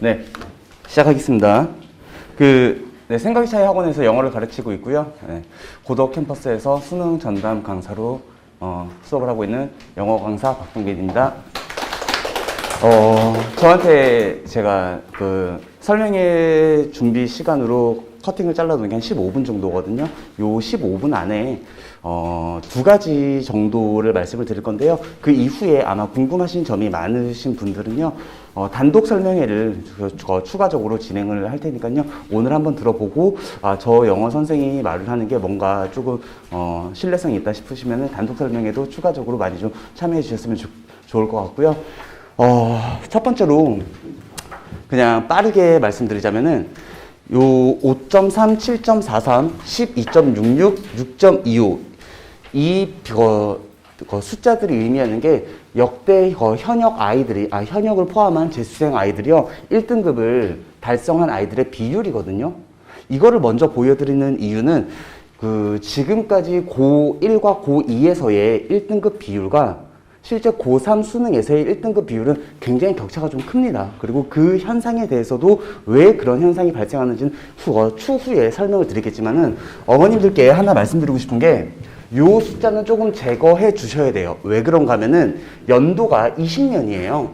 네, 시작하겠습니다. 생각의 차이 학원에서 영어를 가르치고 있고요. 고덕 캠퍼스에서 수능 전담 강사로 수업을 하고 있는 영어 강사 박동빈입니다. 저한테 제가 설명회 준비 시간으로 커팅을 잘라놓은 게 한 15분 정도거든요. 요 15분 안에 두 가지 정도를 말씀을 드릴 건데요. 그 이후에 아마 궁금하신 점이 많으신 분들은요, 단독 설명회를 추가적으로 진행을 할 테니까요. 오늘 한번 들어보고, 저 영어 선생이 말을 하는 게 뭔가 조금, 신뢰성이 있다 싶으시면 단독 설명회도 추가적으로 많이 좀 참여해 주셨으면 좋을 것 같고요. 첫 번째로 그냥 빠르게 말씀드리자면은 요 5.3, 7.43, 12.66, 6.25 이 숫자들이 의미하는 게 역대 현역 아이들이 현역을 포함한 재수생 아이들이요 1등급을 달성한 아이들의 비율이거든요. 이거를 먼저 보여드리는 이유는 지금까지 고1과 고2에서의 1등급 비율과 실제 고3 수능에서의 1등급 비율은 굉장히 격차가 좀 큽니다. 그리고 그 현상에 대해서도 왜 그런 현상이 발생하는지는 추후에 설명을 드리겠지만은 어머님들께 하나 말씀드리고 싶은 게 요 숫자는 조금 제거해 주셔야 돼요. 왜 그런가 하면은 연도가 20년이에요.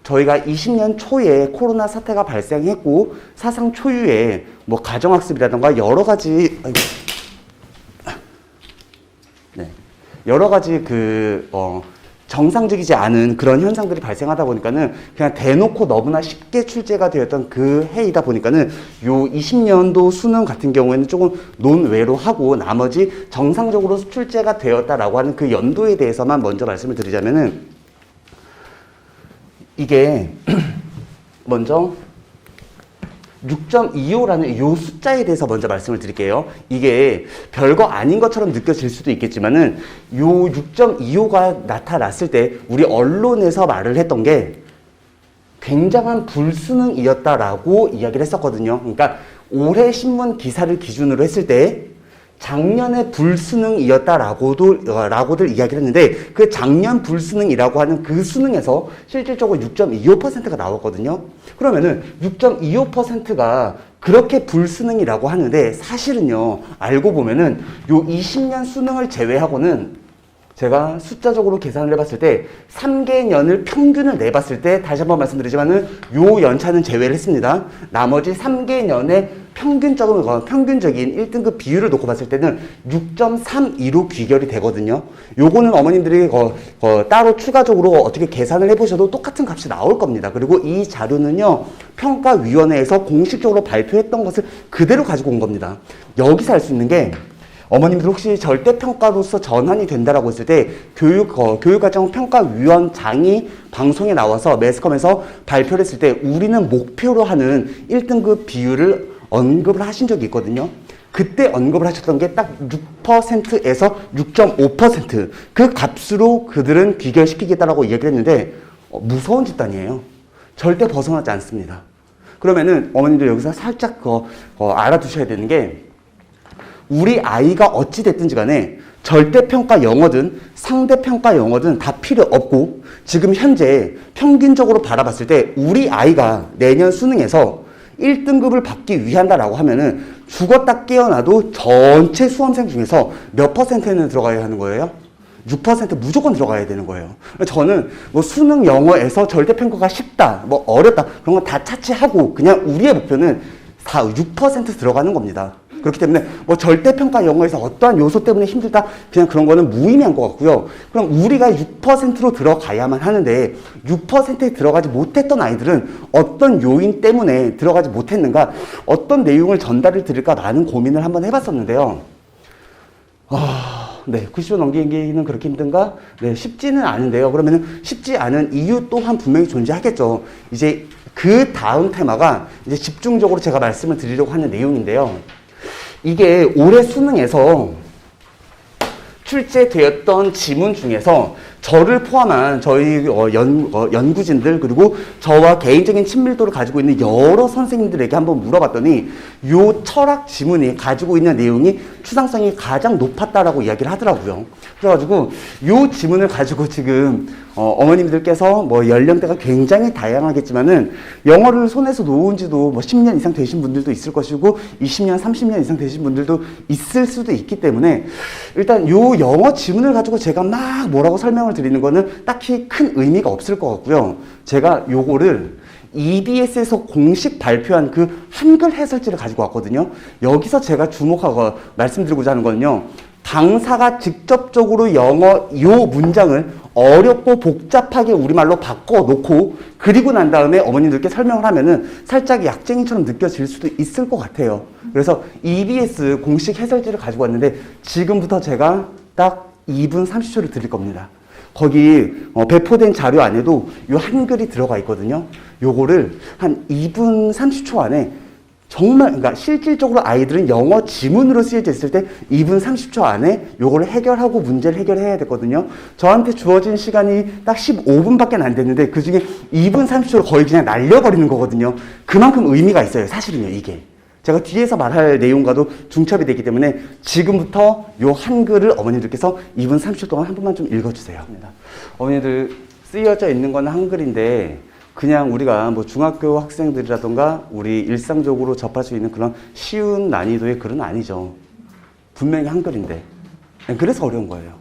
저희가 20년 초에 코로나 사태가 발생했고 사상 초유의 가정학습이라던가 여러 가지 여러 가지 정상적이지 않은 그런 현상들이 발생하다 보니까는 그냥 대놓고 너무나 쉽게 출제가 되었던 그 해이다 보니까는 요 20년도 수능 같은 경우에는 조금 논외로 하고 나머지 정상적으로 출제가 되었다라고 하는 그 연도에 대해서만 먼저 말씀을 드리자면은 이게 먼저 6.25라는 이 숫자에 대해서 먼저 말씀을 드릴게요. 이게 별거 아닌 것처럼 느껴질 수도 있겠지만은 요 6.25가 나타났을 때 우리 언론에서 말을 했던 게 굉장한 불수능이었다라고 이야기를 했었거든요. 그러니까 올해 신문 기사를 기준으로 했을 때 작년에 불수능이었다라고들 이야기를 했는데 그 작년 불수능이라고 하는 그 수능에서 실질적으로 6.25%가 나왔거든요. 그러면은 6.25%가 그렇게 불수능이라고 하는데 사실은요, 알고 보면은 요 20년 수능을 제외하고는 제가 숫자적으로 계산을 해봤을 때 3개년을 평균을 내봤을 때 다시 한번 말씀드리지만은 요 연차는 제외를 했습니다. 나머지 3개년의 평균적인 1등급 비율을 놓고 봤을 때는 6.32로 귀결이 되거든요. 요거는 어머님들이 따로 추가적으로 어떻게 계산을 해보셔도 똑같은 값이 나올 겁니다. 그리고 이 자료는요, 평가위원회에서 공식적으로 발표했던 것을 그대로 가지고 온 겁니다. 여기서 알 수 있는 게 어머님들 혹시 절대평가로서 전환이 된다라고 했을 때 교육과정평가위원장이 방송에 나와서 매스컴에서 발표를 했을 때 우리는 목표로 하는 1등급 비율을 언급을 하신 적이 있거든요. 그때 언급을 하셨던 게 딱 6%에서 6.5% 그 값으로 그들은 귀결시키겠다라고 이야기를 했는데 무서운 집단이에요. 절대 벗어나지 않습니다. 그러면은 어머님들 여기서 살짝 알아두셔야 되는 게 우리 아이가 어찌 됐든지 간에 절대평가 영어든 상대평가 영어든 다 필요 없고 지금 현재 평균적으로 바라봤을 때 우리 아이가 내년 수능에서 1등급을 받기 위한다라고 하면은 죽었다 깨어나도 전체 수험생 중에서 몇 %는 들어가야 하는 거예요? 6% 무조건 들어가야 되는 거예요. 저는 수능 영어에서 절대평가가 쉽다, 어렵다 그런 건 다 차치하고 그냥 우리의 목표는 6% 들어가는 겁니다. 그렇기 때문에 절대평가 영어에서 어떠한 요소 때문에 힘들다 그냥 그런 거는 무의미한 것 같고요. 그럼 우리가 6%로 들어가야만 하는데 6%에 들어가지 못했던 아이들은 어떤 요인 때문에 들어가지 못했는가, 어떤 내용을 전달을 드릴까 많은 고민을 한번 해봤었는데요. 90초 넘기기는 그렇게 힘든가? 쉽지는 않은데요. 그러면은 쉽지 않은 이유 또한 분명히 존재하겠죠. 이제 그 다음 테마가 이제 집중적으로 제가 말씀을 드리려고 하는 내용인데요. 이게 올해 수능에서 출제되었던 지문 중에서 저를 포함한 저희 연구진들 그리고 저와 개인적인 친밀도를 가지고 있는 여러 선생님들에게 한번 물어봤더니 요 철학 지문이 가지고 있는 내용이 추상성이 가장 높았다라고 이야기를 하더라고요. 그래가지고 요 지문을 가지고 지금 어머님들께서 뭐 연령대가 굉장히 다양하겠지만은 영어를 손에서 놓은 지도 뭐 10년 이상 되신 분들도 있을 것이고 20년, 30년 이상 되신 분들도 있을 수도 있기 때문에 일단 요 영어 지문을 가지고 제가 막 뭐라고 설명을 드리는 거는 딱히 큰 의미가 없을 것 같고요. 제가 요거를 EBS에서 공식 발표한 그 한글 해설지를 가지고 왔거든요. 여기서 제가 주목하고 말씀드리고자 하는 거는요. 강사가 직접적으로 영어 요 문장을 어렵고 복잡하게 우리말로 바꿔놓고 그리고 난 다음에 어머님들께 설명을 하면은 살짝 약쟁이처럼 느껴질 수도 있을 것 같아요. 그래서 EBS 공식 해설지를 가지고 왔는데 지금부터 제가 딱 2분 30초를 드릴 겁니다. 거기 배포된 자료 안에도 요 한글이 들어가 있거든요. 요거를 한 2분 30초 안에 정말 그러니까 실질적으로 아이들은 영어 지문으로 쓰여져 있을 때 2분 30초 안에 요거를 해결하고 문제를 해결해야 되거든요. 저한테 주어진 시간이 딱 15분밖에 안 됐는데 그중에 2분 30초를 거의 그냥 날려버리는 거거든요. 그만큼 의미가 있어요. 사실은요, 이게. 제가 뒤에서 말할 내용과도 중첩이 되기 때문에 지금부터 요 한글을 어머니들께서 2분 30초 동안 한 번만 좀 읽어주세요. 어머니들 쓰여져 있는 건 한글인데 그냥 우리가 뭐 중학교 학생들이라던가 우리 일상적으로 접할 수 있는 그런 쉬운 난이도의 글은 아니죠. 분명히 한글인데. 그래서 어려운 거예요.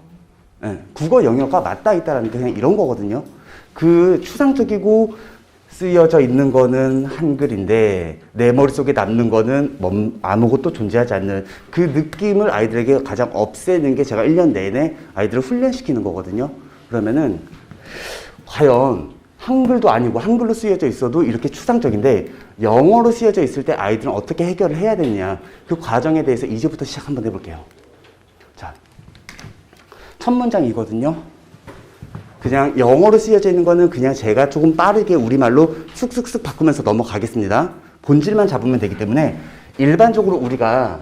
국어 영역과 맞닿아 있다는 게 그냥 이런 거거든요. 그 추상적이고 쓰여져 있는 거는 한글인데 내 머릿속에 남는 거는 아무것도 존재하지 않는 그 느낌을 아이들에게 가장 없애는 게 제가 1년 내내 아이들을 훈련시키는 거거든요. 그러면은 과연 한글도 아니고 한글로 쓰여져 있어도 이렇게 추상적인데 영어로 쓰여져 있을 때 아이들은 어떻게 해결을 해야 되느냐 그 과정에 대해서 이제부터 시작 한번 해볼게요. 자, 첫 문장이거든요. 그냥 영어로 쓰여져 있는 거는 그냥 제가 조금 빠르게 우리말로 쑥쑥쑥 바꾸면서 넘어가겠습니다. 본질만 잡으면 되기 때문에 일반적으로 우리가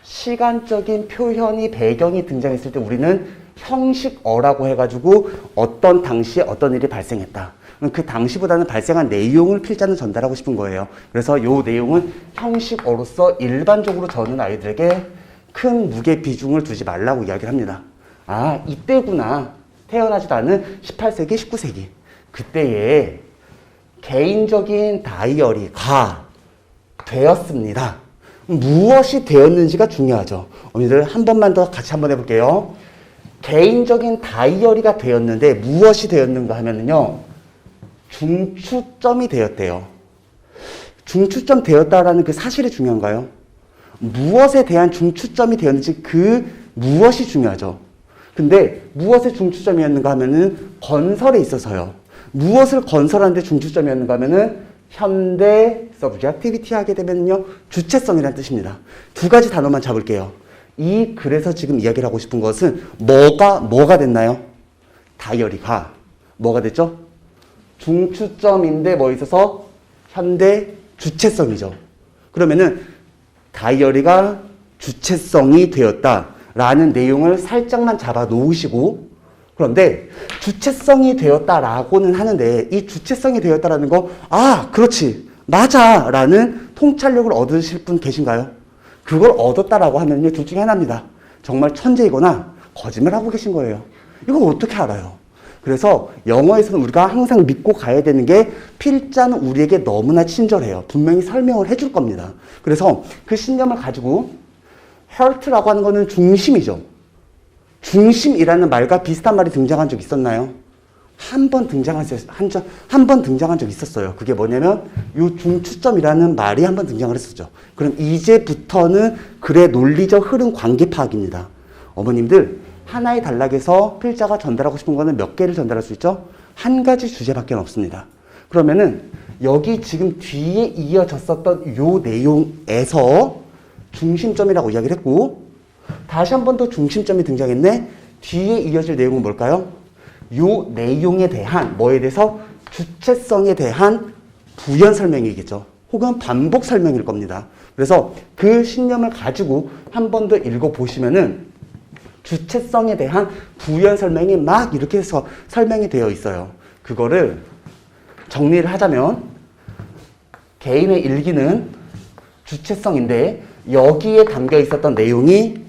시간적인 표현이 배경이 등장했을 때 우리는 형식어라고 해가지고 어떤 당시에 어떤 일이 발생했다. 그 당시보다는 발생한 내용을 필자는 전달하고 싶은 거예요. 그래서 요 내용은 형식어로서 일반적으로 저는 아이들에게 큰 무게 비중을 두지 말라고 이야기를 합니다. 아, 이때구나. 태어나지도 않은 18세기, 19세기. 그때에 개인적인 다이어리가 되었습니다. 무엇이 되었는지가 중요하죠. 어머니들 한 번만 더 같이 한번 해볼게요. 개인적인 다이어리가 되었는데 무엇이 되었는가 하면은요. 중추점이 되었대요. 중추점 되었다라는 그 사실이 중요한가요? 무엇에 대한 중추점이 되었는지 그 무엇이 중요하죠. 근데 무엇의 중추점이었는가 하면은 건설에 있어서요. 무엇을 건설하는데 중추점이었는가 하면은 현대 subjectivity 하게 되면요. 주체성이라는 뜻입니다. 두 가지 단어만 잡을게요. 이 글에서 지금 이야기를 하고 싶은 것은 뭐가 됐나요? 다이어리가 뭐가 됐죠? 중추점인데 뭐 있어서 현대 주체성이죠. 그러면은 다이어리가 주체성이 되었다라는 내용을 살짝만 잡아 놓으시고 그런데 주체성이 되었다라고는 하는데 이 주체성이 되었다라는 거 그렇지 맞아 라는 통찰력을 얻으실 분 계신가요? 그걸 얻었다라고 하면요 둘 중에 하나입니다. 정말 천재이거나 거짓말하고 계신 거예요. 이걸 어떻게 알아요? 그래서 영어에서는 우리가 항상 믿고 가야 되는 게 필자는 우리에게 너무나 친절해요. 분명히 설명을 해줄 겁니다. 그래서 그 신념을 가지고 heart라고 하는 거는 중심이죠. 중심이라는 말과 비슷한 말이 등장한 적 있었나요? 한 번 등장한 적 있었어요. 그게 뭐냐면 요 중추점이라는 말이 한 번 등장을 했었죠. 그럼 이제부터는 글의 논리적 흐름 관계 파악입니다. 어머님들 하나의 단락에서 필자가 전달하고 싶은 거는 몇 개를 전달할 수 있죠? 한 가지 주제밖에 없습니다. 그러면은 여기 지금 뒤에 이어졌었던 요 내용에서 중심점이라고 이야기를 했고 다시 한 번 더 중심점이 등장했네. 뒤에 이어질 내용은 뭘까요? 요 내용에 대한 뭐에 대해서 주체성에 대한 부연 설명이겠죠. 혹은 반복 설명일 겁니다. 그래서 그 신념을 가지고 한 번 더 읽어보시면은 주체성에 대한 부연 설명이 막 이렇게 해서 설명이 되어 있어요. 그거를 정리를 하자면 개인의 일기는 주체성인데 여기에 담겨 있었던 내용이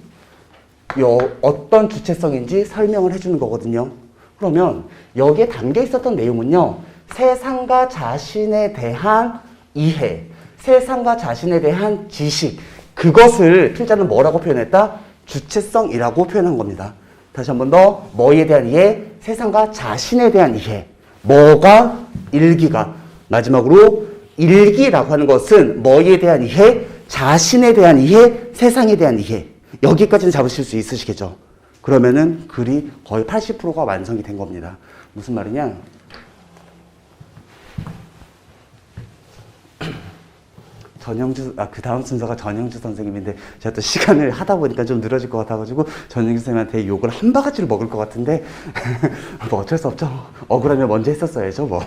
어떤 주체성인지 설명을 해주는 거거든요. 그러면 여기에 담겨 있었던 내용은요. 세상과 자신에 대한 이해, 세상과 자신에 대한 지식, 그것을 필자는 뭐라고 표현했다? 주체성이라고 표현한 겁니다. 다시 한 번 더, 뭐에 대한 이해? 세상과 자신에 대한 이해. 뭐가? 일기가. 마지막으로 일기라고 하는 것은 뭐에 대한 이해? 자신에 대한 이해, 세상에 대한 이해. 여기까지는 잡으실 수 있으시겠죠? 그러면은 글이 거의 80%가 완성이 된 겁니다. 무슨 말이냐? 그 다음 순서가 전영주 선생님인데, 제가 또 시간을 하다 보니까 좀 늘어질 것 같아가지고, 전영주 선생님한테 욕을 한 바가지를 먹을 것 같은데, 뭐 어쩔 수 없죠. 억울하면 먼저 했었어야죠, 뭐.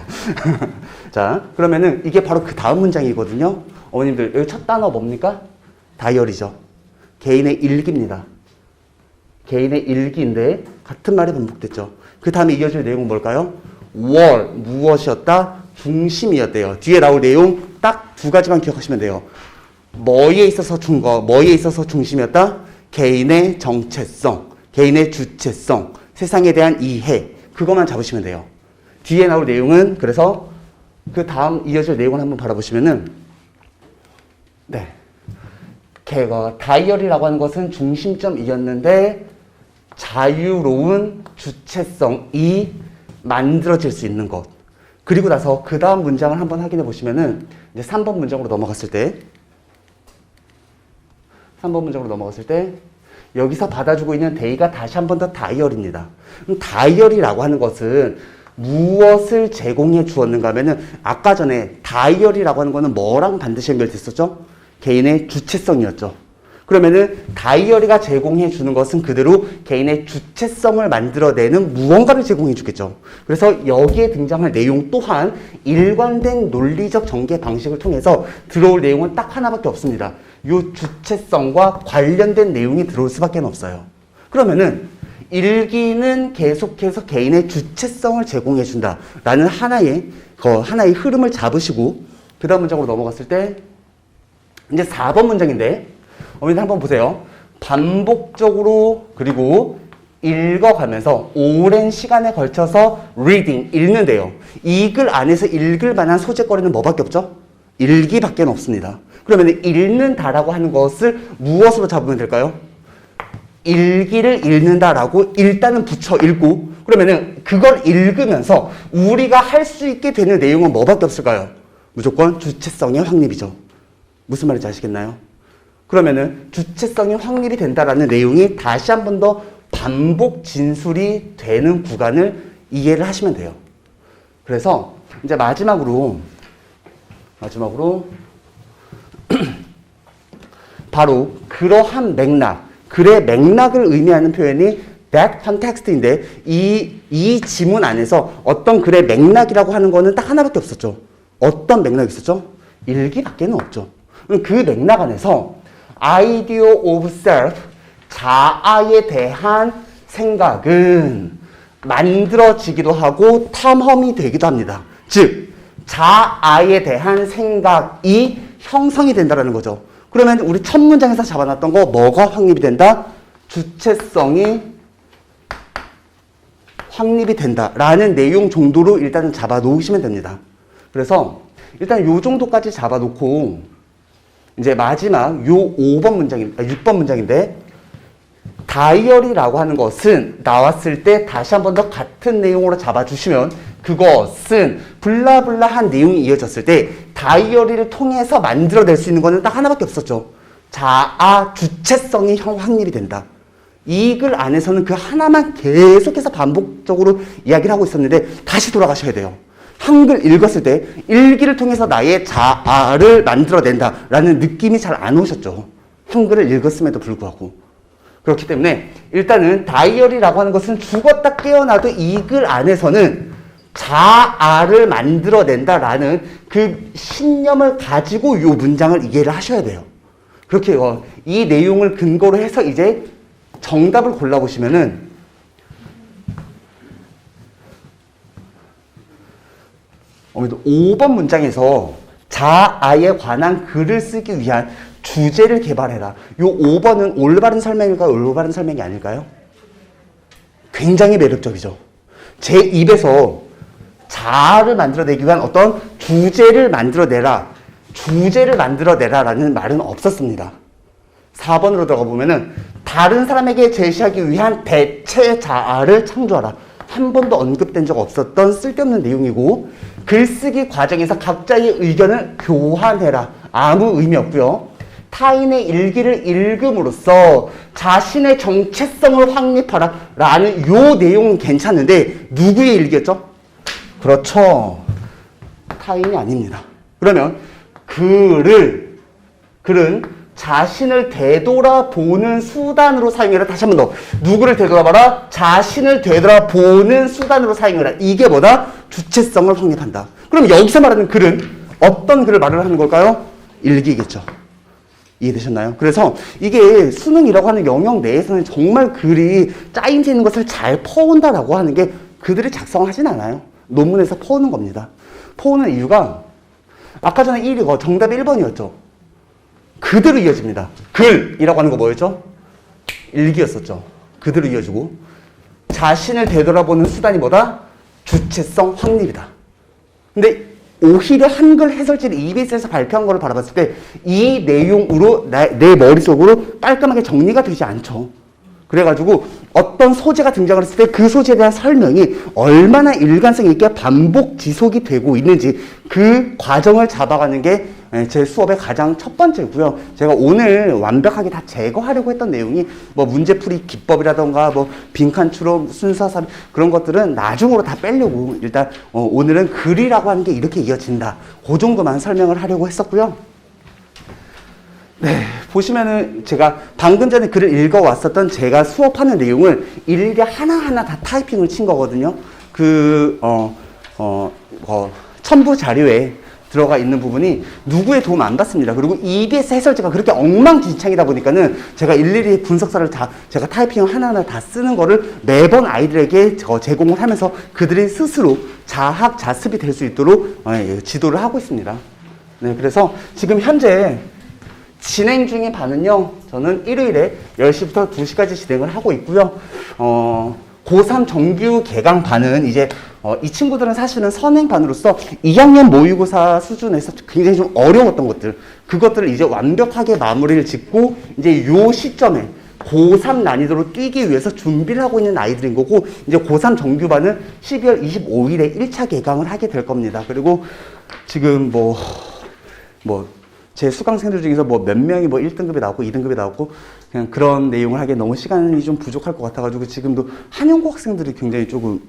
자, 그러면은 이게 바로 그 다음 문장이거든요. 어머님들, 여기 첫 단어 뭡니까? 다이어리죠. 개인의 일기입니다. 개인의 일기인데, 같은 말이 반복됐죠. 그 다음에 이어질 내용은 뭘까요? 무엇이었다? 중심이었대요. 뒤에 나올 내용 딱 두 가지만 기억하시면 돼요. 뭐에 있어서 뭐에 있어서 중심이었다? 개인의 정체성, 개인의 주체성, 세상에 대한 이해, 그것만 잡으시면 돼요. 뒤에 나올 내용은, 그래서 그 다음 이어질 내용을 한번 바라보시면은, 네. 다이어리라고 하는 것은 중심점이었는데 자유로운 주체성이 만들어질 수 있는 것. 그리고 나서 그 다음 문장을 한번 확인해 보시면은 이제 3번 문장으로 넘어갔을 때 여기서 받아주고 있는 데이가 다시 한 번 더 다이어리입니다. 그럼 다이어리라고 하는 것은 무엇을 제공해 주었는가 하면은 아까 전에 다이어리라고 하는 거는 뭐랑 반드시 연결됐었죠? 개인의 주체성이었죠. 그러면은 다이어리가 제공해 주는 것은 그대로 개인의 주체성을 만들어내는 무언가를 제공해 주겠죠. 그래서 여기에 등장할 내용 또한 일관된 논리적 전개 방식을 통해서 들어올 내용은 딱 하나밖에 없습니다. 이 주체성과 관련된 내용이 들어올 수밖에 없어요. 그러면은 일기는 계속해서 개인의 주체성을 제공해 준다라는 하나의 흐름을 잡으시고 그 다음 문장으로 넘어갔을 때 이제 4번 문장인데 어머니 한번 보세요. 반복적으로 그리고 읽어가면서 오랜 시간에 걸쳐서 reading, 읽는데요. 이 글 안에서 읽을 만한 소재거리는 뭐밖에 없죠? 일기밖에 없습니다. 그러면 읽는다라고 하는 것을 무엇으로 잡으면 될까요? 일기를 읽는다라고 일단은 붙여 읽고 그러면은 그걸 읽으면서 우리가 할 수 있게 되는 내용은 뭐밖에 없을까요? 무조건 주체성의 확립이죠. 무슨 말인지 아시겠나요? 그러면은 주체성이 확립이 된다라는 내용이 다시 한 번 더 반복 진술이 되는 구간을 이해를 하시면 돼요. 그래서 이제 마지막으로 바로 그러한 맥락, 글의 맥락을 의미하는 표현이 that context인데 이 지문 안에서 어떤 글의 맥락이라고 하는 거는 딱 하나밖에 없었죠. 어떤 맥락이 있었죠? 일기밖에는 없죠. 그 맥락 안에서 idea of self, 자아에 대한 생각은 만들어지기도 하고 탐험이 되기도 합니다. 즉 자아에 대한 생각이 형성이 된다는 거죠. 그러면 우리 첫 문장에서 잡아놨던 거 뭐가 확립이 된다? 주체성이 확립이 된다라는 내용 정도로 일단은 잡아놓으시면 됩니다. 그래서 일단 요 정도까지 잡아놓고 이제 마지막 요 6번 문장인데 다이어리라고 하는 것은 나왔을 때 다시 한 번 더 같은 내용으로 잡아주시면 그것은 블라블라한 내용이 이어졌을 때 다이어리를 통해서 만들어낼 수 있는 거는 딱 하나밖에 없었죠. 자아 주체성이 확립이 된다. 이 글 안에서는 그 하나만 계속해서 반복적으로 이야기를 하고 있었는데 다시 돌아가셔야 돼요. 한글 읽었을 때 일기를 통해서 나의 자아를 만들어낸다라는 느낌이 잘 안 오셨죠. 한글을 읽었음에도 불구하고. 그렇기 때문에 일단은 다이어리라고 하는 것은 죽었다 깨어나도 이 글 안에서는 자아를 만들어낸다라는 그 신념을 가지고 이 문장을 이해를 하셔야 돼요. 그렇게 이 내용을 근거로 해서 이제 정답을 골라보시면은 어머니도 5번 문장에서 자아에 관한 글을 쓰기 위한 주제를 개발해라. 요 5번은 올바른 설명일까요? 올바른 설명이 아닐까요? 굉장히 매력적이죠. 제 입에서 자아를 만들어내기 위한 어떤 주제를 만들어내라라는 말은 없었습니다. 4번으로 들어가 보면은 다른 사람에게 제시하기 위한 대체 자아를 창조하라. 한 번도 언급된 적 없었던 쓸데없는 내용이고, 글쓰기 과정에서 각자의 의견을 교환해라. 아무 의미 없고요. 타인의 일기를 읽음으로써 자신의 정체성을 확립하라 라는 요 내용은 괜찮은데 누구의 일기였죠? 그렇죠. 타인이 아닙니다. 그러면 글은 자신을 되돌아보는 수단으로 사용해라. 다시 한 번 더. 누구를 되돌아봐라? 자신을 되돌아보는 수단으로 사용해라. 이게 뭐다? 주체성을 확립한다. 그럼 여기서 말하는 글은 어떤 글을 말을 하는 걸까요? 일기겠죠. 이해되셨나요? 그래서 이게 수능이라고 하는 영역 내에서는 정말 글이 짜임새 있는 것을 잘 퍼온다라고 하는 게 그들이 작성하진 않아요. 논문에서 퍼오는 겁니다. 퍼오는 이유가 아까 전에 1위가 정답이 1번이었죠. 그대로 이어집니다. 글이라고 하는 거 뭐였죠? 일기였었죠. 그대로 이어지고 자신을 되돌아보는 수단이 뭐다? 주체성 확립이다. 근데 오히려 한글 해설지를 EBS에서 발표한 거를 바라봤을 때 이 내용으로 내 머릿속으로 깔끔하게 정리가 되지 않죠. 그래가지고 어떤 소재가 등장을 했을 때 그 소재에 대한 설명이 얼마나 일관성 있게 반복 지속이 되고 있는지 그 과정을 잡아가는 게 제 수업의 가장 첫 번째고요. 제가 오늘 완벽하게 다 제거하려고 했던 내용이 뭐 문제풀이 기법이라던가 뭐 빈칸 추론, 순서삽입 그런 것들은 나중으로 다 빼려고 일단 오늘은 글이라고 하는 게 이렇게 이어진다. 그 정도만 설명을 하려고 했었고요. 네, 보시면은 제가 방금 전에 글을 읽어왔었던 제가 수업하는 내용을 일일이 하나하나 다 타이핑을 친 거거든요. 첨부 자료에 들어가 있는 부분이 누구의 도움 안 받습니다. 그리고 EBS 해설지가 그렇게 엉망진창이다 보니까는 제가 일일이 분석사를 다 제가 타이핑을 하나하나 다 쓰는 거를 매번 아이들에게 제공을 하면서 그들이 스스로 자학, 자습이 될 수 있도록 지도를 하고 있습니다. 네, 그래서 지금 현재 진행 중인 반은요, 저는 일요일에 10시부터 2시까지 진행을 하고 있고요. 고3 정규 개강 반은 이제 이 친구들은 사실은 선행반으로서 2학년 모의고사 수준에서 굉장히 좀 어려웠던 것들, 그것들을 이제 완벽하게 마무리를 짓고 이제 요 시점에 고3 난이도로 뛰기 위해서 준비를 하고 있는 아이들인 거고, 이제 고3 정규반은 12월 25일에 1차 개강을 하게 될 겁니다. 그리고 지금 제 수강생들 중에서 몇 명이 1등급이 나왔고 2등급이 나왔고 그냥 그런 내용을 하기에 너무 시간이 좀 부족할 것 같아가지고 지금도 한영고 학생들이 굉장히 조금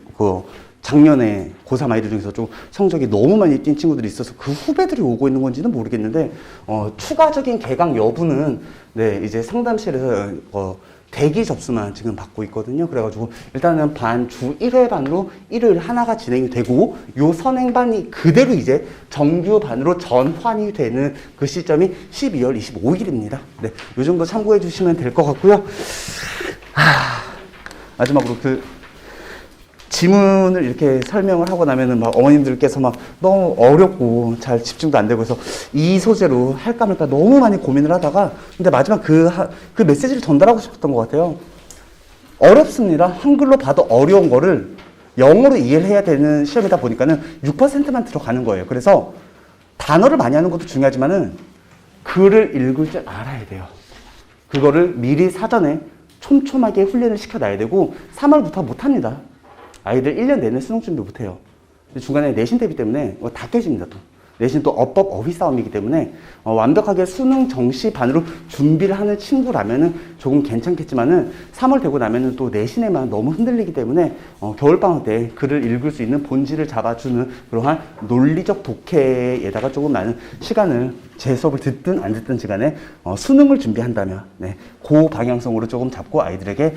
작년에 고3 아이들 중에서 좀 성적이 너무 많이 뛴 친구들이 있어서 그 후배들이 오고 있는 건지는 모르겠는데 추가적인 개강 여부는 네, 이제 상담실에서 대기 접수만 지금 받고 있거든요. 그래가지고 일단은 주 1회 반으로 일요일 하나가 진행이 되고 요 선행반이 그대로 이제 정규반으로 전환이 되는 그 시점이 12월 25일입니다. 네, 요 정도 참고해 주시면 될 것 같고요. 마지막으로 지문을 이렇게 설명을 하고 나면은 어머님들께서 너무 어렵고 잘 집중도 안 되고 해서 이 소재로 할까 말까 너무 많이 고민을 하다가 근데 마지막 그 메시지를 전달하고 싶었던 것 같아요. 어렵습니다. 한글로 봐도 어려운 거를 영어로 이해를 해야 되는 시험이다 보니까는 6%만 들어가는 거예요. 그래서 단어를 많이 하는 것도 중요하지만은 글을 읽을 줄 알아야 돼요. 그거를 미리 사전에 촘촘하게 훈련을 시켜놔야 되고 3월부터 못합니다. 아이들 1년 내내 수능 준비 못해요. 중간에 내신 대비 때문에 다 깨집니다. 또 내신 또 어법 어휘 싸움이기 때문에 완벽하게 수능 정시 반으로 준비를 하는 친구라면은 조금 괜찮겠지만은 3월 되고 나면은 또 내신에만 너무 흔들리기 때문에 겨울방학 때 글을 읽을 수 있는 본질을 잡아주는 그러한 논리적 독해에다가 조금 많은 시간을 제 수업을 듣든 안 듣든 시간에 수능을 준비한다면 네, 그 방향성으로 조금 잡고 아이들에게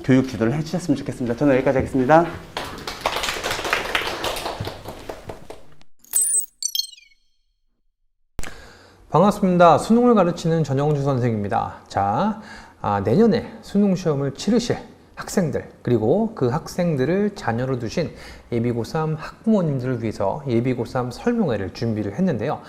교육 지도를 해주셨으면 좋겠습니다. 저는 여기까지 하겠습니다. 반갑습니다. 수능을 가르치는 전영주 선생입니다. 자, 내년에 수능 시험을 치르실 학생들, 그리고 그 학생들을 자녀로 두신 예비고3 학부모님들을 위해서 예비고3 설명회를 준비를 했는데요.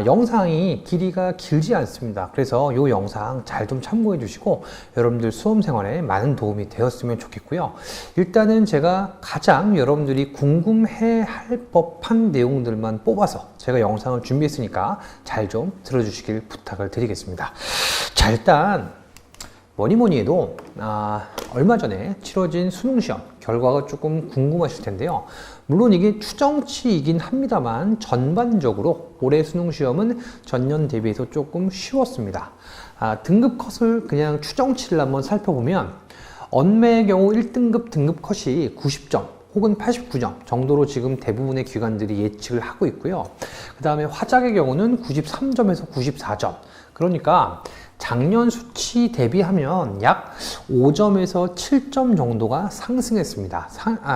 영상이 길이가 길지 않습니다. 그래서 이 영상 잘 좀 참고해 주시고 여러분들 수험 생활에 많은 도움이 되었으면 좋겠고요. 일단은 제가 가장 여러분들이 궁금해 할 법한 내용들만 뽑아서 제가 영상을 준비했으니까 잘 좀 들어주시길 부탁을 드리겠습니다. 자, 일단 뭐니 해도 얼마 전에 치러진 수능시험 결과가 조금 궁금하실 텐데요. 물론 이게 추정치이긴 합니다만 전반적으로 올해 수능시험은 전년 대비해서 조금 쉬웠습니다. 등급 컷을 그냥 추정치를 한번 살펴보면 언매의 경우 1등급 등급 컷이 90점 혹은 89점 정도로 지금 대부분의 기관들이 예측을 하고 있고요. 그 다음에 화작의 경우는 93점에서 94점. 그러니까 작년 수치 대비하면 약 5점에서 7점 정도가 상승했습니다.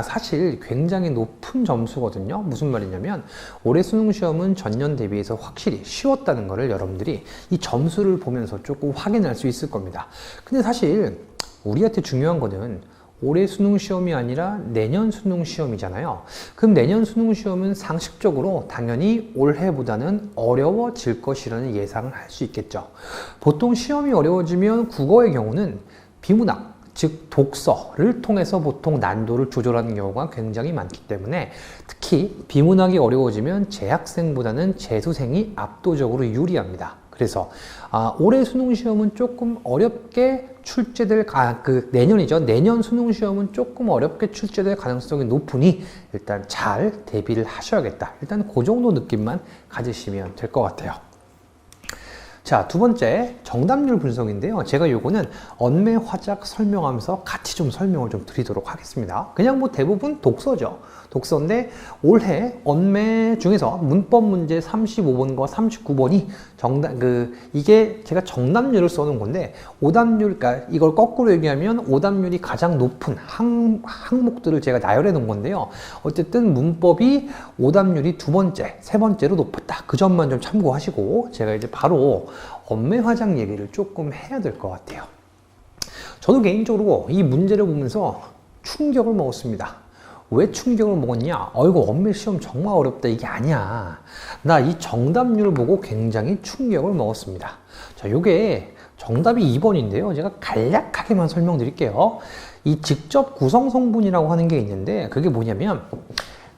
사실 굉장히 높은 점수거든요. 무슨 말이냐면 올해 수능 시험은 전년 대비해서 확실히 쉬웠다는 것을 여러분들이 이 점수를 보면서 조금 확인할 수 있을 겁니다. 근데 사실 우리한테 중요한 거는 올해 수능 시험이 아니라 내년 수능 시험이잖아요. 그럼 내년 수능 시험은 상식적으로 당연히 올해보다는 어려워질 것이라는 예상을 할 수 있겠죠. 보통 시험이 어려워지면 국어의 경우는 비문학, 즉 독서를 통해서 보통 난도를 조절하는 경우가 굉장히 많기 때문에 특히 비문학이 어려워지면 재학생보다는 재수생이 압도적으로 유리합니다. 그래서 올해 수능 시험은 조금 어렵게 출제될 내년 수능 시험은 조금 어렵게 출제될 가능성이 높으니 일단 잘 대비를 하셔야겠다. 일단 그 정도 느낌만 가지시면 될 것 같아요. 자, 두 번째 정답률 분석인데요. 제가 요거는 언매 화작 설명하면서 같이 좀 설명을 좀 드리도록 하겠습니다. 그냥 뭐 대부분 독서죠. 독서인데 올해 언매 중에서 문법 문제 35번과 39번이 이게 제가 정답률을 써놓은 건데 오답률, 그러니까 이걸 거꾸로 얘기하면 오답률이 가장 높은 항목들을 제가 나열해 놓은 건데요. 어쨌든 문법이 오답률이 두 번째, 세 번째로 높았다. 그 점만 좀 참고하시고 제가 이제 바로 언매 화작 얘기를 조금 해야 될 것 같아요. 저도 개인적으로 이 문제를 보면서 충격을 먹었습니다. 왜 충격을 먹었냐? 이거 언매 시험 정말 어렵다. 이게 아니야. 나 이 정답률을 보고 굉장히 충격을 먹었습니다. 자, 요게 정답이 2번인데요. 제가 간략하게만 설명드릴게요. 이 직접 구성 성분이라고 하는 게 있는데 그게 뭐냐면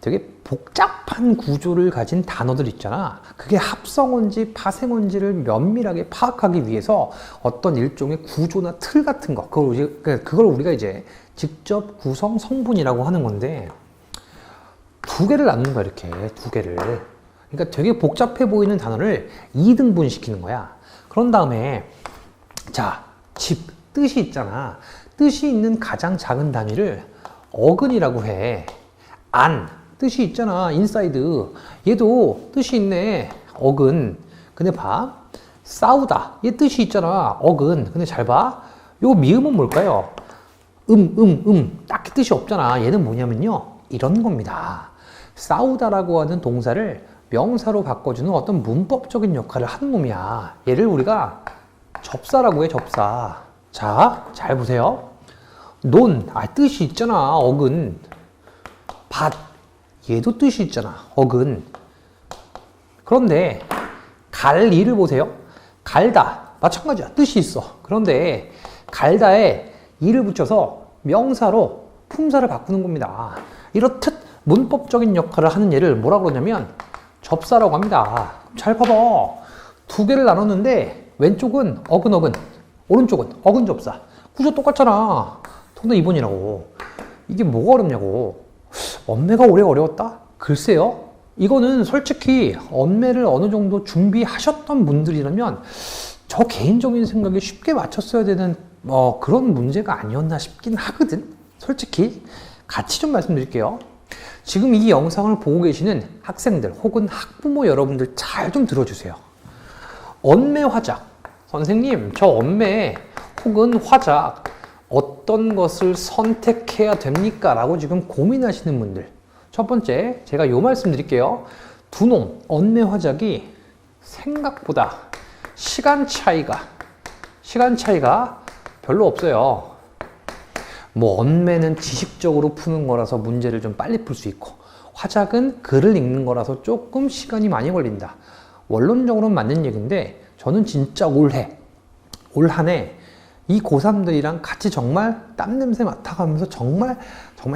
되게 복잡한 구조를 가진 단어들 있잖아. 그게 합성어인지 파생어인지를 면밀하게 파악하기 위해서 어떤 일종의 구조나 틀 같은 거, 그걸 우리가 이제 직접 구성 성분이라고 하는 건데 두 개를 나누는 거야, 이렇게 두 개를. 그러니까 되게 복잡해 보이는 단어를 2등분 시키는 거야. 그런 다음에 자, 집, 뜻이 있잖아. 뜻이 있는 가장 작은 단위를 어근이라고 해. 안, 뜻이 있잖아. 인사이드. 얘도 뜻이 있네. 어근. 근데 봐. 싸우다. 얘 뜻이 있잖아. 어근. 근데 잘 봐. 요 미음은 뭘까요? 딱히 뜻이 없잖아. 얘는 뭐냐면요. 이런 겁니다. 싸우다라고 하는 동사를 명사로 바꿔주는 어떤 문법적인 역할을 하는 놈이야. 얘를 우리가 접사라고 해, 접사. 자, 잘 보세요. 논, 뜻이 있잖아. 어근. 밭, 얘도 뜻이 있잖아. 어근. 그런데 갈이를 보세요. 갈다, 마찬가지야. 뜻이 있어. 그런데 갈다에 이를 붙여서 명사로 품사를 바꾸는 겁니다. 이렇듯 문법적인 역할을 하는 얘를 뭐라고 그러냐면 접사라고 합니다. 잘 봐봐. 두 개를 나눴는데 왼쪽은 어근, 오른쪽은 어근 접사. 구조 똑같잖아. 정답 2번이라고. 이게 뭐가 어렵냐고. 언매가 올해 어려웠다? 글쎄요. 이거는 솔직히 언매를 어느 정도 준비하셨던 분들이라면 저 개인적인 생각에 쉽게 맞췄어야 되는 그런 문제가 아니었나 싶긴 하거든. 솔직히 같이 좀 말씀드릴게요. 지금 이 영상을 보고 계시는 학생들 혹은 학부모 여러분들 잘 좀 들어주세요. 언매 화작. 선생님, 저 언매 혹은 화작 어떤 것을 선택해야 됩니까? 라고 지금 고민하시는 분들. 첫 번째, 제가 요 말씀 드릴게요. 두 놈, 언매 화작이 생각보다 시간 차이가 별로 없어요. 뭐 언매는 지식적으로 푸는 거라서 문제를 좀 빨리 풀 수 있고, 화작은 글을 읽는 거라서 조금 시간이 많이 걸린다. 원론적으로는 맞는 얘기인데, 저는 진짜 올 한 해 이 고3들이랑 같이 정말 땀냄새 맡아가면서 정말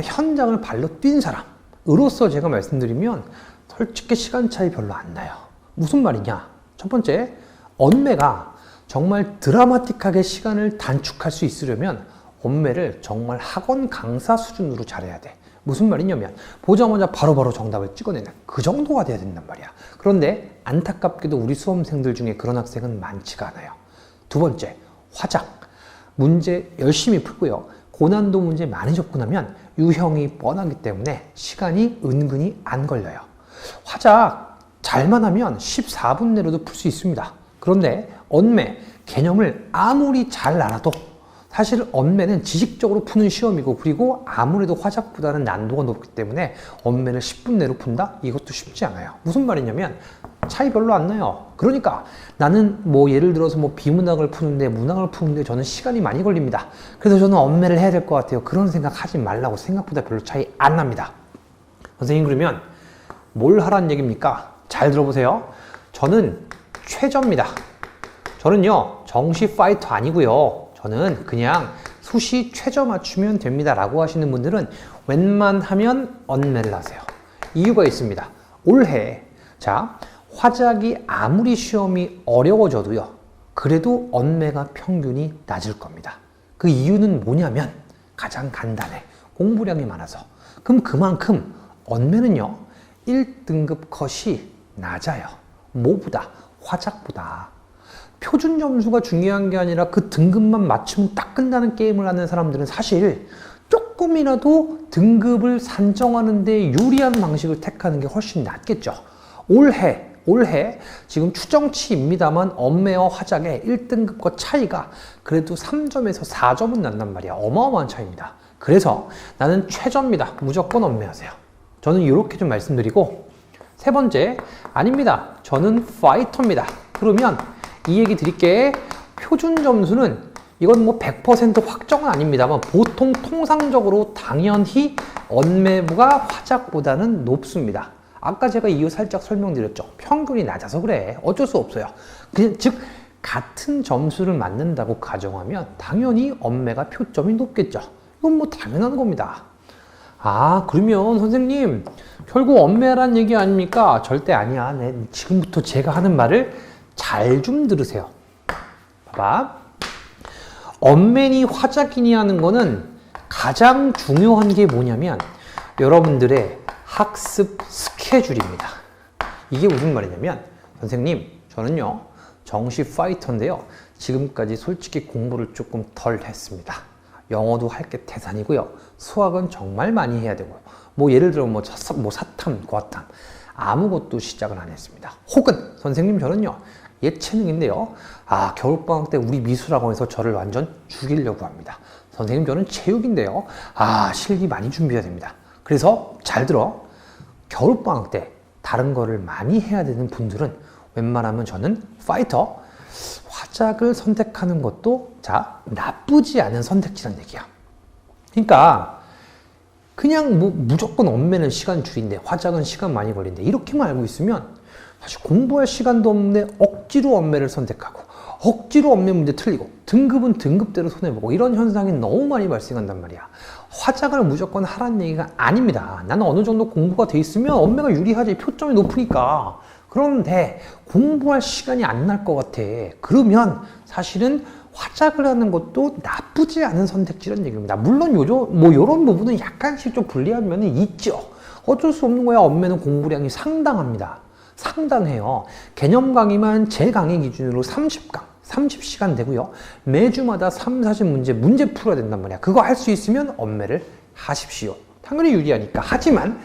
현장을 발로 뛴 사람으로서 제가 말씀드리면 솔직히 시간 차이 별로 안 나요. 무슨 말이냐? 첫 번째, 언매가 정말 드라마틱하게 시간을 단축할 수 있으려면 언매를 정말 학원 강사 수준으로 잘해야 돼. 무슨 말이냐면 보자마자 바로바로 정답을 찍어내는 그 정도가 돼야 된단 말이야. 그런데 안타깝게도 우리 수험생들 중에 그런 학생은 많지가 않아요. 두 번째, 화작. 문제 열심히 풀고요. 고난도 문제 많이 접근하면 유형이 뻔하기 때문에 시간이 은근히 안 걸려요. 화작 잘만 하면 14분 내로도 풀 수 있습니다. 그런데 언매, 개념을 아무리 잘 알아도 사실 언매는 지식적으로 푸는 시험이고, 그리고 아무래도 화작보다는 난도가 높기 때문에 언매를 10분 내로 푼다? 이것도 쉽지 않아요. 무슨 말이냐면 차이 별로 안 나요. 그러니까 나는 뭐 예를 들어서 뭐 비문학을 푸는데 문학을 푸는데 저는 시간이 많이 걸립니다. 그래서 저는 언매를 해야 될 것 같아요. 그런 생각 하지 말라고. 생각보다 별로 차이 안 납니다. 선생님, 그러면 뭘 하라는 얘기입니까? 잘 들어보세요. 저는 최저입니다. 저는요, 정시 파이터 아니고요. 저는 그냥 수시 최저 맞추면 됩니다 라고 하시는 분들은 웬만하면 언매를 하세요. 이유가 있습니다. 올해 화작이 아무리 시험이 어려워져도요, 그래도 언매가 평균이 낮을 겁니다. 그 이유는 뭐냐면 가장 간단해. 공부량이 많아서. 그럼 그만큼 언매는요 1등급 컷이 낮아요. 뭐보다? 화작보다. 표준 점수가 중요한 게 아니라 그 등급만 맞추면 딱 끝나는 게임을 하는 사람들은 사실 조금이라도 등급을 산정하는 데 유리한 방식을 택하는 게 훨씬 낫겠죠. 올해 지금 추정치입니다만 언매와 화작의 1등급과 차이가 그래도 3점에서 4점은 난단 말이야. 어마어마한 차이입니다. 그래서 나는 최저입니다. 무조건 언매하세요. 저는 이렇게 좀 말씀드리고, 세 번째, 아닙니다. 저는 파이터입니다. 그러면 이 얘기 드릴게. 표준 점수는 이건 뭐 100% 확정은 아닙니다만 보통 통상적으로 당연히 언매부가 화작보다는 높습니다. 아까 제가 이유 살짝 설명드렸죠. 평균이 낮아서 그래. 어쩔 수 없어요. 즉 같은 점수를 맞는다고 가정하면 당연히 언매가 표점이 높겠죠. 이건 뭐 당연한 겁니다. 아, 그러면 선생님 결국 언매란 얘기 아닙니까? 절대 아니야. 네, 지금부터 제가 하는 말을 잘 좀 들으세요. 봐봐. 언매니 화작이니 하는 거는 가장 중요한 게 뭐냐면 여러분들의 학습 스케줄입니다. 이게 무슨 말이냐면, 선생님 저는요 정시 파이터인데요 지금까지 솔직히 공부를 조금 덜 했습니다. 영어도 할 게 태산이고요, 수학은 정말 많이 해야 되고, 뭐 예를 들어 뭐 사탐, 과탐 아무것도 시작을 안 했습니다. 혹은 선생님 저는요 예체능인데요, 아 겨울방학 때 우리 미술학원에서 저를 완전 죽이려고 합니다. 선생님 저는 체육인데요, 아 실기 많이 준비해야 됩니다. 그래서 잘 들어, 겨울방학 때 다른 거를 많이 해야 되는 분들은 웬만하면 저는 파이터, 화작을 선택하는 것도 나쁘지 않은 선택지란 얘기야. 그러니까 그냥 뭐 무조건 언매는 시간 줄인데 화작은 시간 많이 걸린대 이렇게만 알고 있으면 사실 공부할 시간도 없는데 억지로 언매를 선택하고 억지로 언매 문제 틀리고 등급은 등급대로 손해보고 이런 현상이 너무 많이 발생한단 말이야. 화작을 무조건 하라는 얘기가 아닙니다. 나는 어느 정도 공부가 돼 있으면 언매가 유리하지, 표점이 높으니까. 그런데 공부할 시간이 안 날 것 같아. 그러면 사실은 화작을 하는 것도 나쁘지 않은 선택지라는 얘기입니다. 물론 요런 부분은 약간씩 좀 불리한 면은 있죠. 어쩔 수 없는 거야. 언매는 공부량이 상당합니다. 상당해요. 개념 강의만 제 강의 기준으로 30시간 되고요. 매주마다 3, 40문제 문제 풀어야 된단 말이야. 그거 할 수 있으면 언매를 하십시오. 당연히 유리하니까. 하지만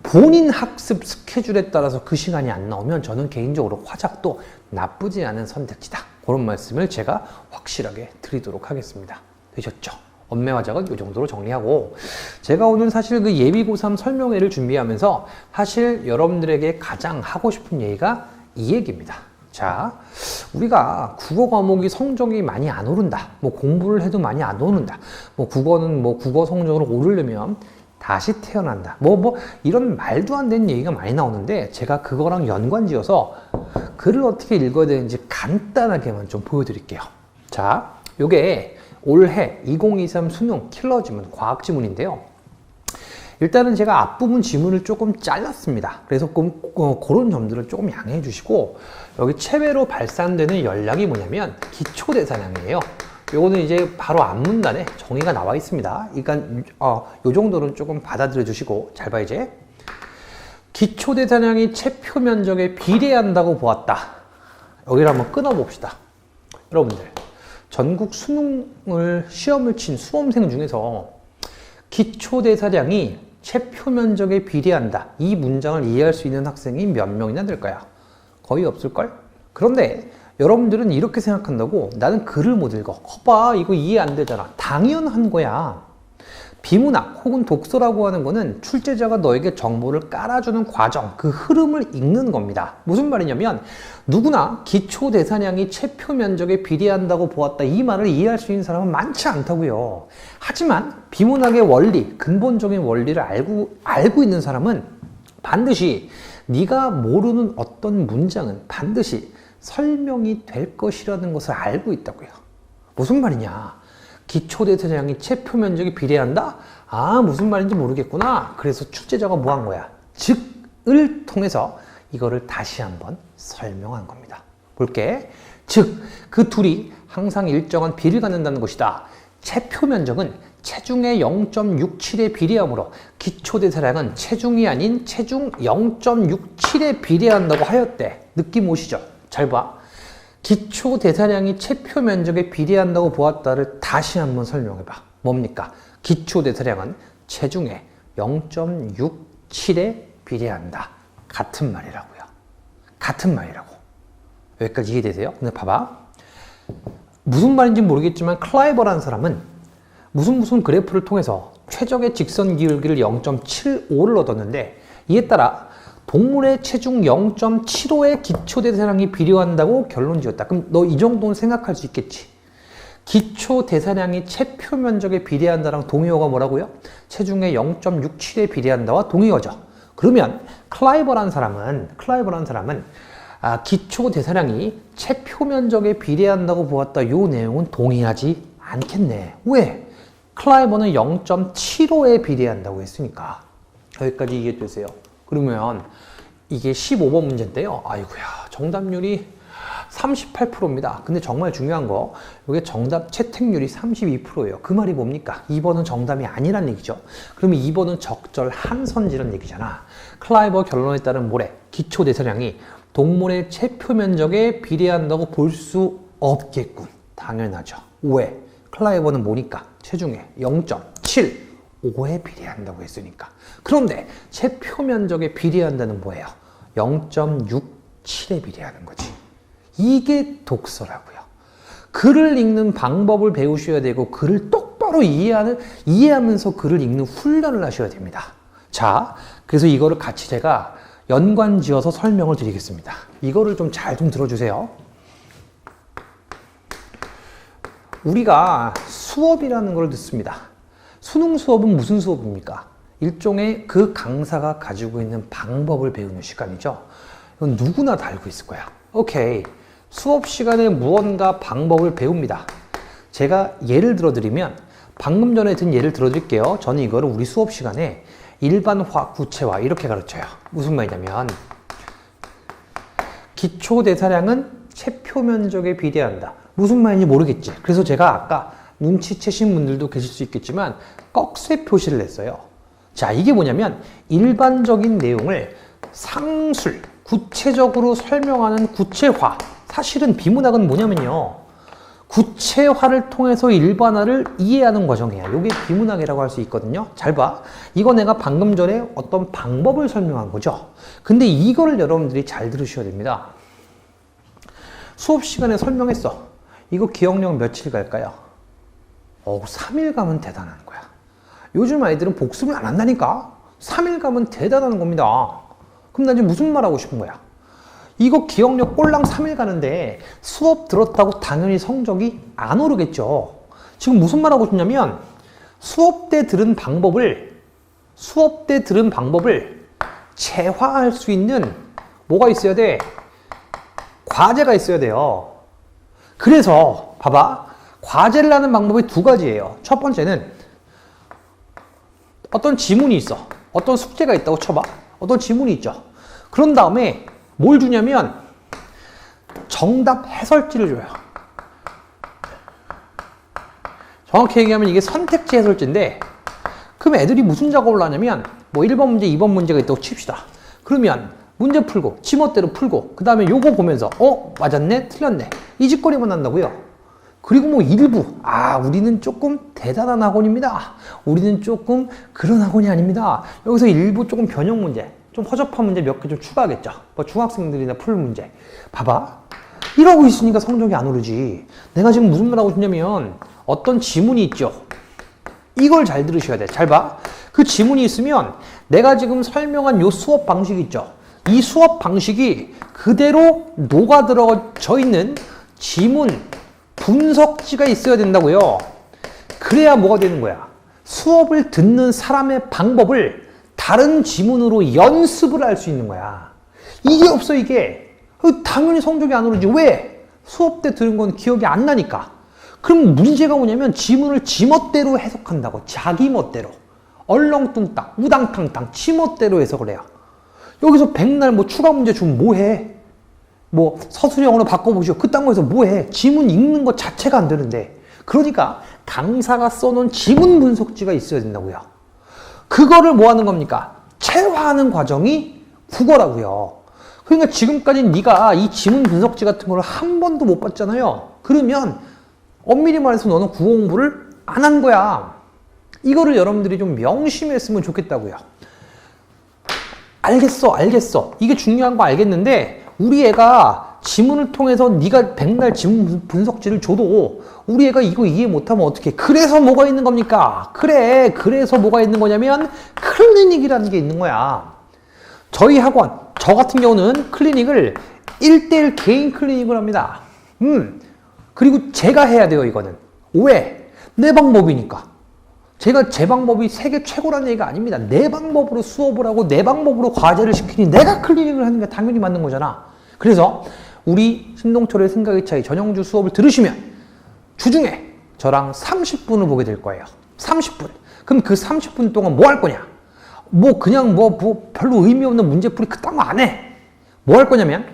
본인 학습 스케줄에 따라서 그 시간이 안 나오면 저는 개인적으로 화작도 나쁘지 않은 선택지다. 그런 말씀을 제가 확실하게 드리도록 하겠습니다. 되셨죠? 언매 화작은 이 정도로 정리하고, 제가 오늘 사실 그 예비고3 설명회를 준비하면서 사실 여러분들에게 가장 하고 싶은 얘기가 이 얘기입니다. 자, 우리가 국어 과목이 성적이 많이 안 오른다. 뭐 공부를 해도 많이 안 오른다. 뭐 국어는 뭐 국어 성적으로 오르려면 다시 태어난다. 이런 말도 안 되는 얘기가 많이 나오는데 제가 그거랑 연관지어서 글을 어떻게 읽어야 되는지 간단하게만 좀 보여드릴게요. 자, 요게 올해 2023 수능 킬러 지문, 과학 지문인데요. 일단은 제가 앞부분 지문을 조금 잘랐습니다. 그래서 그런 점들을 조금 양해해 주시고, 여기 체외로 발산되는 연락이 뭐냐면 기초대사량이에요. 요거는 이제 바로 앞문단에 정의가 나와 있습니다. 그러니까 요 정도는 조금 받아들여 주시고, 잘 봐 이제. 기초대사량이 체표 면적에 비례한다고 보았다. 여기를 한번 끊어 봅시다. 여러분들, 전국 수능을 시험을 친 수험생 중에서 기초대사량이 체표 면적에 비례한다, 이 문장을 이해할 수 있는 학생이 몇 명이나 될까요? 거의 없을걸? 그런데 여러분들은 이렇게 생각한다고, 나는 글을 못 읽어. 거봐, 이거 이해 안 되잖아. 당연한 거야. 비문학 혹은 독서라고 하는 거는 출제자가 너에게 정보를 깔아주는 과정, 그 흐름을 읽는 겁니다. 무슨 말이냐면 누구나 기초대사량이 체표 면적에 비례한다고 보았다, 이 말을 이해할 수 있는 사람은 많지 않다고요. 하지만 비문학의 원리, 근본적인 원리를 알고 있는 사람은 반드시 네가 모르는 어떤 문장은 반드시 설명이 될 것이라는 것을 알고 있다고요. 무슨 말이냐? 기초대사량이 체표 면적에 비례한다? 아, 무슨 말인지 모르겠구나. 그래서 출제자가 뭐 한 거야? 즉을 통해서 이거를 다시 한번 설명한 겁니다. 볼게. 즉, 그 둘이 항상 일정한 비를 갖는다는 것이다. 체표 면적은 체중의 0.67에 비례하므로 기초대사량은 체중이 아닌 체중 0.67에 비례한다고 하였대. 느낌 오시죠? 잘 봐. 기초대사량이 체표 면적에 비례한다고 보았다를 다시 한번 설명해봐. 뭡니까? 기초대사량은 체중의 0.67에 비례한다. 같은 말이라고요. 같은 말이라고. 여기까지 이해되세요? 근데 봐봐. 무슨 말인지 모르겠지만 클라이버라는 사람은 무슨 그래프를 통해서 최적의 직선 기울기를 0.75를 얻었는데, 이에 따라 동물의 체중 0.75의 기초대사량이 비례한다고 결론 지었다. 그럼 너 이 정도는 생각할 수 있겠지. 기초대사량이 체표 면적에 비례한다랑 동의어가 뭐라고요? 체중의 0.67에 비례한다와 동의어죠. 그러면 클라이버라는 사람은 기초대사량이 체표 면적에 비례한다고 보았다, 요 내용은 동의하지 않겠네. 왜? 클라이버는 0.75에 비례한다고 했으니까. 여기까지 이해되세요? 그러면 이게 15번 문제인데요. 아이고야, 정답률이 38%입니다. 근데 정말 중요한 거, 이게 정답 채택률이 32%예요. 그 말이 뭡니까? 2번은 정답이 아니란 얘기죠. 그러면 2번은 적절한 선지란 얘기잖아. 클라이버 결론에 따른 뭐래? 기초대사량이 동물의 체표 면적에 비례한다고 볼 수 없겠군. 당연하죠. 왜? 클라이버는 뭐니까? 체중의 0.75에 비례한다고 했으니까. 그런데 체표 면적에 비례한다는 뭐예요? 0.67에 비례하는 거지. 이게 독서라고요. 글을 읽는 방법을 배우셔야 되고, 글을 똑바로 이해하면서 글을 읽는 훈련을 하셔야 됩니다. 자, 그래서 이거를 같이 제가 연관지어서 설명을 드리겠습니다. 이거를 좀 잘 좀 들어주세요. 우리가 수업이라는 걸 듣습니다. 수능 수업은 무슨 수업입니까? 일종의 그 강사가 가지고 있는 방법을 배우는 시간이죠. 이건 누구나 다 알고 있을 거야. 오케이. 수업 시간에 무언가 방법을 배웁니다. 제가 예를 들어드리면, 방금 전에 든 예를 들어드릴게요. 저는 이거를 우리 수업 시간에 일반화, 구체화 이렇게 가르쳐요. 무슨 말이냐면, 기초대사량은 체표 면적에 비례한다. 무슨 말인지 모르겠지. 그래서 제가 아까 눈치채신 분들도 계실 수 있겠지만 꺽쇠 표시를 했어요. 자, 이게 뭐냐면 일반적인 내용을 상술, 구체적으로 설명하는 구체화. 사실은 비문학은 뭐냐면요, 구체화를 통해서 일반화를 이해하는 과정이야. 이게 비문학이라고 할 수 있거든요. 잘 봐. 이거 내가 방금 전에 어떤 방법을 설명한 거죠. 근데 이거를 여러분들이 잘 들으셔야 됩니다. 수업 시간에 설명했어. 이거 기억력 며칠 갈까요? 3일 가면 대단한 거야. 요즘 아이들은 복습을 안 한다니까? 3일 가면 대단한 겁니다. 그럼 나 지금 무슨 말 하고 싶은 거야? 이거 기억력 꼴랑 3일 가는데 수업 들었다고 당연히 성적이 안 오르겠죠. 지금 무슨 말 하고 싶냐면 수업 때 들은 방법을 재화할 수 있는 뭐가 있어야 돼? 과제가 있어야 돼요. 그래서 봐봐. 과제를 하는 방법이 두 가지예요. 첫 번째는 어떤 지문이 있어. 어떤 숙제가 있다고 쳐봐. 어떤 지문이 있죠. 그런 다음에 뭘 주냐면 정답 해설지를 줘요. 정확히 얘기하면 이게 선택지 해설지인데 그럼 애들이 무슨 작업을 하냐면 뭐 1번 문제, 2번 문제가 있다고 칩시다. 그러면 문제 풀고 지멋대로 풀고 그 다음에 요거 보면서 맞았네? 틀렸네? 이 짓거리만 한다고요. 그리고 뭐 일부 우리는 조금 대단한 학원입니다. 우리는 조금 그런 학원이 아닙니다. 여기서 일부 조금 변형 문제 좀 허접한 문제 몇 개 좀 추가하겠죠. 뭐 중학생들이나 풀 문제. 봐봐. 이러고 있으니까 성적이 안 오르지. 내가 지금 무슨 말 하고 싶냐면 어떤 지문이 있죠. 이걸 잘 들으셔야 돼. 잘 봐. 그 지문이 있으면 내가 지금 설명한 요 수업 방식 있죠. 이 수업 방식이 그대로 녹아들어져 있는 지문 분석지가 있어야 된다고요. 그래야 뭐가 되는 거야. 수업을 듣는 사람의 방법을 다른 지문으로 연습을 할 수 있는 거야. 이게 없어 이게. 당연히 성적이 안 오르지. 왜? 수업 때 들은 건 기억이 안 나니까. 그럼 문제가 뭐냐면 지문을 지멋대로 해석한다고. 자기 멋대로. 얼렁뚱땅, 우당탕탕, 지멋대로 해석을 해요. 여기서 백날 뭐 추가 문제 주면 뭐해? 뭐 서술형으로 바꿔보시오. 그딴 거에서 뭐해? 지문 읽는 것 자체가 안 되는데. 그러니까 강사가 써놓은 지문 분석지가 있어야 된다고요. 그거를 뭐 하는 겁니까? 체화하는 과정이 국어라고요. 그러니까 지금까지 네가 이 지문 분석지 같은 걸 한 번도 못 봤잖아요. 그러면 엄밀히 말해서 너는 국어 공부를 안 한 거야. 이거를 여러분들이 좀 명심했으면 좋겠다고요. 알겠어. 이게 중요한 거 알겠는데 우리 애가 지문을 통해서 네가 백날 지문 분석지를 줘도 우리 애가 이거 이해 못하면 어떡해. 그래서 뭐가 있는 겁니까? 그래서 뭐가 있는 거냐면 클리닉이라는 게 있는 거야. 저희 학원, 저 같은 경우는 클리닉을 1대1 개인 클리닉을 합니다. 그리고 제가 해야 돼요, 이거는. 왜? 내 방법이니까. 제가 제 방법이 세계 최고라는 얘기가 아닙니다. 내 방법으로 수업을 하고 내 방법으로 과제를 시키니 내가 클리닉을 하는 게 당연히 맞는 거잖아. 그래서 우리 신동철의 생각의 차이 전형주 수업을 들으시면 주중에 저랑 30분을 보게 될 거예요. 30분. 그럼 그 30분 동안 뭐 할 거냐? 그냥 별로 의미 없는 문제풀이 그딴 거 안 해. 뭐 할 거냐면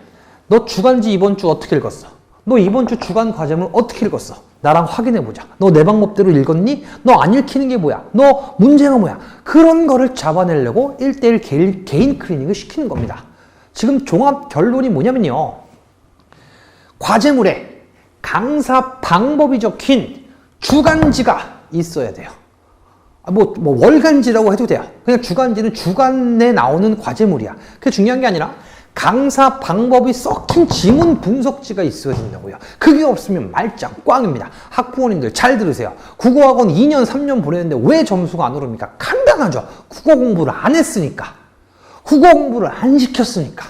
너 주간지 이번 주 어떻게 읽었어? 너 이번 주 주간 과제물 어떻게 읽었어? 나랑 확인해보자. 너 내 방법대로 읽었니? 너 안 읽히는 게 뭐야? 너 문제가 뭐야? 그런 거를 잡아내려고 1대1 개인 클리닉을 시키는 겁니다. 지금 종합 결론이 뭐냐면요. 과제물에 강사 방법이 적힌 주간지가 있어야 돼요. 월간지라고 해도 돼요. 그냥 주간지는 주간에 나오는 과제물이야. 그게 중요한 게 아니라 강사 방법이 썩힌 지문 분석지가 있어야 된다고요. 그게 없으면 말짱 꽝입니다. 학부모님들 잘 들으세요. 국어학원 2년 3년 보냈는데 왜 점수가 안 오릅니까? 간단하죠. 국어 공부를 안 했으니까. 국어 공부를 안 시켰으니까.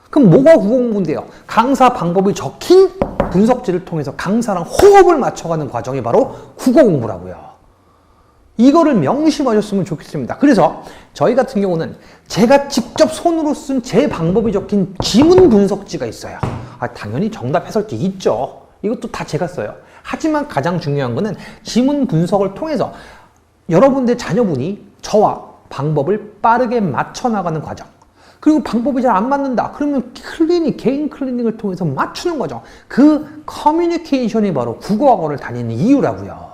그럼 뭐가 국어 공부인데요? 강사 방법이 적힌 분석지를 통해서 강사랑 호흡을 맞춰가는 과정이 바로 국어 공부라고요. 이거를 명심하셨으면 좋겠습니다. 그래서 저희 같은 경우는 제가 직접 손으로 쓴 제 방법이 적힌 지문 분석지가 있어요. 당연히 정답 해설지 있죠. 이것도 다 제가 써요. 하지만 가장 중요한 거는 지문 분석을 통해서 여러분들 자녀분이 저와 방법을 빠르게 맞춰 나가는 과정. 그리고 방법이 잘 안 맞는다. 그러면 개인 클리닉을 통해서 맞추는 과정. 그 커뮤니케이션이 바로 국어학원을 다니는 이유라고요.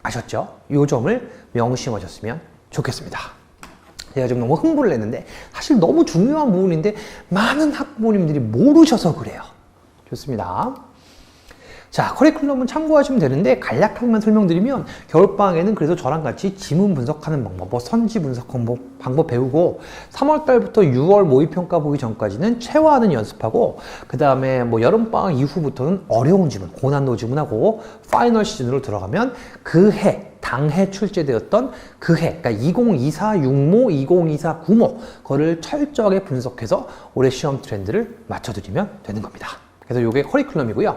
아셨죠? 이 점을 명심하셨으면 좋겠습니다. 제가 지금 너무 흥분을 했는데 사실 너무 중요한 부분인데 많은 학부모님들이 모르셔서 그래요. 좋습니다. 자, 커리큘럼은 참고하시면 되는데 간략하게만 설명드리면 겨울방학에는 그래서 저랑 같이 지문 분석하는 방법, 선지 분석 방법 배우고 3월달부터 6월 모의평가 보기 전까지는 체화하는 연습하고 그 다음에 여름방학 이후부터는 어려운 지문, 고난도 지문하고 파이널 시즌으로 들어가면 그 해 당해 출제되었던 그 해, 그러니까 2024 육모, 2024 구모, 그거를 철저하게 분석해서 올해 시험 트렌드를 맞춰드리면 되는 겁니다. 그래서 이게 커리큘럼이고요.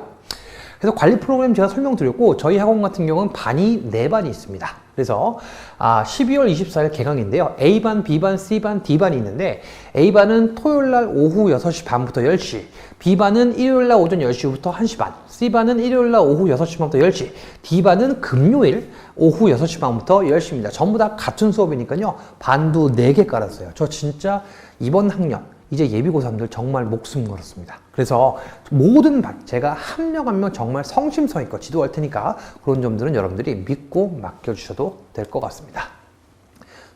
그래서 관리 프로그램 제가 설명드렸고, 저희 학원 같은 경우는 반이 4반이 있습니다. 그래서 12월 24일 개강인데요. A반, B반, C반, D반이 있는데, A반은 토요일날 오후 6시 반부터 10시, B반은 일요일날 오전 10시부터 1시 반, C반은 일요일날 오후 6시 반부터 10시, D반은 금요일 오후 6시 반부터 10시입니다. 전부 다 같은 수업이니까요. 반도 4개 깔았어요. 저 진짜 이번 학년 이제 예비고3들 정말 목숨 걸었습니다. 그래서 모든 반, 제가 한 명 한 명 정말 성심성의껏 지도할 테니까 그런 점들은 여러분들이 믿고 맡겨주셔도 될 것 같습니다.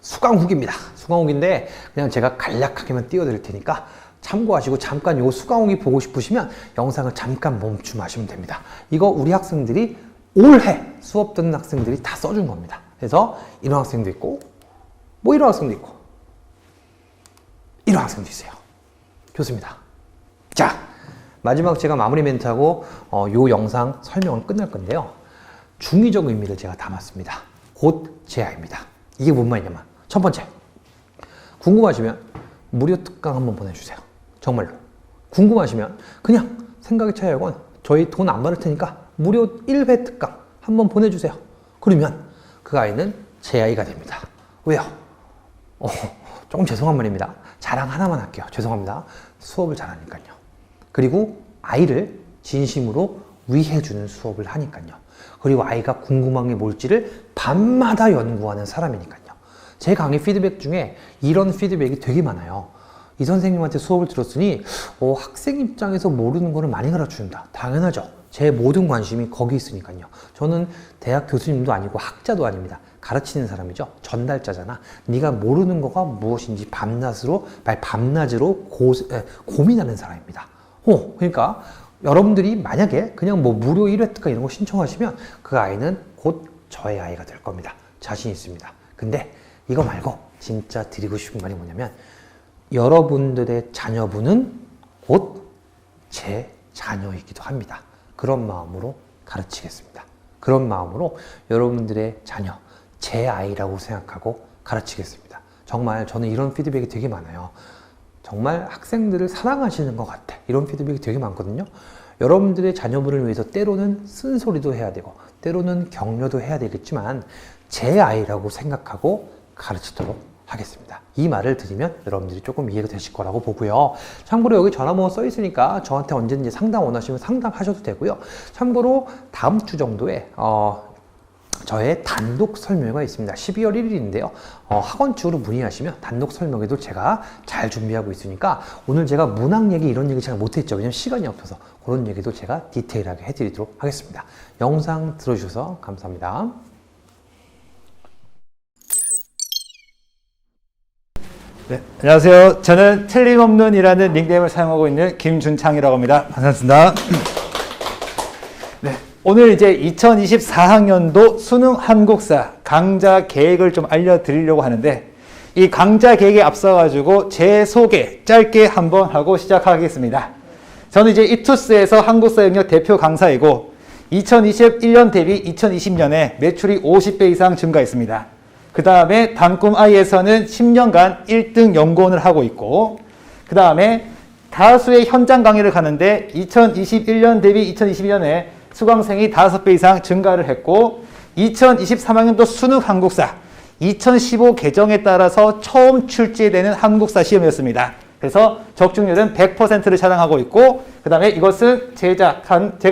수강 후기입니다. 수강 후기인데 그냥 제가 간략하게만 띄워드릴 테니까 참고하시고, 잠깐 요 수강 후기 보고 싶으시면 영상을 잠깐 멈춤하시면 됩니다. 이거 우리 학생들이 올해 수업 듣는 학생들이 다 써준 겁니다. 그래서 이런 학생도 있고, 뭐 이런 학생도 있고, 이런 학생도 있어요. 좋습니다. 자, 마지막 제가 마무리 멘트하고 요 영상 설명을 끝낼 건데요. 중의적 의미를 제가 담았습니다. 곧 제아입니다. 이게 뭔 말이냐면, 첫 번째, 궁금하시면 무료 특강 한번 보내주세요. 정말로. 궁금하시면 그냥 생각의 차이건 저희 돈 안 받을 테니까 무료 1회 특강 한번 보내주세요. 그러면 그 아이는 제 아이가 됩니다. 왜요? 조금 죄송한 말입니다. 자랑 하나만 할게요. 죄송합니다. 수업을 잘하니까요. 그리고 아이를 진심으로 위해주는 수업을 하니까요. 그리고 아이가 궁금한 게 뭘지를 밤마다 연구하는 사람이니까요. 제 강의 피드백 중에 이런 피드백이 되게 많아요. 이 선생님한테 수업을 들었으니 학생 입장에서 모르는 거를 많이 가르쳐준다. 당연하죠. 제 모든 관심이 거기 있으니까요. 저는 대학 교수님도 아니고 학자도 아닙니다. 가르치는 사람이죠. 전달자잖아. 네가 모르는 거가 무엇인지 밤낮으로 고민하는 사람입니다. 그러니까 여러분들이 만약에 그냥 뭐 무료 1회 특강 이런 거 신청하시면 그 아이는 곧 저의 아이가 될 겁니다. 자신 있습니다. 근데 이거 말고 진짜 드리고 싶은 말이 뭐냐면, 여러분들의 자녀분은 곧 제 자녀이기도 합니다. 그런 마음으로 가르치겠습니다. 그런 마음으로 여러분들의 자녀, 제 아이라고 생각하고 가르치겠습니다. 정말 저는 이런 피드백이 되게 많아요. 정말 학생들을 사랑하시는 것 같아. 이런 피드백이 되게 많거든요. 여러분들의 자녀분을 위해서 때로는 쓴소리도 해야 되고, 때로는 격려도 해야 되겠지만, 제 아이라고 생각하고 가르치도록 하겠습니다. 이 말을 드리면 여러분들이 조금 이해가 되실 거라고 보고요. 참고로 여기 전화번호 써 있으니까 저한테 언제든지 상담 원하시면 상담하셔도 되고요. 참고로 다음 주 정도에 저의 단독 설명회가 있습니다. 12월 1일인데요. 학원 측으로 문의하시면 단독 설명회도 제가 잘 준비하고 있으니까, 오늘 제가 문학 얘기 이런 얘기 잘 못했죠. 왜냐면 시간이 없어서. 그런 얘기도 제가 디테일하게 해드리도록 하겠습니다. 영상 들어주셔서 감사합니다. 네, 안녕하세요. 저는 틀림없는이라는 닉네임을 사용하고 있는 김준창이라고 합니다. 반갑습니다. 네, 오늘 이제 2024학년도 수능 한국사 강좌 계획을 좀 알려드리려고 하는데, 이 강좌 계획에 앞서가지고 제 소개 짧게 한번 하고 시작하겠습니다. 저는 이제 이투스에서 한국사 영역 대표 강사이고, 2021년 대비 2020년에 매출이 50배 이상 증가했습니다. 그 다음에 단꿈아이에서는 10년간 1등 연구원을 하고 있고, 그 다음에 다수의 현장 강의를 가는데 2021년 대비 2022년에 수강생이 5배 이상 증가를 했고, 2023학년도 수능 한국사 2015 개정에 따라서 처음 출제되는 한국사 시험이었습니다. 그래서 적중률은 100%를 자랑하고 있고, 그 다음에 이것은 제가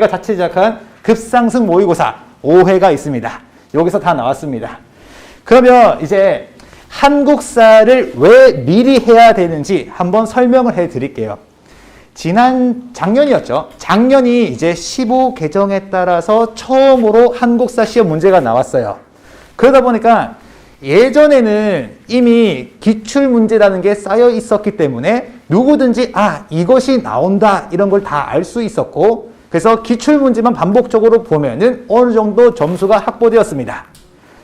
자체 제작한 급상승 모의고사 5회가 있습니다. 여기서 다 나왔습니다. 그러면 이제 한국사를 왜 미리 해야 되는지 한번 설명을 해 드릴게요. 작년이었죠. 작년이 이제 15 개정에 따라서 처음으로 한국사 시험 문제가 나왔어요. 그러다 보니까 예전에는 이미 기출문제라는 게 쌓여 있었기 때문에 누구든지 이것이 나온다 이런 걸 다 알 수 있었고, 그래서 기출문제만 반복적으로 보면은 어느 정도 점수가 확보되었습니다.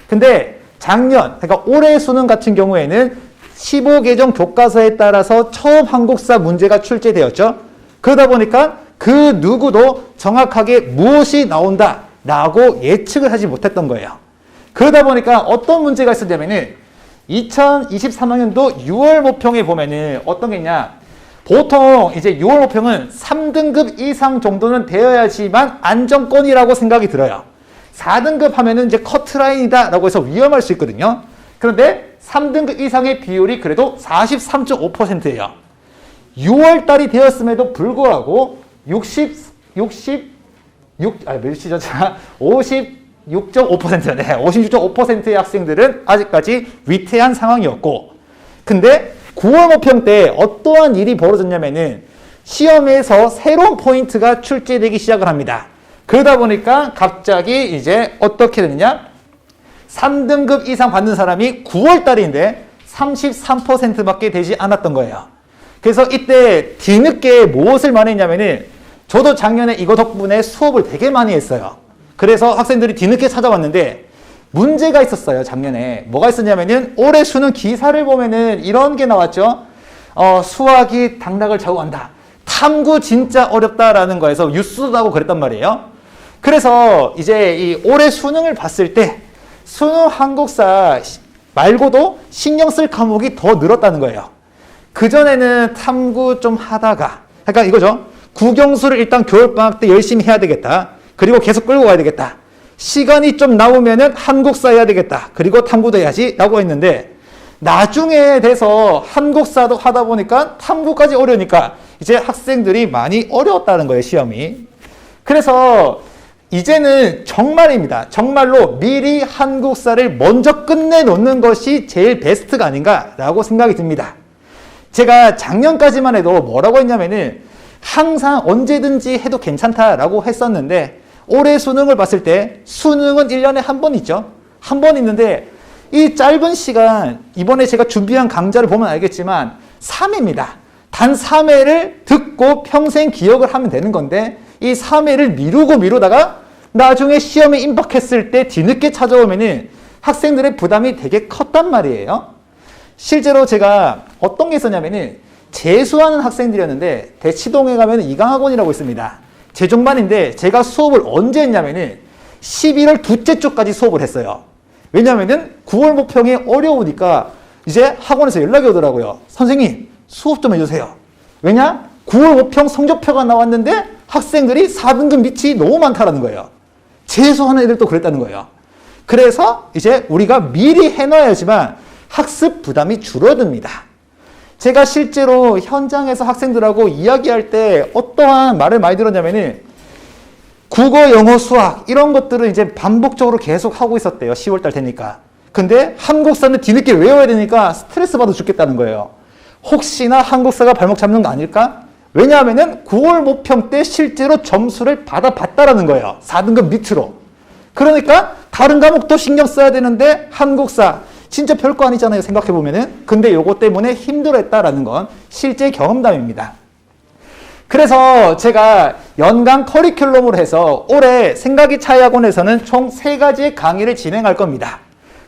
근데 작년, 그러니까 올해 수능 같은 경우에는 15 개정 교과서에 따라서 처음 한국사 문제가 출제되었죠. 그러다 보니까 그 누구도 정확하게 무엇이 나온다라고 예측을 하지 못했던 거예요. 그러다 보니까 어떤 문제가 있었냐면은 2023학년도 6월 모평에 보면은 어떤 게 있냐. 보통 이제 6월 모평은 3등급 이상 정도는 되어야지만 안정권이라고 생각이 들어요. 4등급 하면은 이제 커트라인이다 라고 해서 위험할 수 있거든요. 그런데 3등급 이상의 비율이 그래도 43.5%예요. 6월 달이 되었음에도 불구하고 56.5%의 학생들은 아직까지 위태한 상황이었고, 근데 9월 모평 때 어떠한 일이 벌어졌냐면은 시험에서 새로운 포인트가 출제되기 시작을 합니다. 그러다 보니까 갑자기 이제 어떻게 되느냐? 3등급 이상 받는 사람이 9월 달인데 33%밖에 되지 않았던 거예요. 그래서 이때 뒤늦게 무엇을 많이 했냐면은 저도 작년에 이거 덕분에 수업을 되게 많이 했어요. 그래서 학생들이 뒤늦게 찾아왔는데 문제가 있었어요. 작년에 뭐가 있었냐면은 올해 수능 기사를 보면은 이런 게 나왔죠. 수학이 당락을 좌우한다. 탐구 진짜 어렵다라는 거에서 뉴스도 나고 그랬단 말이에요. 그래서 이제 이 올해 수능을 봤을 때 수능 한국사 말고도 신경 쓸 과목이 더 늘었다는 거예요. 그전에는 탐구 좀 하다가, 그러니까 이거죠. 국영수를 일단 겨울방학 때 열심히 해야 되겠다. 그리고 계속 끌고 가야 되겠다. 시간이 좀 나오면은 한국사 해야 되겠다. 그리고 탐구도 해야지 라고 했는데, 나중에 돼서 한국사도 하다 보니까 탐구까지 어려우니까 이제 학생들이 많이 어려웠다는 거예요, 시험이. 그래서 이제는 정말입니다. 정말로 미리 한국사를 먼저 끝내놓는 것이 제일 베스트가 아닌가라고 생각이 듭니다. 제가 작년까지만 해도 뭐라고 했냐면은 항상 언제든지 해도 괜찮다라고 했었는데, 올해 수능을 봤을 때 수능은 1년에 한 번 있죠. 한 번 있는데 이 짧은 시간, 이번에 제가 준비한 강좌를 보면 알겠지만 3회입니다. 단 3회를 듣고 평생 기억을 하면 되는 건데, 이 3회를 미루다가 나중에 시험에 임박했을 때 뒤늦게 찾아오면은 학생들의 부담이 되게 컸단 말이에요. 실제로 제가 어떤 게 있었냐면은 재수하는 학생들이었는데 대치동에 가면 이강학원이라고 있습니다. 재종반인데 제가 수업을 언제 했냐면은 11월 둘째 주까지 수업을 했어요. 왜냐면은 9월 모평이 어려우니까 이제 학원에서 연락이 오더라고요. 선생님, 수업 좀 해주세요. 왜냐? 9월 모평 성적표가 나왔는데 학생들이 4등급 밑이 너무 많다라는 거예요. 재수하는 애들도 그랬다는 거예요. 그래서 이제 우리가 미리 해놔야지만 학습 부담이 줄어듭니다. 제가 실제로 현장에서 학생들하고 이야기할 때 어떠한 말을 많이 들었냐면은 국어, 영어, 수학 이런 것들을 이제 반복적으로 계속 하고 있었대요. 10월달 되니까. 근데 한국사는 뒤늦게 외워야 되니까 스트레스 받아 죽겠다는 거예요. 혹시나 한국사가 발목 잡는 거 아닐까? 왜냐하면은 9월 모평 때 실제로 점수를 받아봤다라는 거예요. 4등급 밑으로. 그러니까 다른 과목도 신경 써야 되는데 한국사 진짜 별거 아니잖아요. 생각해보면은. 근데 요거 때문에 힘들어했다라는 건 실제 경험담입니다. 그래서 제가 연간 커리큘럼으로 해서 올해 생각이 차이학원에서는 총 3가지의 강의를 진행할 겁니다.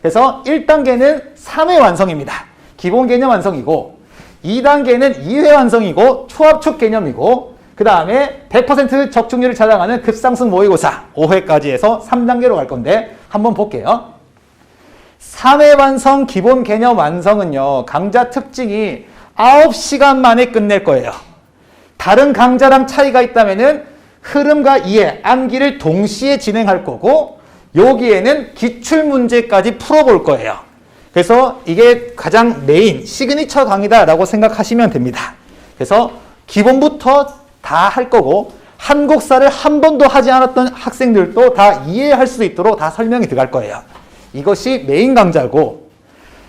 그래서 1단계는 3회 완성입니다. 기본 개념 완성이고, 2단계는 2회 완성이고 초합축 개념이고, 그 다음에 100% 적중률을 자랑하는 급상승 모의고사 5회까지 해서 3단계로 갈 건데 한번 볼게요. 3회 완성 기본 개념 완성은요, 강좌 특징이 9시간 만에 끝낼 거예요. 다른 강좌랑 차이가 있다면은 흐름과 이해, 암기를 동시에 진행할 거고, 여기에는 기출문제까지 풀어볼 거예요. 그래서 이게 가장 메인 시그니처 강의다라고 생각하시면 됩니다. 그래서 기본부터 다 할 거고, 한국사를 한 번도 하지 않았던 학생들도 다 이해할 수 있도록 다 설명이 들어갈 거예요. 이것이 메인 강좌고,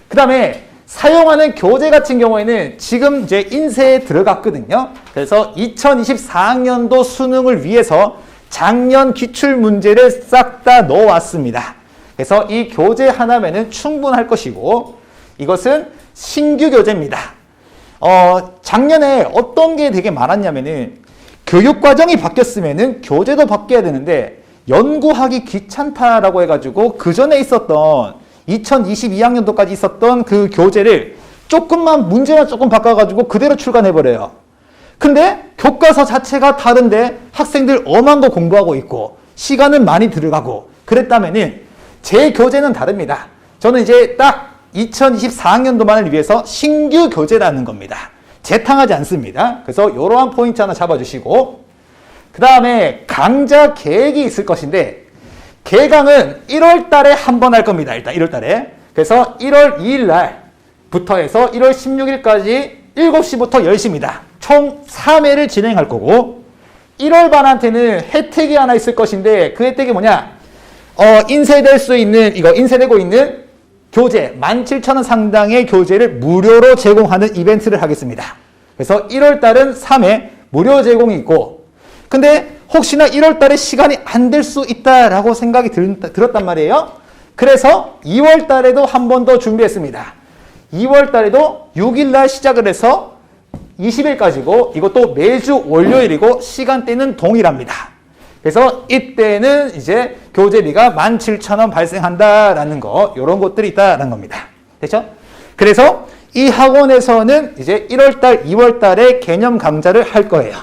그 다음에 사용하는 교재 같은 경우에는 지금 이제 인쇄에 들어갔거든요. 그래서 2024학년도 수능을 위해서 작년 기출문제를 싹 다 넣어왔습니다. 그래서 이 교재 하나면은 충분할 것이고, 이것은 신규 교재입니다. 작년에 어떤 게 되게 많았냐면은 교육과정이 바뀌었으면은 교재도 바뀌어야 되는데 연구하기 귀찮다라고 해가지고 그 전에 있었던 2022학년도까지 있었던 그 교재를 조금만 문제만 조금 바꿔가지고 그대로 출간해버려요. 근데 교과서 자체가 다른데 학생들 엄한 거 공부하고 있고 시간은 많이 들어가고 그랬다면은 제 교재는 다릅니다. 저는 이제 딱 2024학년도만을 위해서 신규 교재라는 겁니다. 재탕하지 않습니다. 그래서 이러한 포인트 하나 잡아주시고, 그 다음에 강좌 계획이 있을 것인데, 개강은 1월 달에 한 번 할 겁니다. 일단 1월 달에. 그래서 1월 2일 날부터 해서 1월 16일까지 7시부터 10시입니다. 총 3회를 진행할 거고, 1월 반한테는 혜택이 하나 있을 것인데, 그 혜택이 뭐냐? 인쇄될 수 있는, 인쇄되고 있는 교재, 17,000원 상당의 교재를 무료로 제공하는 이벤트를 하겠습니다. 그래서 1월 달은 3회 무료 제공이 있고, 근데 혹시나 1월 달에 시간이 안 될 수 있다라고 생각이 들었단 말이에요. 그래서 2월 달에도 한 번 더 준비했습니다. 2월 달에도 6일 날 시작을 해서 20일까지고, 이것도 매주 월요일이고 시간대는 동일합니다. 그래서 이때는 이제 교재비가 17,000원 발생한다라는 거, 이런 것들이 있다라는 겁니다. 됐죠? 그래서 이 학원에서는 이제 1월달, 2월달에 개념 강좌를 할 거예요.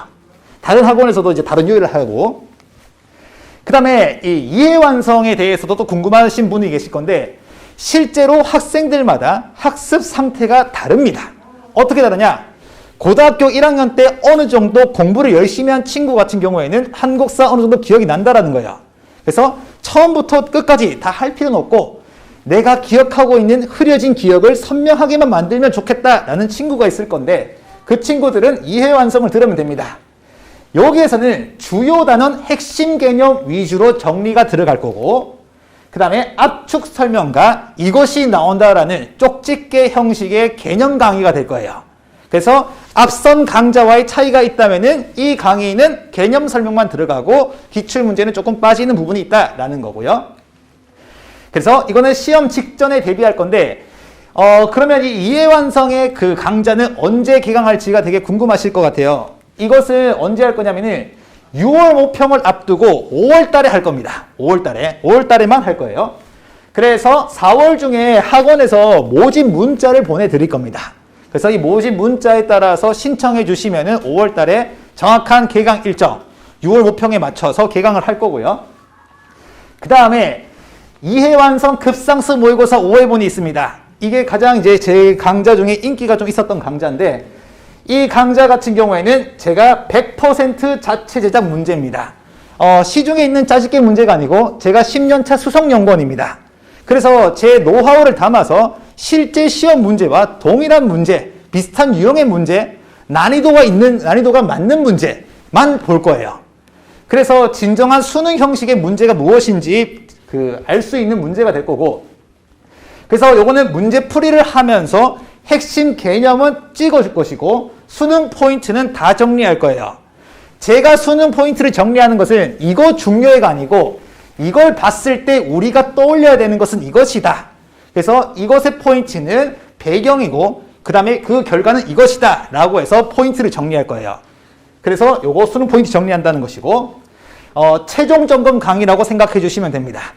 다른 학원에서도 이제 다른 요일을 하고, 그 다음에 이 이해 완성에 대해서도 또 궁금하신 분이 계실 건데, 실제로 학생들마다 학습 상태가 다릅니다. 어떻게 다르냐? 고등학교 1학년 때 어느 정도 공부를 열심히 한 친구 같은 경우에는 한국사 어느 정도 기억이 난다라는 거예요. 그래서 처음부터 끝까지 다 할 필요는 없고, 내가 기억하고 있는 흐려진 기억을 선명하게만 만들면 좋겠다라는 친구가 있을 건데, 그 친구들은 이해 완성을 들으면 됩니다. 여기에서는 주요 단원 핵심 개념 위주로 정리가 들어갈 거고, 그 다음에 압축 설명과 이것이 나온다라는 쪽집게 형식의 개념 강의가 될 거예요. 그래서 앞선 강좌와의 차이가 있다면은 이 강의는 개념 설명만 들어가고 기출 문제는 조금 빠지는 부분이 있다라는 거고요. 그래서 이거는 시험 직전에 대비할 건데, 그러면 이 이해 완성의 그 강좌는 언제 개강할지가 되게 궁금하실 것 같아요. 이것을 언제 할 거냐면은 6월 모평을 앞두고 5월 달에 할 겁니다. 5월 달에만 할 거예요. 그래서 4월 중에 학원에서 모집 문자를 보내드릴 겁니다. 그래서 이 모집 문자에 따라서 신청해 주시면은 5월 달에 정확한 개강 일정, 6월 모평에 맞춰서 개강을 할 거고요. 그 다음에 이해 완성 급상수 모의고사 5회본이 있습니다. 이게 가장 이제 제 강좌 중에 인기가 좀 있었던 강좌인데, 이 강좌 같은 경우에는 제가 100% 자체 제작 문제입니다. 시중에 있는 짜집기 문제가 아니고 제가 10년차 수석연구원입니다. 그래서 제 노하우를 담아서 실제 시험 문제와 동일한 문제, 비슷한 유형의 문제, 난이도가 맞는 문제만 볼 거예요. 그래서 진정한 수능 형식의 문제가 무엇인지 알 수 있는 문제가 될 거고, 그래서 요거는 문제 풀이를 하면서 핵심 개념은 찍어줄 것이고, 수능 포인트는 다 정리할 거예요. 제가 수능 포인트를 정리하는 것은 이거 중요해가 아니고, 이걸 봤을 때 우리가 떠올려야 되는 것은 이것이다. 그래서 이것의 포인트는 배경이고, 그 다음에 그 결과는 이것이다 라고 해서 포인트를 정리할 거예요. 그래서 요거 수능 포인트 정리한다는 것이고, 최종 점검 강의라고 생각해 주시면 됩니다.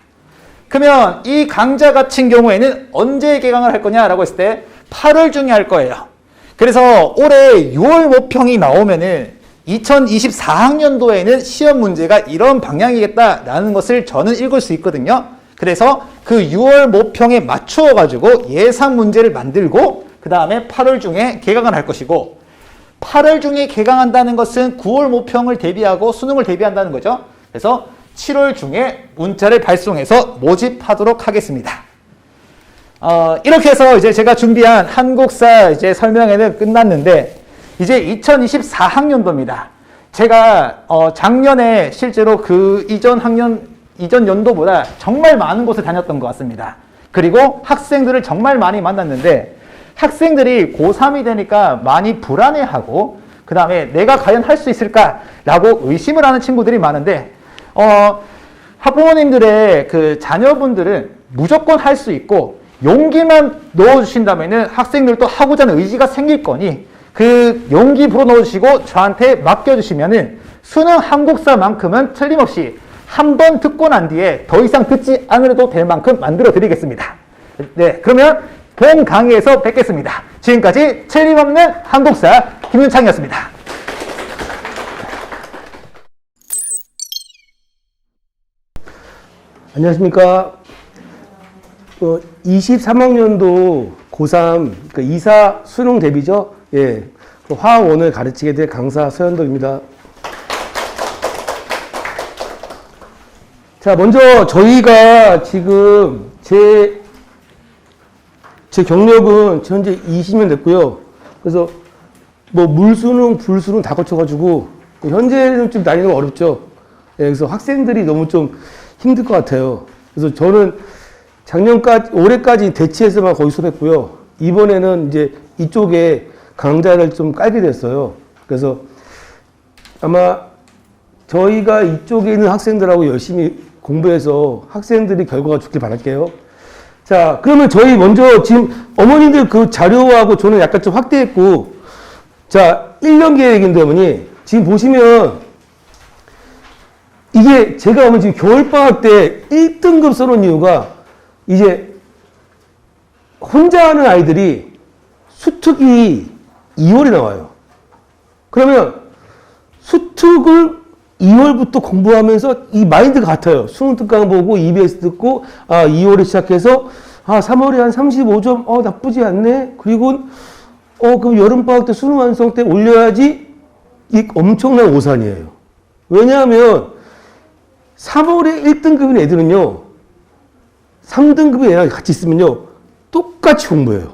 그러면 이 강좌 같은 경우에는 언제 개강을 할 거냐라고 했을 때 8월 중에 할 거예요. 그래서 올해 6월 모평이 나오면은 2024학년도에는 시험 문제가 이런 방향이겠다라는 것을 저는 읽을 수 있거든요. 그래서 그 6월 모평에 맞추어 가지고 예상 문제를 만들고, 그 다음에 8월 중에 개강을 할 것이고, 8월 중에 개강한다는 것은 9월 모평을 대비하고 수능을 대비한다는 거죠. 그래서 7월 중에 문자를 발송해서 모집하도록 하겠습니다. 이렇게 해서 이제 제가 준비한 한국사 이제 설명회는 끝났는데, 이제 2024학년도입니다. 제가 작년에 실제로 그 이전 연도보다 정말 많은 곳을 다녔던 것 같습니다. 그리고 학생들을 정말 많이 만났는데, 학생들이 고3이 되니까 많이 불안해하고, 그 다음에 내가 과연 할 수 있을까라고 의심을 하는 친구들이 많은데, 학부모님들의 그 자녀분들은 무조건 할 수 있고, 용기만 넣어주신다면은 학생들도 하고자 하는 의지가 생길 거니, 그 용기 불어넣으시고 저한테 맡겨주시면은 수능 한국사만큼은 틀림없이 한 번 듣고 난 뒤에 더 이상 듣지 않으려도 될 만큼 만들어 드리겠습니다. 네, 그러면 본 강의에서 뵙겠습니다. 지금까지 틀림없는 한국사 김윤창이었습니다. 안녕하십니까. 23학년도 고3, 그러니까 2사 수능 대비죠. 예. 화학원을 가르치게 될 강사 서현덕입니다. 자, 먼저 저희가 지금 제 경력은 현재 20년 됐고요. 그래서 뭐 물수능, 불수능 다 거쳐가지고 현재는 좀 다니는 거 어렵죠. 예, 그래서 학생들이 너무 좀 힘들 것 같아요. 그래서 저는 올해까지 대치에서만 거의 수업했고요. 이번에는 이제 이쪽에 강좌를 좀 깔게 됐어요. 그래서 아마 저희가 이쪽에 있는 학생들하고 열심히 공부해서 학생들이 결과가 좋길 바랄게요. 자, 그러면 저희 먼저 지금 어머님들 그 자료하고 저는 약간 좀 확대했고, 자, 1년 계획인데 어머니, 지금 보시면 이게 제가 어머니 지금 겨울방학 때 1등급 써놓은 이유가 이제 혼자 하는 아이들이 수특이 2월에 나와요. 그러면 수특을 2월부터 공부하면서 이 마인드가 같아요. 수능 특강 보고 EBS 듣고 2월에 시작해서 3월에 한 35점 나쁘지 않네. 그리고 그럼 여름방학 때 수능 완성 때 올려야지. 이 엄청난 오산이에요. 왜냐하면 3월에 1등급인 애들은요 3등급의 애랑 같이 있으면요 똑같이 공부해요.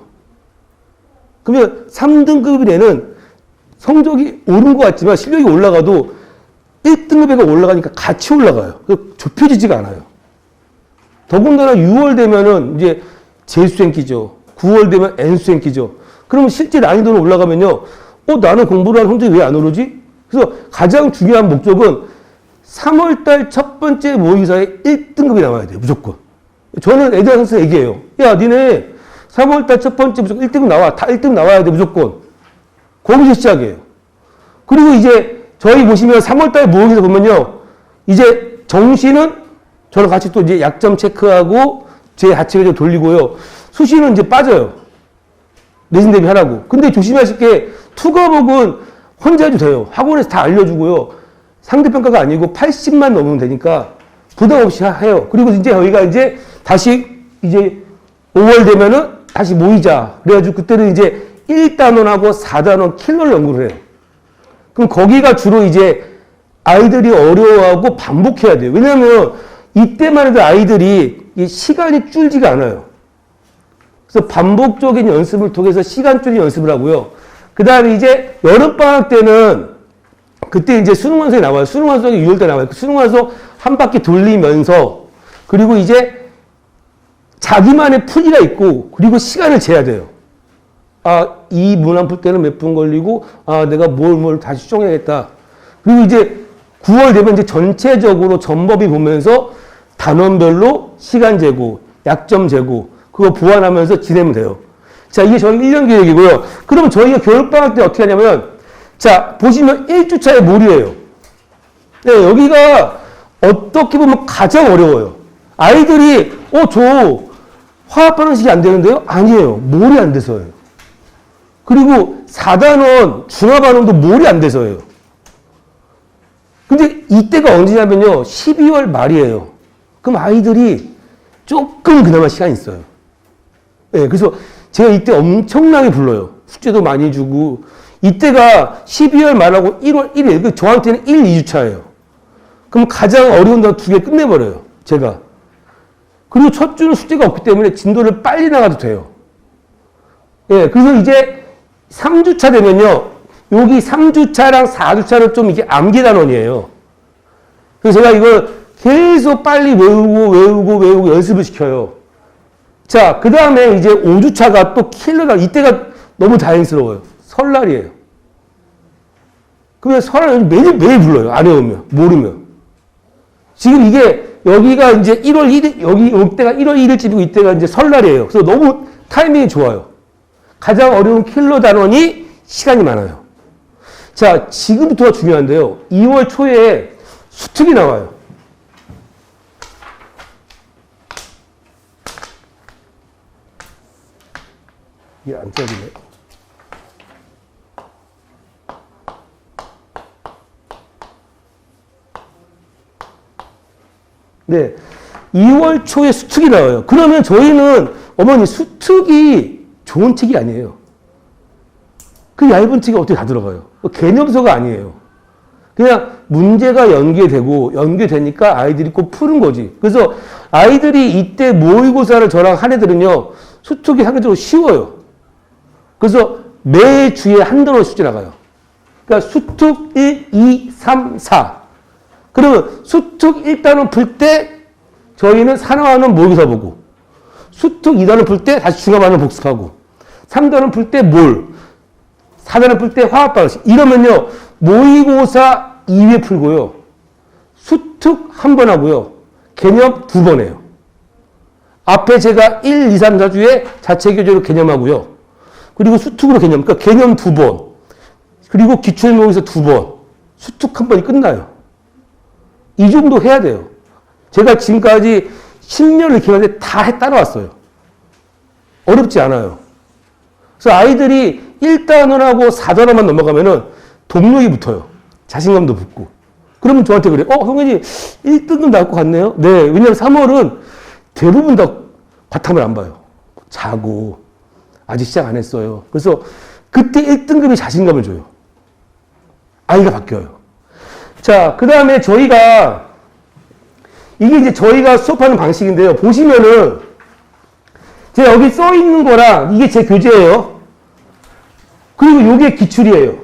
그러면 3등급인 애는 성적이 오른 것 같지만 실력이 올라가도 1등급 애가 올라가니까 같이 올라가요. 좁혀지지가 않아요. 더군다나 6월 되면은 이제 재수생 끼죠. 9월 되면 N수생 끼죠. 그러면 실제 난이도는 올라가면요. 나는 공부를 하는 성적이 왜 안 오르지? 그래서 가장 중요한 목적은 3월달 첫 번째 모의사에 1등급이 나와야 돼요. 무조건. 저는 애들한테 항상 얘기해요. 야, 니네 3월달 첫 번째 무조건 1등급 나와. 다 1등급 나와야 돼. 무조건. 거기서 시작이에요. 그리고 이제 저희 보시면 3월달 모의고사 보면요. 이제 정시는 저랑 같이 또 이제 약점 체크하고 제 하체를 좀 돌리고요. 수시는 이제 빠져요. 내신 대비 하라고. 근데 조심하실 게 투과목은 혼자 해도 돼요. 학원에서 다 알려주고요. 상대평가가 아니고 80만 넘으면 되니까 부담 없이 해요. 그리고 이제 저희가 이제 다시 이제 5월 되면은 다시 모이자. 그래가지고 그때는 이제 1단원하고 4단원 킬러를 연구를 해요. 그럼 거기가 주로 이제 아이들이 어려워하고 반복해야 돼요. 왜냐하면 이때만 해도 아이들이 이 시간이 줄지가 않아요. 그래서 반복적인 연습을 통해서 시간 줄인 연습을 하고요. 그 다음에 이제 여름방학 때는 그때 이제 수능 완성이 나와요. 수능 완성이 6월달에 나와요. 수능 완성 한 바퀴 돌리면서 그리고 이제 자기만의 풀이가 있고 그리고 시간을 재야 돼요. 이 문항 풀 때는 몇 분 걸리고 내가 뭘 다시 수정해야겠다. 그리고 이제 9월 되면 이제 전체적으로 전법이 보면서 단원별로 시간 재고 약점 재고 그거 보완하면서 지내면 돼요. 자, 이게 저희 1년 계획이고요. 그러면 저희가 겨울방학 때 어떻게 하냐면 자, 보시면 1주차에 몰이에요. 네, 여기가 어떻게 보면 가장 어려워요. 아이들이 저 화학 반응식이 안 되는데요? 아니에요. 몰이 안 돼서예요. 그리고 4단원 중화 반응도 몰이 안 돼서예요. 근데 이때가 언제냐면요. 12월 말이에요. 그럼 아이들이 조금 그나마 시간이 있어요. 네, 그래서 제가 이때 엄청나게 불러요. 숙제도 많이 주고. 이때가 12월 말하고 1월 1일. 저한테는 1, 2주차예요. 그럼 가장 어려운 단원 2개 끝내버려요. 제가. 그리고 첫 주는 숙제가 없기 때문에 진도를 빨리 나가도 돼요. 예, 그래서 이제 3주차 되면요. 여기 3주차랑 4주차는 좀 이게 암기 단원이에요. 그래서 제가 이걸 계속 빨리 외우고 연습을 시켜요. 자, 그 다음에 이제 5주차가 또 킬러가, 이때가 너무 다행스러워요. 설날이에요. 그러면 설날 매일 불러요. 안 외우면, 모르면. 지금 이게 여기가 이제 1월 1일, 이때가 1월 1일쯤이고 이때가 이제 설날이에요. 그래서 너무 타이밍이 좋아요. 가장 어려운 킬러 단원이 시간이 많아요. 자, 지금부터가 중요한데요. 2월 초에 수특이 나와요. 이게 안 짜지네. 네. 2월 초에 수특이 나와요. 그러면 저희는 어머니 수특이 좋은 책이 아니에요. 그 얇은 책이 어떻게 다 들어가요? 개념서가 아니에요. 그냥 문제가 연계되니까 아이들이 꼭 푸는 거지. 그래서 아이들이 이때 모의고사를 저랑 한 애들은요, 수특이 상대적으로 쉬워요. 그래서 매주에 한 단어 숙제 나가요. 그러니까 수특 1, 2, 3, 4. 그러면 수특 1단원 풀 때 저희는 산화하는 모의고사 보고, 수특 2단원 풀 때 다시 중화반응 복습하고, 3단원 풀 때 몰, 4단원 풀 때 화학방식. 이러면요, 모의고사 2회 풀고요, 수특 1번 하고요, 개념 2번 해요. 앞에 제가 1, 2, 3, 4주에 자체 교재로 개념하고요, 그리고 수특으로 개념, 그러니까 개념 2번, 그리고 기출 모의고사 2번, 수특 1번이 끝나요. 이 정도 해야 돼요. 제가 지금까지 10년을 이렇게 하는데 다 따라왔어요. 어렵지 않아요. 그래서 아이들이 1단원하고 4단원만 넘어가면은 동력이 붙어요. 자신감도 붙고. 그러면 저한테 그래. 성현이 1등급 나올 것 같네요. 네. 왜냐면 3월은 대부분 다 바탕을 안 봐요. 자고, 아직 시작 안 했어요. 그래서 그때 1등급이 자신감을 줘요. 아이가 바뀌어요. 자, 그 다음에 이게 이제 저희가 수업하는 방식인데요. 보시면은, 제가 여기 써 있는 거랑 이게 제 교재예요. 그리고 이게 기출이에요.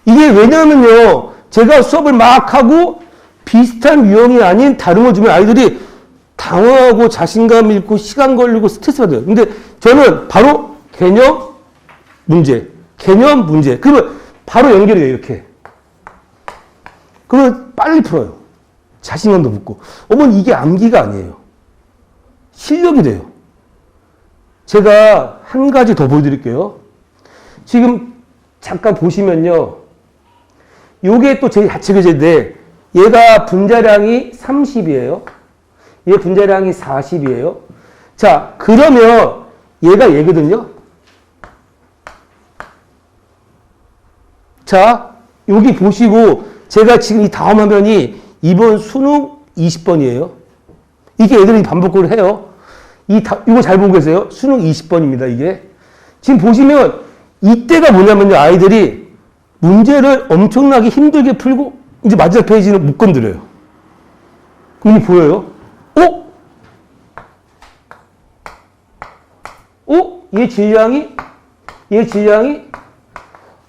이게 왜냐면요, 제가 수업을 막 하고 비슷한 유형이 아닌 다른 걸 주면 아이들이 당황하고 자신감 잃고 시간 걸리고 스트레스 받아요. 근데 저는 바로 개념 문제. 그러면 바로 연결이 돼요, 이렇게. 그러면 빨리 풀어요. 자신감도 붙고. 어머니, 이게 암기가 아니에요. 실력이 돼요. 제가 한 가지 더 보여드릴게요. 지금 잠깐 보시면요. 요게 또 제 자체 교재인데, 얘가 분자량이 30이에요. 얘 분자량이 40이에요. 자, 그러면 얘거든요. 자, 여기 보시고, 제가 지금 이 다음 화면이 이번 수능 20번이에요. 이게 애들이 반복을 해요. 이거 잘 보고 계세요. 수능 20번입니다, 이게. 지금 보시면, 이때가 뭐냐면요, 아이들이 문제를 엄청나게 힘들게 풀고, 이제 마지막 페이지는 못 건드려요. 그럼 이게 보여요? 얘 질량이,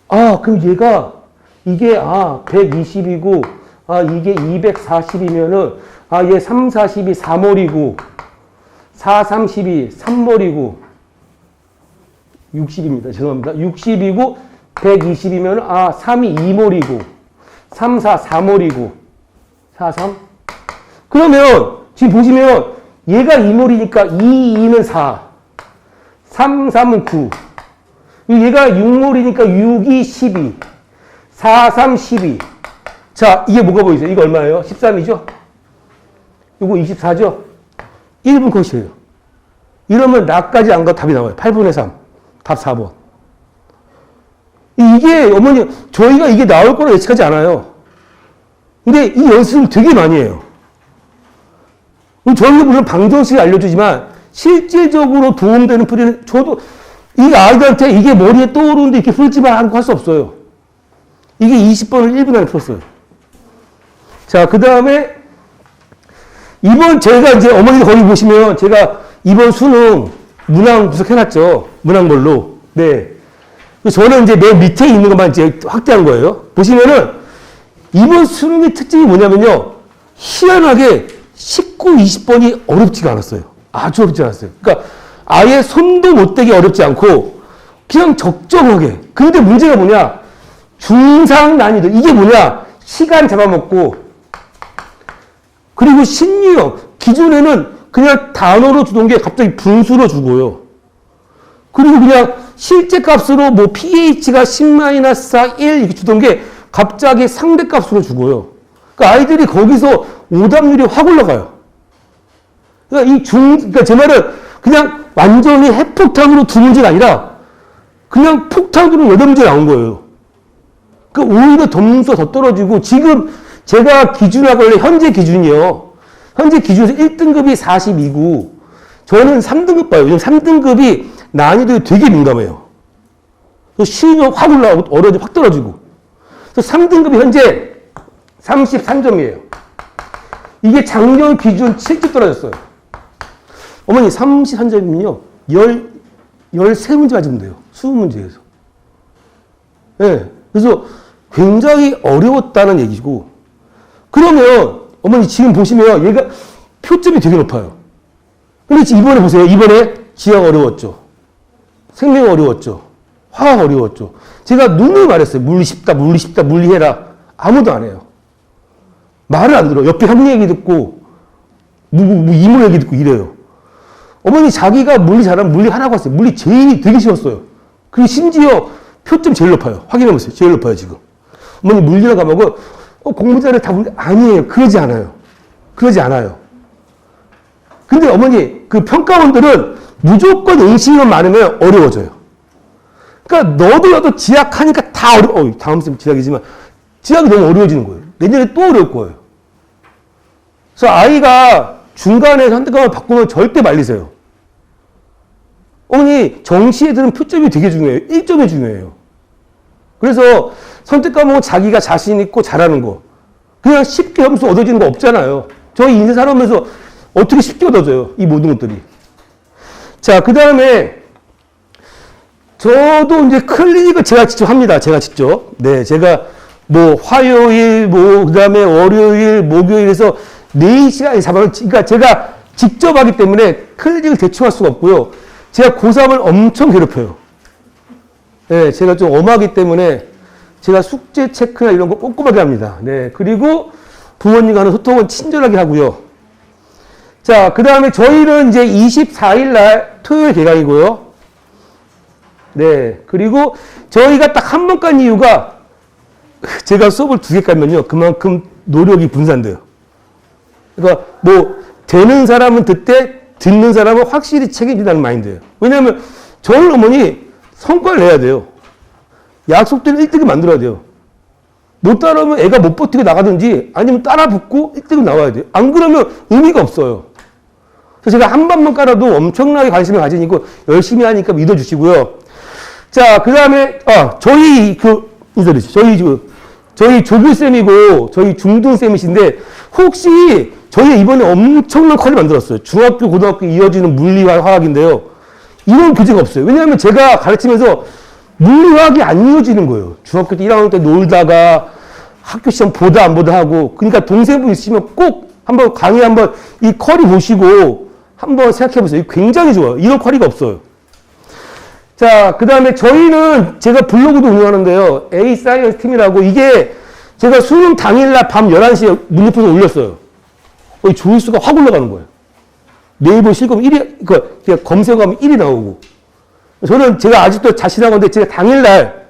그럼 이게 120이고, 이게 240이면은, 얘 3, 40이 4몰이고, 4, 30이 3몰이고, 60입니다. 죄송합니다. 60이고, 120이면, 3이 2몰이고, 3, 4, 4몰이고, 4, 3. 그러면, 지금 보시면, 얘가 2몰이니까 2, 2는 4, 3, 3은 9. 얘가 6몰이니까 6이 12, 4, 3, 12. 자, 이게 뭐가 보이세요? 이거 얼마예요? 13이죠? 이거 24죠? 1분 컷이에요. 이러면 나까지 안 가도 답이 나와요. 8분의 3. 답 4번. 이게, 어머니, 저희가 이게 나올 거라 예측하지 않아요. 근데 이 연습을 되게 많이 해요. 저희가 물론 방정식을 알려주지만, 실질적으로 도움되는 풀이는, 저도, 이 아이들한테 이게 머리에 떠오르는데 이렇게 풀지만 하고 할 수 없어요. 이게 20번을 1분 안에 풀었어요. 자, 그 다음에, 이번 제가 이제 어머니 거기 보시면 제가 이번 수능 문항 분석해놨죠. 문항별로. 네. 저는 이제 맨 밑에 있는 것만 이제 확대한 거예요. 보시면은 이번 수능의 특징이 뭐냐면요. 희한하게 19, 20번이 어렵지가 않았어요. 아주 어렵지 않았어요. 그러니까 아예 손도 못 대게 어렵지 않고 그냥 적정하게. 근데 문제가 뭐냐. 중상 난이도. 이게 뭐냐. 시간 잡아먹고 그리고 신유형, 기존에는 그냥 단어로 주던 게 갑자기 분수로 주고요. 그리고 그냥 실제 값으로 뭐 pH가 10-4, 1 이렇게 주던 게 갑자기 상대값으로 주고요. 그러니까 아이들이 거기서 오답률이 확 올라가요. 그러니까 제 말은 그냥 완전히 핵폭탄으로 두 문제가 아니라 그냥 폭탄으로 8문제 나온 거예요. 그러니까 오히려 점수가 더 떨어지고 지금 제가 기준하고 원래 현재 기준이요. 현재 기준에서 1등급이 42고 저는 3등급 봐요. 왜냐면 3등급이 난이도에 되게 민감해요. 쉬우면 확 올라가고 어려워지면 확 떨어지고. 그래서 3등급이 현재 33점이에요. 이게 작년 기준 7점 떨어졌어요. 어머니 33점이면요. 13문제 맞으면 돼요. 20문제에서. 네. 그래서 굉장히 어려웠다는 얘기고. 그러면 어머니 지금 보시면 얘가 표점이 되게 높아요. 근데 지금 이번에 보세요. 이번에 지학 어려웠죠. 생명 어려웠죠. 화학 어려웠죠. 제가 누누이 말했어요. 물리 쉽다, 물리 쉽다, 물리 해라. 아무도 안 해요. 말을 안 들어. 옆에 형 얘기 듣고, 이모 얘기 듣고 이래요. 어머니 자기가 물리 잘하면 물리 하라고 했어요. 물리 되게 쉬웠어요. 그리고 심지어 표점 제일 높아요. 확인해보세요. 제일 높아요, 지금. 어머니 물리나 과목은 공부 잘해 다 물리, 아니에요. 그러지 않아요. 그러지 않아요. 근데 어머니, 그 평가원들은 무조건 응시만 많으면 어려워져요. 그러니까 너도 지학하니까 다 다음 sem은 지학이지만 지학이 너무 어려워지는 거예요. 내년에 또 어려울 거예요. 그래서 아이가 중간에 선택과목을 바꾸면 절대 말리세요. 어머니, 정시애들은 표점이 되게 중요해요. 1점이 중요해요. 그래서 선택과목은 자기가 자신 있고 잘하는 거. 그냥 쉽게 점수 얻어지는 거 없잖아요. 저희 인생 살아오면서 어떻게 쉽게 얻어져요? 이 모든 것들이. 자, 그 다음에 저도 이제 클리닉을 제가 직접 합니다. 제가 직접. 네, 제가 뭐 화요일, 그 다음에 월요일, 목요일에서 4시간 잡아요. 그러니까 제가 직접 하기 때문에 클리닉을 대충 할 수가 없고요. 제가 고3을 엄청 괴롭혀요. 네, 제가 좀 엄하기 때문에 제가 숙제 체크나 이런 거 꼼꼼하게 합니다. 네, 그리고 부모님과는 소통은 친절하게 하고요. 자, 그 다음에 저희는 이제 24일 날 토요일 개강이고요. 네, 그리고 저희가 딱 한 번 간 이유가 제가 수업을 2개 깔면요. 그만큼 노력이 분산돼요. 그러니까 뭐 되는 사람은 듣되 듣는 사람은 확실히 책임진다는 마인드예요. 왜냐하면 저희 어머니 성과를 내야 돼요. 약속대로 1등급 만들어야 돼요. 못 따라오면 애가 못 버티고 나가든지 아니면 따라 붙고 1등급 나와야 돼요. 안 그러면 의미가 없어요. 그래서 제가 한 번만 깔아도 엄청나게 관심을 가지니까 열심히 하니까 믿어주시고요. 자, 그 다음에, 저희 인사드리죠. 저희 조교쌤이고, 저희 중등쌤이신데, 혹시, 저희 이번에 엄청난 컬을 만들었어요. 중학교, 고등학교 이어지는 물리와 화학인데요. 이런 교재가 없어요. 왜냐하면 제가 가르치면서 물리화학이 안 이어지는 거예요. 중학교 때 1학년 때 놀다가 학교 시험 보다 안 보다 하고, 그러니까 동생분 있으시면 꼭 한번 강의 한번 이 컬이 보시고 한번 생각해 보세요. 굉장히 좋아요. 이런 컬이 없어요. 자, 그 다음에 저희는 제가 블로그도 운영하는데요. A 사이언스 팀이라고 이게 제가 수능 당일날 밤 11시에 문제풀이를 올렸어요. 조회수가 확 올라가는 거예요. 네이버 실검 1위, 그러니까 검색하면 1위 나오고. 저는 제가 아직도 자신한 건데 제가 당일날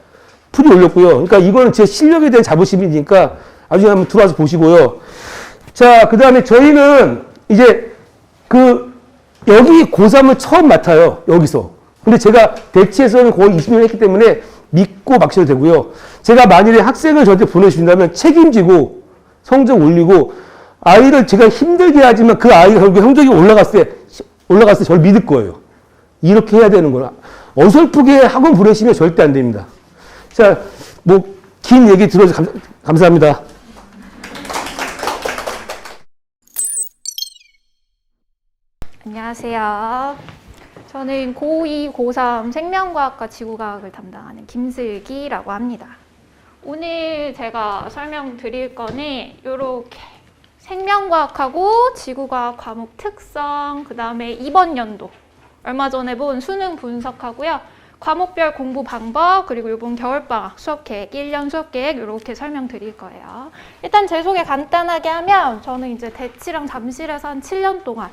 풀이 올렸고요. 그러니까 이거는 제 실력에 대한 자부심이니까 나중에 한번 들어와서 보시고요. 자, 그 다음에 저희는 이제 여기 고3을 처음 맡아요. 여기서. 근데 제가 대치에서는 거의 20년 했기 때문에 믿고 맡셔도 되고요. 제가 만일에 학생을 저한테 보내주신다면 책임지고 성적 올리고 아이를 제가 힘들게 하지만 그 아이가 결국 성적이 올라갔을 때 저를 믿을 거예요. 이렇게 해야 되는 거나. 어설프게 학원 보내시면 절대 안 됩니다. 자, 긴 얘기 들어줘서 감사합니다. 안녕하세요. 저는 고2, 고3 생명과학과 지구과학을 담당하는 김슬기라고 합니다. 오늘 제가 설명드릴 거는 이렇게 생명과학하고 지구과학 과목 특성, 그 다음에 이번 연도 얼마 전에 본 수능 분석하고요. 과목별 공부 방법, 그리고 이번 겨울방학 수업계획, 1년 수업계획 이렇게 설명드릴 거예요. 일단 제 소개 간단하게 하면 저는 이제 대치랑 잠실에서 한 7년 동안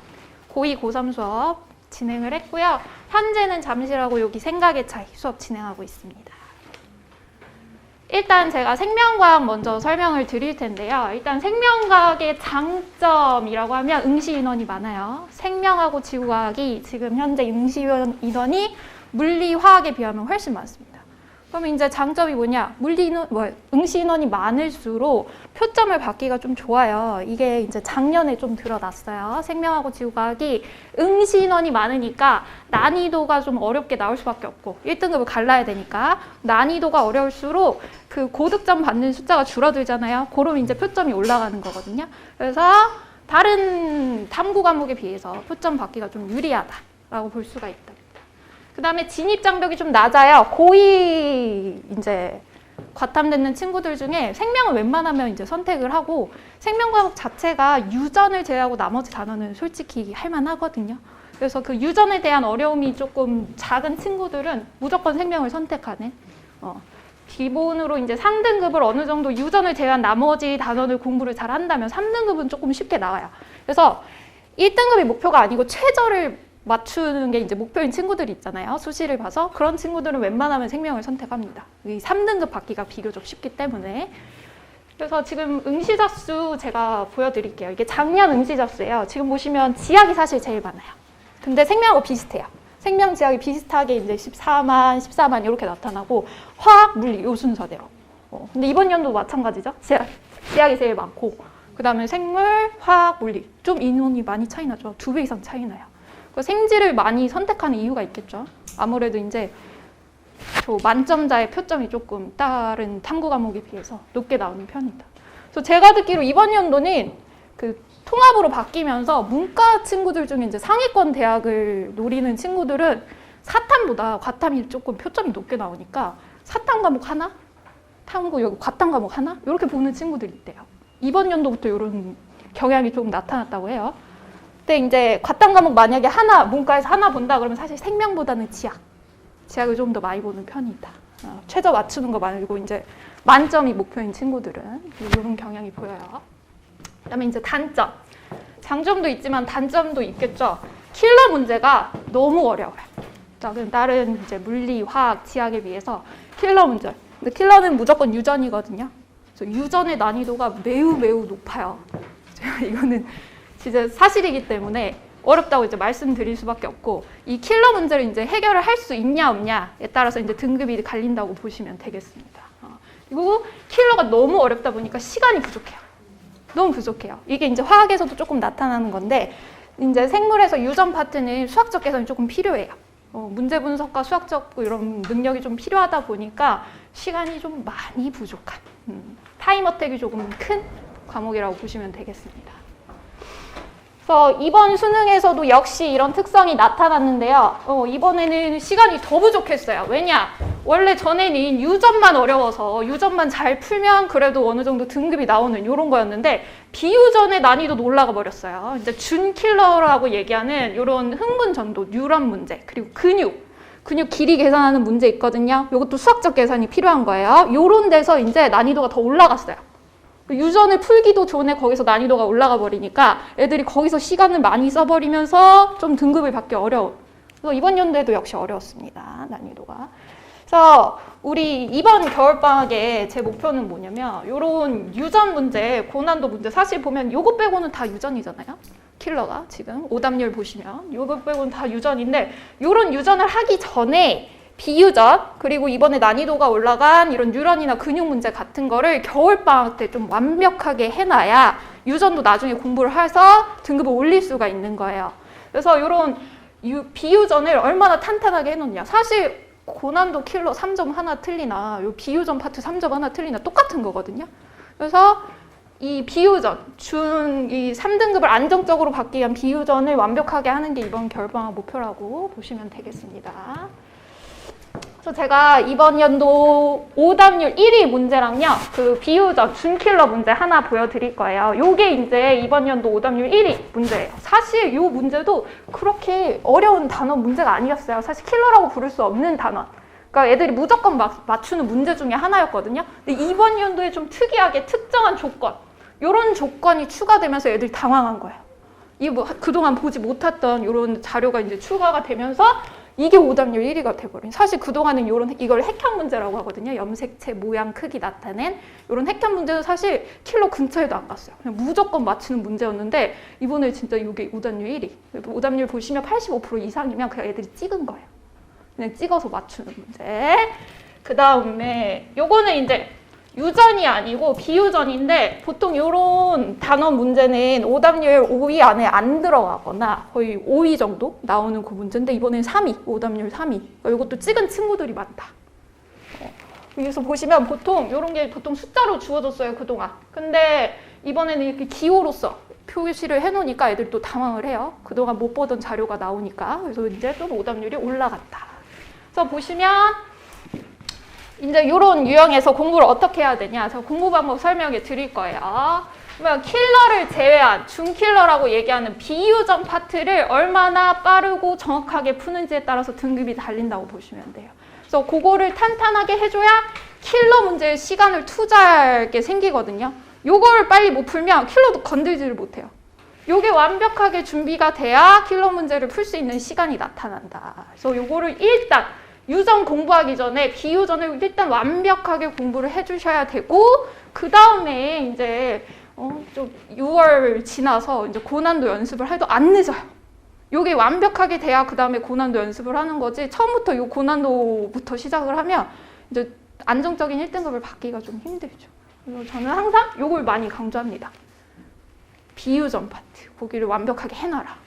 고2, 고3 수업 진행을 했고요. 현재는 잠실하고 여기 생각의 차이 수업 진행하고 있습니다. 일단 제가 생명과학 먼저 설명을 드릴 텐데요. 일단 생명과학의 장점이라고 하면 응시 인원이 많아요. 생명하고 지구과학이 지금 현재 응시 인원이 물리, 화학에 비하면 훨씬 많습니다. 그러면 이제 장점이 뭐냐? 응시 인원이 많을수록 표점을 받기가 좀 좋아요. 이게 이제 작년에 좀 드러났어요. 생명하고 지구과학이 응시 인원이 많으니까 난이도가 좀 어렵게 나올 수밖에 없고 1등급을 갈라야 되니까 난이도가 어려울수록 그 고득점 받는 숫자가 줄어들잖아요. 그럼 이제 표점이 올라가는 거거든요. 그래서 다른 탐구 과목에 비해서 표점 받기가 좀 유리하다라고 볼 수가 있다. 그 다음에 진입 장벽이 좀 낮아요. 고2 이제 과탐되는 친구들 중에 생명을 웬만하면 이제 선택을 하고 생명 과목 자체가 유전을 제외하고 나머지 단어는 솔직히 할만하거든요. 그래서 그 유전에 대한 어려움이 조금 작은 친구들은 무조건 생명을 선택하는. 기본으로 이제 상등급을 어느 정도 유전을 제외한 나머지 단원을 공부를 잘 한다면 3등급은 조금 쉽게 나와요. 그래서 1등급이 목표가 아니고 최저를 맞추는 게 이제 목표인 친구들이 있잖아요. 수시를 봐서 그런 친구들은 웬만하면 생명을 선택합니다. 이 3등급 받기가 비교적 쉽기 때문에. 그래서 지금 응시자 수 제가 보여드릴게요. 이게 작년 응시자 수예요. 지금 보시면 지학이 사실 제일 많아요. 근데 생명하고 비슷해요. 생명 지학이 비슷하게 이제 14만 이렇게 나타나고 화학, 물리 요 순서대로. 근데 이번 연도 마찬가지죠. 지학이 제일 많고 그 다음에 생물, 화학, 물리 좀 인원이 많이 차이 나죠. 2배 이상 차이 나요. 생지를 많이 선택하는 이유가 있겠죠. 아무래도 이제 저 만점자의 표점이 조금 다른 탐구 과목에 비해서 높게 나오는 편이다. 그래서 제가 듣기로 이번 연도는 그 통합으로 바뀌면서 문과 친구들 중에 이제 상위권 대학을 노리는 친구들은 사탐보다 과탐이 조금 표점이 높게 나오니까 사탐 과목 하나, 탐구 여기 과탐 과목 하나 이렇게 보는 친구들이 있대요. 이번 연도부터 이런 경향이 조금 나타났다고 해요. 근데 이제 과탐 과목 만약에 하나, 문과에서 하나 본다 그러면 사실 생명보다는 지학을 좀 더 많이 보는 편이다. 최저 맞추는 거 말고 이제 만점이 목표인 친구들은 이런 경향이 보여요. 그다음에 이제 단점. 장점도 있지만 단점도 있겠죠. 킬러 문제가 너무 어려워요. 다른 이제 물리, 화학, 지학에 비해서 킬러 문제. 근데 킬러는 무조건 유전이거든요. 그래서 유전의 난이도가 매우 높아요. 제가 이거는 진짜 사실이기 때문에 어렵다고 이제 말씀드릴 수밖에 없고 이 킬러 문제를 이제 해결을 할 수 있냐 없냐에 따라서 이제 등급이 갈린다고 보시면 되겠습니다. 그리고 킬러가 너무 어렵다 보니까 시간이 부족해요. 너무 부족해요. 이게 이제 화학에서도 조금 나타나는 건데 이제 생물에서 유전 파트는 수학적 계산이 조금 필요해요. 문제 분석과 수학적 이런 능력이 좀 필요하다 보니까 시간이 좀 많이 부족한 타임 어택이 조금 큰 과목이라고 보시면 되겠습니다. 그래서 이번 수능에서도 역시 이런 특성이 나타났는데요. 이번에는 시간이 더 부족했어요. 왜냐? 원래 전에는 유전만 어려워서 유전만 잘 풀면 그래도 어느 정도 등급이 나오는 이런 거였는데 비유전의 난이도도 올라가 버렸어요. 이제 준킬러라고 얘기하는 이런 흥분 전도, 뉴런 문제, 그리고 근육 길이 계산하는 문제 있거든요. 이것도 수학적 계산이 필요한 거예요. 이런 데서 이제 난이도가 더 올라갔어요. 유전을 풀기도 전에 거기서 난이도가 올라가 버리니까 애들이 거기서 시간을 많이 써버리면서 좀 등급을 받기 어려워. 그래서 이번 연도에도 역시 어려웠습니다. 난이도가. 그래서 우리 이번 겨울방학에 제 목표는 뭐냐면 이런 유전 문제, 고난도 문제 사실 보면 요거 빼고는 다 유전이잖아요. 킬러가 지금 오답률 보시면 요거 빼고는 다 유전인데 이런 유전을 하기 전에 비유전 그리고 이번에 난이도가 올라간 이런 뉴런이나 근육 문제 같은 거를 겨울방학 때 좀 완벽하게 해놔야 유전도 나중에 공부를 해서 등급을 올릴 수가 있는 거예요. 그래서 이런 비유전을 얼마나 탄탄하게 해놓냐. 사실 고난도 킬러 3점 하나 틀리나 요 비유전 파트 3점 하나 틀리나 똑같은 거거든요. 그래서 이 비유전, 이 3등급을 안정적으로 받기 위한 비유전을 완벽하게 하는 게 이번 겨울방학 목표라고 보시면 되겠습니다. 그래서 제가 이번 연도 오답률 1위 문제랑요, 그 비유전, 준킬러 문제 하나 보여드릴 거예요. 요게 이제 이번 연도 오답률 1위 문제예요. 사실 요 문제도 그렇게 어려운 단원 문제가 아니었어요. 사실 킬러라고 부를 수 없는 단원. 그러니까 애들이 무조건 맞추는 문제 중에 하나였거든요. 근데 이번 연도에 좀 특이하게 특정한 조건, 요런 조건이 추가되면서 애들이 당황한 거예요. 이 뭐 그동안 보지 못했던 요런 자료가 이제 추가가 되면서 이게 오답률 1위가 돼버린. 사실 그동안은 이걸 핵현 문제라고 하거든요. 염색체 모양 크기 나타낸 이런 핵현 문제도 사실 킬러 근처에도 안 갔어요. 그냥 무조건 맞추는 문제였는데 이번에 진짜 이게 오답률 1위. 오답률 보시면 85% 이상이면 그냥 애들이 찍은 거예요. 그냥 찍어서 맞추는 문제. 그 다음에 요거는 이제 유전이 아니고 비유전인데 보통 요런 단어 문제는 오답률 5위 안에 안 들어가거나 거의 5위 정도 나오는 그 문제인데 이번엔 3위, 오답률 3위. 이것도 찍은 친구들이 많다. 여기서 보시면 보통 요런 게 보통 숫자로 주어졌어요, 그동안. 근데 이번에는 이렇게 기호로서 표시를 해놓으니까 애들 또 당황을 해요. 그동안 못 보던 자료가 나오니까. 그래서 이제 좀 오답률이 올라갔다. 그래서 보시면 이제 이런 유형에서 공부를 어떻게 해야 되냐. 제가 공부 방법 설명해 드릴 거예요. 그러면 킬러를 제외한 중킬러라고 얘기하는 비유전 파트를 얼마나 빠르고 정확하게 푸는지에 따라서 등급이 달린다고 보시면 돼요. 그래서 그거를 탄탄하게 해줘야 킬러 문제에 시간을 투자할 게 생기거든요. 요걸 빨리 못 풀면 킬러도 건들지를 못해요. 요게 완벽하게 준비가 돼야 킬러 문제를 풀 수 있는 시간이 나타난다. 그래서 요거를 일단 유전 공부하기 전에 비유전을 일단 완벽하게 공부를 해주셔야 되고 그 다음에 이제 좀 6월 지나서 이제 고난도 연습을 해도 안 늦어요. 요게 완벽하게 돼야 그 다음에 고난도 연습을 하는 거지 처음부터 요 고난도부터 시작을 하면 이제 안정적인 1등급을 받기가 좀 힘들죠. 그래서 저는 항상 요걸 많이 강조합니다. 비유전 파트, 거기를 완벽하게 해놔라.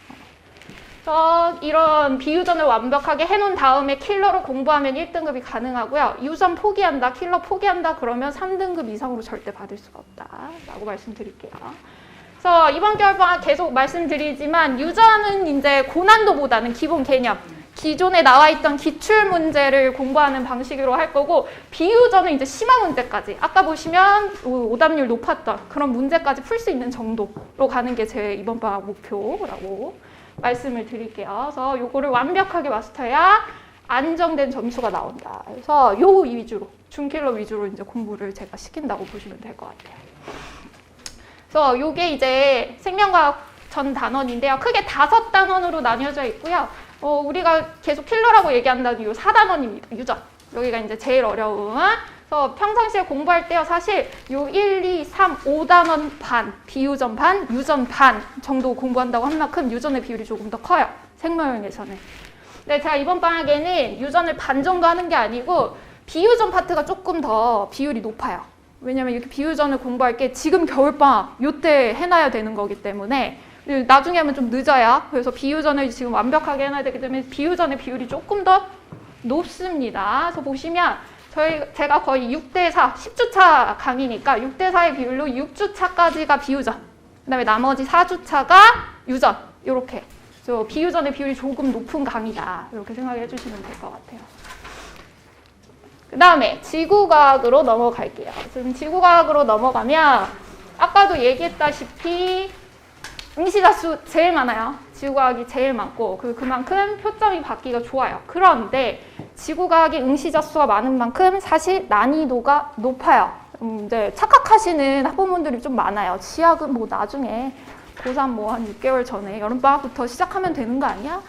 이런 비유전을 완벽하게 해놓은 다음에 킬러를 공부하면 1등급이 가능하고요. 유전 포기한다, 킬러 포기한다 그러면 3등급 이상으로 절대 받을 수가 없다라고 말씀드릴게요. 그래서 이번 겨울방학 계속 말씀드리지만 유전은 이제 고난도보다는 기본 개념, 기존에 나와 있던 기출 문제를 공부하는 방식으로 할 거고 비유전은 이제 심화 문제까지 아까 보시면 오답률 높았던 그런 문제까지 풀 수 있는 정도로 가는 게 제 이번 방학 목표라고 말씀을 드릴게요. 그래서 요거를 완벽하게 마스터해야 안정된 점수가 나온다. 그래서 요 위주로 중킬러 위주로 이제 공부를 제가 시킨다고 보시면 될 것 같아요. 그래서 요게 이제 생명과학 전 단원인데요. 크게 5단원으로 나뉘어져 있고요. 우리가 계속 킬러라고 얘기한다는 요 4단원입니다. 유전. 여기가 이제 제일 어려운. 그래서 평상시에 공부할 때요. 사실 요 1, 2, 3, 5단원 반, 비유전 반, 유전 반 정도 공부한다고 한 만큼 유전의 비율이 조금 더 커요. 생명에서는. 근데 제가 이번 방학에는 유전을 반 정도 하는 게 아니고 비유전 파트가 조금 더 비율이 높아요. 왜냐면 이렇게 비유전을 공부할 게 지금 겨울방학 요때 해놔야 되는 거기 때문에 나중에 하면 좀 늦어요. 그래서 비유전을 지금 완벽하게 해놔야 되기 때문에 비유전의 비율이 조금 더 높습니다. 그래서 보시면 제가 거의 6대4, 10주차 강의니까 6대4의 비율로 6주차까지가 비유전, 그 다음에 나머지 4주차가 유전, 이렇게. 그래서 비유전의 비율이 조금 높은 강의다. 이렇게 생각해 주시면 될 것 같아요. 그 다음에 지구과학으로 넘어갈게요. 지금 지구과학으로 넘어가면 아까도 얘기했다시피 응시자수 제일 많아요. 지구과학이 제일 많고 그만큼 표점이 받기가 좋아요. 그런데 지구과학이 응시자수가 많은 만큼 사실 난이도가 높아요. 이제 착각하시는 학부모들이 좀 많아요. 지학은 뭐 나중에 고3 뭐 한 6개월 전에 여름방학부터 시작하면 되는 거 아니야?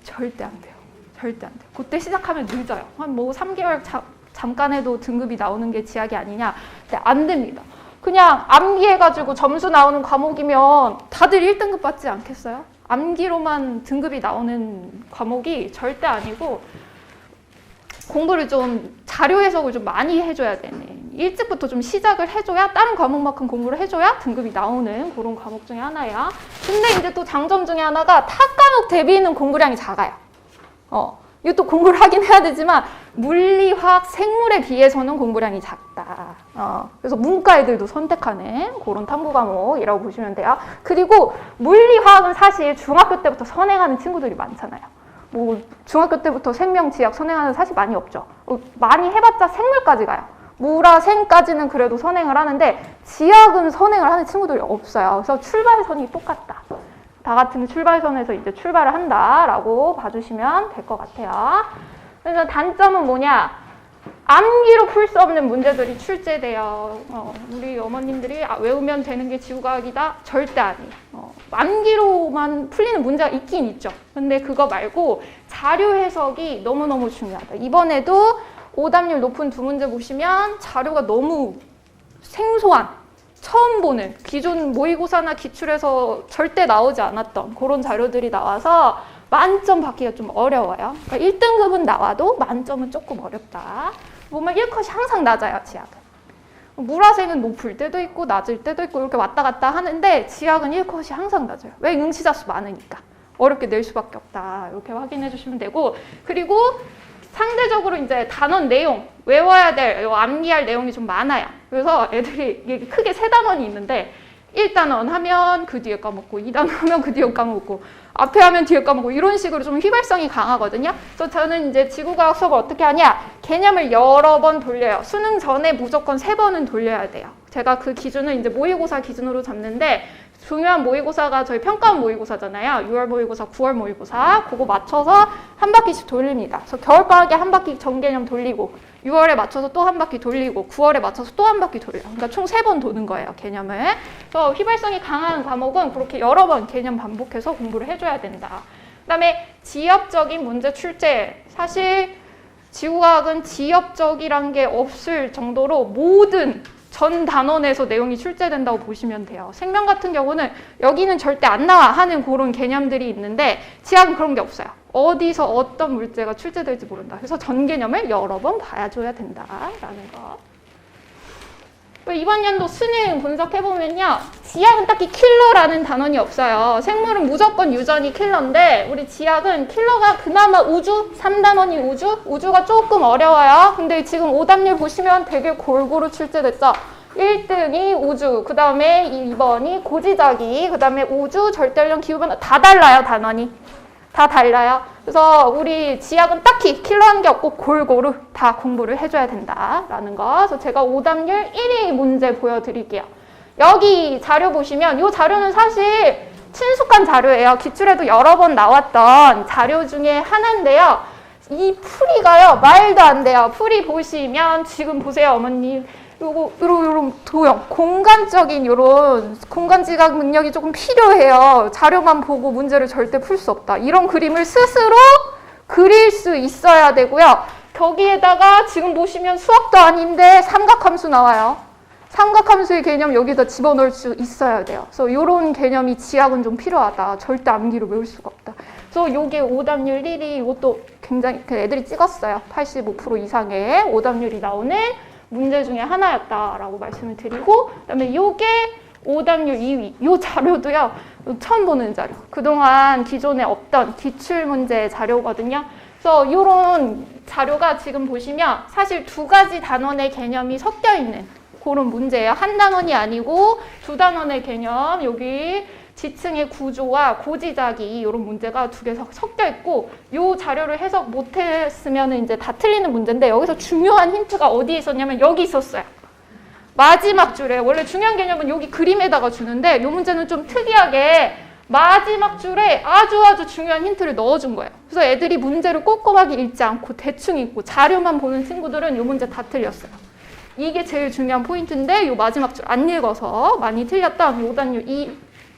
절대 안 돼요. 절대 안 돼요. 그때 시작하면 늦어요. 한 뭐 3개월 잠깐 해도 등급이 나오는 게 지학이 아니냐? 근데 안 됩니다. 그냥 암기해가지고 점수 나오는 과목이면 다들 1등급 받지 않겠어요? 암기로만 등급이 나오는 과목이 절대 아니고 공부를 좀 자료 해석을 좀 많이 해줘야 되네. 일찍부터 좀 시작을 해줘야 다른 과목만큼 공부를 해줘야 등급이 나오는 그런 과목 중에 하나예요. 근데 이제 또 장점 중에 하나가 타 과목 대비는 공부량이 작아요. 이것도 공부를 하긴 해야 되지만 물리, 화학, 생물에 비해서는 공부량이 작다. 그래서 문과 애들도 선택하는 그런 탐구 과목이라고 보시면 돼요. 그리고 물리, 화학은 사실 중학교 때부터 선행하는 친구들이 많잖아요. 뭐 중학교 때부터 생명, 지학 선행하는 사실 많이 없죠. 많이 해봤자 생물까지 가요. 무라, 생까지는 그래도 선행을 하는데 지학은 선행을 하는 친구들이 없어요. 그래서 출발선이 똑같다. 다 같은 출발선에서 이제 출발을 한다라고 봐주시면 될 것 같아요. 그래서 단점은 뭐냐? 암기로 풀 수 없는 문제들이 출제돼요. 우리 어머님들이 외우면 되는 게 지구과학이다? 절대 아니에요. 암기로만 풀리는 문제가 있긴 있죠. 근데 그거 말고 자료 해석이 너무너무 중요하다. 이번에도 오답률 높은 두 문제 보시면 자료가 너무 생소한 처음 보는 기존 모의고사나 기출에서 절대 나오지 않았던 그런 자료들이 나와서 만점 받기가 좀 어려워요. 그러니까 1등급은 나와도 만점은 조금 어렵다. 보면 1컷이 항상 낮아요, 지학은. 물화생은 높을 때도 있고 낮을 때도 있고 이렇게 왔다 갔다 하는데 지학은 1컷이 항상 낮아요. 왜? 응시자수 많으니까. 어렵게 낼 수밖에 없다. 이렇게 확인해 주시면 되고, 그리고 상대적으로 이제 단원 내용, 외워야 될, 암기할 내용이 좀 많아요. 그래서 애들이 이게 크게 3단원이 있는데 1단원 하면 그 뒤에 까먹고 2단원 하면 그 뒤에 까먹고 앞에 하면 뒤에 까먹고 이런 식으로 좀 휘발성이 강하거든요. 그래서 저는 이제 지구과학 수업을 어떻게 하냐, 개념을 여러 번 돌려요. 수능 전에 무조건 3번은 돌려야 돼요. 제가 그 기준을 이제 모의고사 기준으로 잡는데, 중요한 모의고사가 저희 평가원 모의고사잖아요. 6월 모의고사, 9월 모의고사. 그거 맞춰서 한 바퀴씩 돌립니다. 그래서 겨울방학에 한 바퀴 전개념 돌리고, 6월에 맞춰서 또 한 바퀴 돌리고, 9월에 맞춰서 또 한 바퀴 돌려요. 그러니까 총 3번 도는 거예요, 개념을. 그래서 휘발성이 강한 과목은 그렇게 여러 번 개념 반복해서 공부를 해줘야 된다. 그다음에 지엽적인 문제 출제. 사실 지구과학은 지엽적이란 게 없을 정도로 모든 전 단원에서 내용이 출제된다고 보시면 돼요. 생명 같은 경우는 여기는 절대 안 나와 하는 그런 개념들이 있는데 지학은 그런 게 없어요. 어디서 어떤 물체가 출제될지 모른다. 그래서 전 개념을 여러 번 봐줘야 된다라는 거. 이번 연도 수능 분석해보면요, 지학은 딱히 킬러라는 단원이 없어요. 생물은 무조건 유전이 킬러인데 우리 지학은 킬러가 그나마 우주, 3단원이 우주가 조금 어려워요. 근데 지금 오답률 보시면 되게 골고루 출제됐죠. 1등이 우주, 그 다음에 2번이 고지자기, 그 다음에 우주, 절대연령, 기후변화 다 달라요, 단원이. 다 달라요. 그래서 우리 지학은 딱히 킬러한 게 없고 골고루 다 공부를 해줘야 된다라는 거. 그래서 제가 오답률 1위 문제 보여드릴게요. 여기 자료 보시면 이 자료는 사실 친숙한 자료예요. 기출에도 여러 번 나왔던 자료 중에 하나인데요. 이 풀이가요, 말도 안 돼요. 풀이 보시면 지금 보세요, 어머님. 요런 도형, 공간적인 요런 공간 지각 능력이 조금 필요해요. 자료만 보고 문제를 절대 풀 수 없다. 이런 그림을 스스로 그릴 수 있어야 되고요. 거기에다가 지금 보시면 수학도 아닌데 삼각함수 나와요. 삼각함수의 개념 여기다 집어넣을 수 있어야 돼요. 그래서 요런 개념이 지학은 좀 필요하다. 절대 암기로 외울 수가 없다. 그래서 요게 오답률 1위, 이것도 굉장히 애들이 찍었어요. 85% 이상의 오답률이 나오는 문제 중에 하나였다라고 말씀을 드리고, 그다음에 요게 오답률 2위. 요 자료도요, 처음 보는 자료. 그동안 기존에 없던 기출문제 자료거든요. 그래서 요런 자료가 지금 보시면 사실 2가지 단원의 개념이 섞여 있는 그런 문제예요. 한 단원이 아니고 2단원의 개념, 여기 지층의 구조와 고지자기 이런 문제가 2개 섞여 있고, 이 자료를 해석 못했으면 이제 다 틀리는 문제인데 여기서 중요한 힌트가 어디에 있었냐면 여기 있었어요. 마지막 줄에. 원래 중요한 개념은 여기 그림에다가 주는데 이 문제는 좀 특이하게 마지막 줄에 아주 중요한 힌트를 넣어준 거예요. 그래서 애들이 문제를 꼼꼼하게 읽지 않고 대충 읽고 자료만 보는 친구들은 이 문제 다 틀렸어요. 이게 제일 중요한 포인트인데 이 마지막 줄 안 읽어서 많이 틀렸던 오답률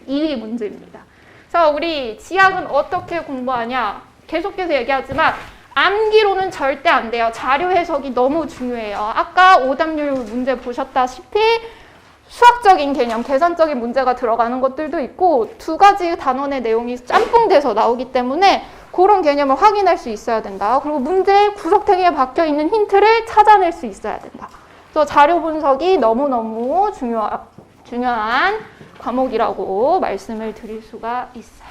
2위 문제입니다. 그래서 우리 지학은 어떻게 공부하냐? 계속해서 얘기하지만 암기로는 절대 안 돼요. 자료 해석이 너무 중요해요. 아까 오답률 문제 보셨다시피 수학적인 개념, 계산적인 문제가 들어가는 것들도 있고 2가지 단원의 내용이 짬뽕돼서 나오기 때문에 그런 개념을 확인할 수 있어야 된다. 그리고 문제 구석탱이에 박혀있는 힌트를 찾아낼 수 있어야 된다. 그래서 자료 분석이 너무너무 중요한 과목이라고 말씀을 드릴 수가 있어요.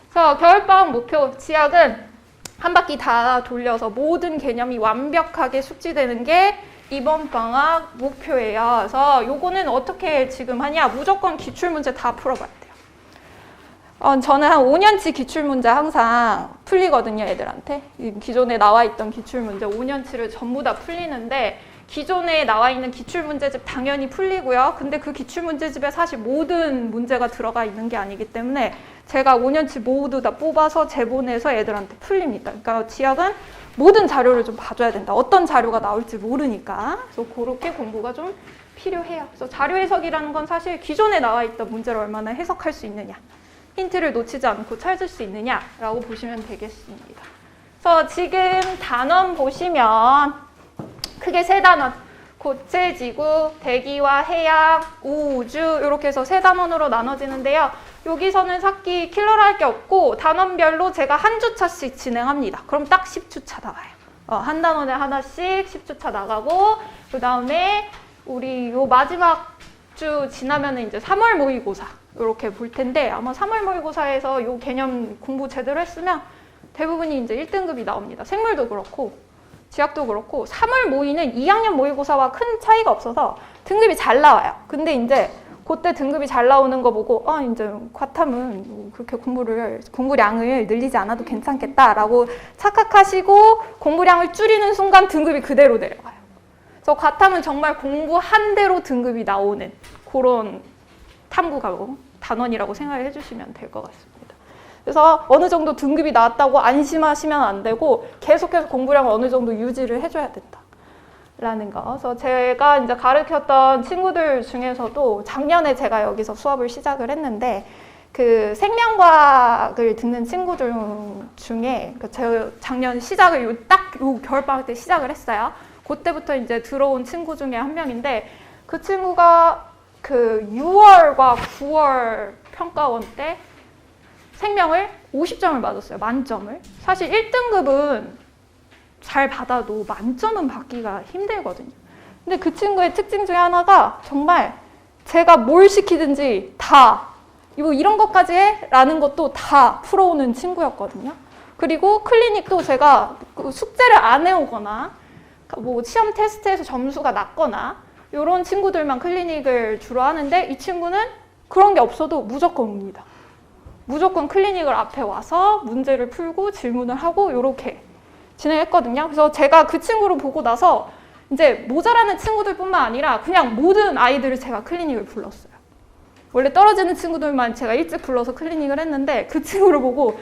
그래서 겨울방학 목표 지학은 한 바퀴 다 돌려서 모든 개념이 완벽하게 숙지되는 게 이번 방학 목표예요. 그래서 요거는 어떻게 지금 하냐? 무조건 기출문제 다 풀어봐야 돼요. 저는 한 5년치 기출문제 항상 풀리거든요, 애들한테. 기존에 나와 있던 기출문제 5년치를 전부 다 풀리는데 기존에 나와 있는 기출문제집 당연히 풀리고요. 근데 그 기출문제집에 사실 모든 문제가 들어가 있는 게 아니기 때문에 제가 5년치 모두 다 뽑아서 제보내서 애들한테 풀립니다. 그러니까 지학은 모든 자료를 좀 봐줘야 된다. 어떤 자료가 나올지 모르니까. 그래서 그렇게 공부가 좀 필요해요. 그래서 자료 해석이라는 건 사실 기존에 나와 있던 문제를 얼마나 해석할 수 있느냐, 힌트를 놓치지 않고 찾을 수 있느냐라고 보시면 되겠습니다. 그래서 지금 단원 보시면 크게 3단원, 고체지구, 대기와 해양, 우주 이렇게 해서 3단원으로 나눠지는데요. 여기서는 사기 킬러를 할 게 없고 단원별로 제가 한 주차씩 진행합니다. 그럼 딱 10주차 나와요. 한 단원에 하나씩 10주차 나가고, 그 다음에 우리 요 마지막 주 지나면은 이제 3월 모의고사 이렇게 볼 텐데, 아마 3월 모의고사에서 요 개념 공부 제대로 했으면 대부분이 이제 1등급이 나옵니다. 생물도 그렇고 지학도 그렇고 3월 모의는 2학년 모의고사와 큰 차이가 없어서 등급이 잘 나와요. 근데 이제 그때 등급이 잘 나오는 거 보고 이제 과탐은 그렇게 공부량을 늘리지 않아도 괜찮겠다라고 착각하시고 공부량을 줄이는 순간 등급이 그대로 내려가요. 그래서 과탐은 정말 공부한 대로 등급이 나오는 그런 탐구가고 단원이라고 생각을 해주시면 될 것 같습니다. 그래서 어느 정도 등급이 나왔다고 안심하시면 안 되고 계속해서 공부량을 어느 정도 유지를 해줘야 된다. 라는 거. 그래서 제가 이제 가르쳤던 친구들 중에서도 작년에 제가 여기서 수업을 시작을 했는데 그 생명과학을 듣는 친구들 중에 제가 작년 시작을 딱 요 겨울방학 때 시작을 했어요. 그때부터 이제 들어온 친구 중에 한 명인데 그 친구가 그 6월과 9월 평가원 때 생명을 50점을 맞았어요. 만점을. 사실 1등급은 잘 받아도 만점은 받기가 힘들거든요. 근데 그 친구의 특징 중에 하나가 정말 제가 뭘 시키든지 다 이런 것까지 해? 라는 것도 다 풀어오는 친구였거든요. 그리고 클리닉도 제가 숙제를 안 해오거나 뭐 시험 테스트에서 점수가 낮거나 이런 친구들만 클리닉을 주로 하는데 이 친구는 그런 게 없어도 무조건 옵니다. 무조건 클리닉을 앞에 와서 문제를 풀고 질문을 하고 이렇게 진행했거든요. 그래서 제가 그 친구를 보고 나서 이제 모자라는 친구들뿐만 아니라 그냥 모든 아이들을 제가 클리닉을 불렀어요. 원래 떨어지는 친구들만 제가 일찍 불러서 클리닉을 했는데 그 친구를 보고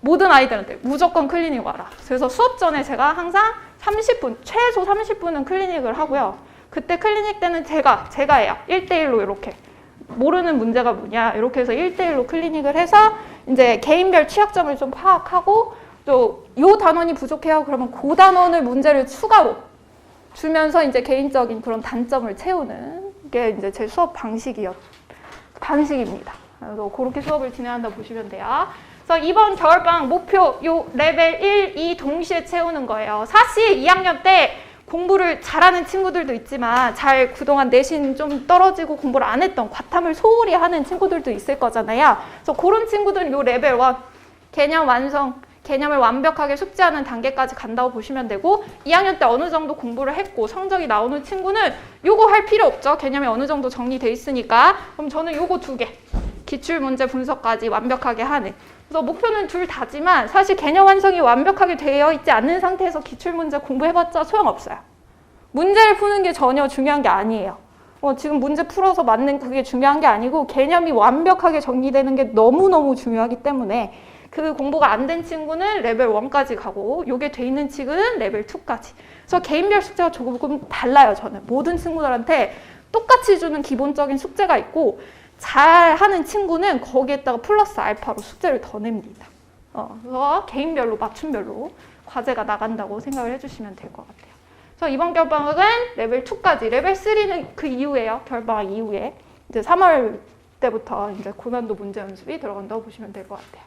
모든 아이들한테 무조건 클리닉 와라. 그래서 수업 전에 제가 항상 30분, 최소 30분은 클리닉을 하고요. 그때 클리닉 때는 제가 해요. 1대1로 이렇게. 모르는 문제가 뭐냐 이렇게 해서 1대1로 클리닉을 해서 이제 개인별 취약점을 좀 파악하고 또 요 단원이 부족해요. 그러면 그 단원을 문제를 추가로 주면서 이제 개인적인 그런 단점을 채우는 게 이제 제 수업 방식입니다. 그래서 그렇게 수업을 진행한다 보시면 돼요. 그래서 이번 겨울방학 목표 요 레벨 1, 2 동시에 채우는 거예요. 사실 2학년 때 공부를 잘하는 친구들도 있지만 잘 그동안 내신 좀 떨어지고 공부를 안 했던 과탐을 소홀히 하는 친구들도 있을 거잖아요. 그래서 그런 친구들은 요 레벨 1 개념 완성, 개념을 완벽하게 숙지하는 단계까지 간다고 보시면 되고 2학년 때 어느 정도 공부를 했고 성적이 나오는 친구는 요거 할 필요 없죠. 개념이 어느 정도 정리돼 있으니까. 그럼 저는 요거 2개 기출문제 분석까지 완벽하게 하는. 그래서 목표는 둘 다지만 사실 개념 완성이 완벽하게 되어 있지 않는 상태에서 기출문제 공부해봤자 소용없어요. 문제를 푸는 게 전혀 중요한 게 아니에요. 지금 문제 풀어서 맞는 그게 중요한 게 아니고 개념이 완벽하게 정리되는 게 너무너무 중요하기 때문에 그 공부가 안 된 친구는 레벨 1까지 가고 요게 돼 있는 친구는 레벨 2까지. 그래서 개인별 숙제가 조금 달라요. 저는 모든 친구들한테 똑같이 주는 기본적인 숙제가 있고 잘하는 친구는 거기에다가 플러스 알파로 숙제를 더 냅니다. 그래서 개인별로 맞춤별로 과제가 나간다고 생각을 해주시면 될 것 같아요. 그래서 이번 겨울방학은 레벨 2까지, 레벨 3는 그 이후에요. 겨울방학 이후에 이제 3월 때부터 이제 고난도 문제 연습이 들어간다고 보시면 될 것 같아요.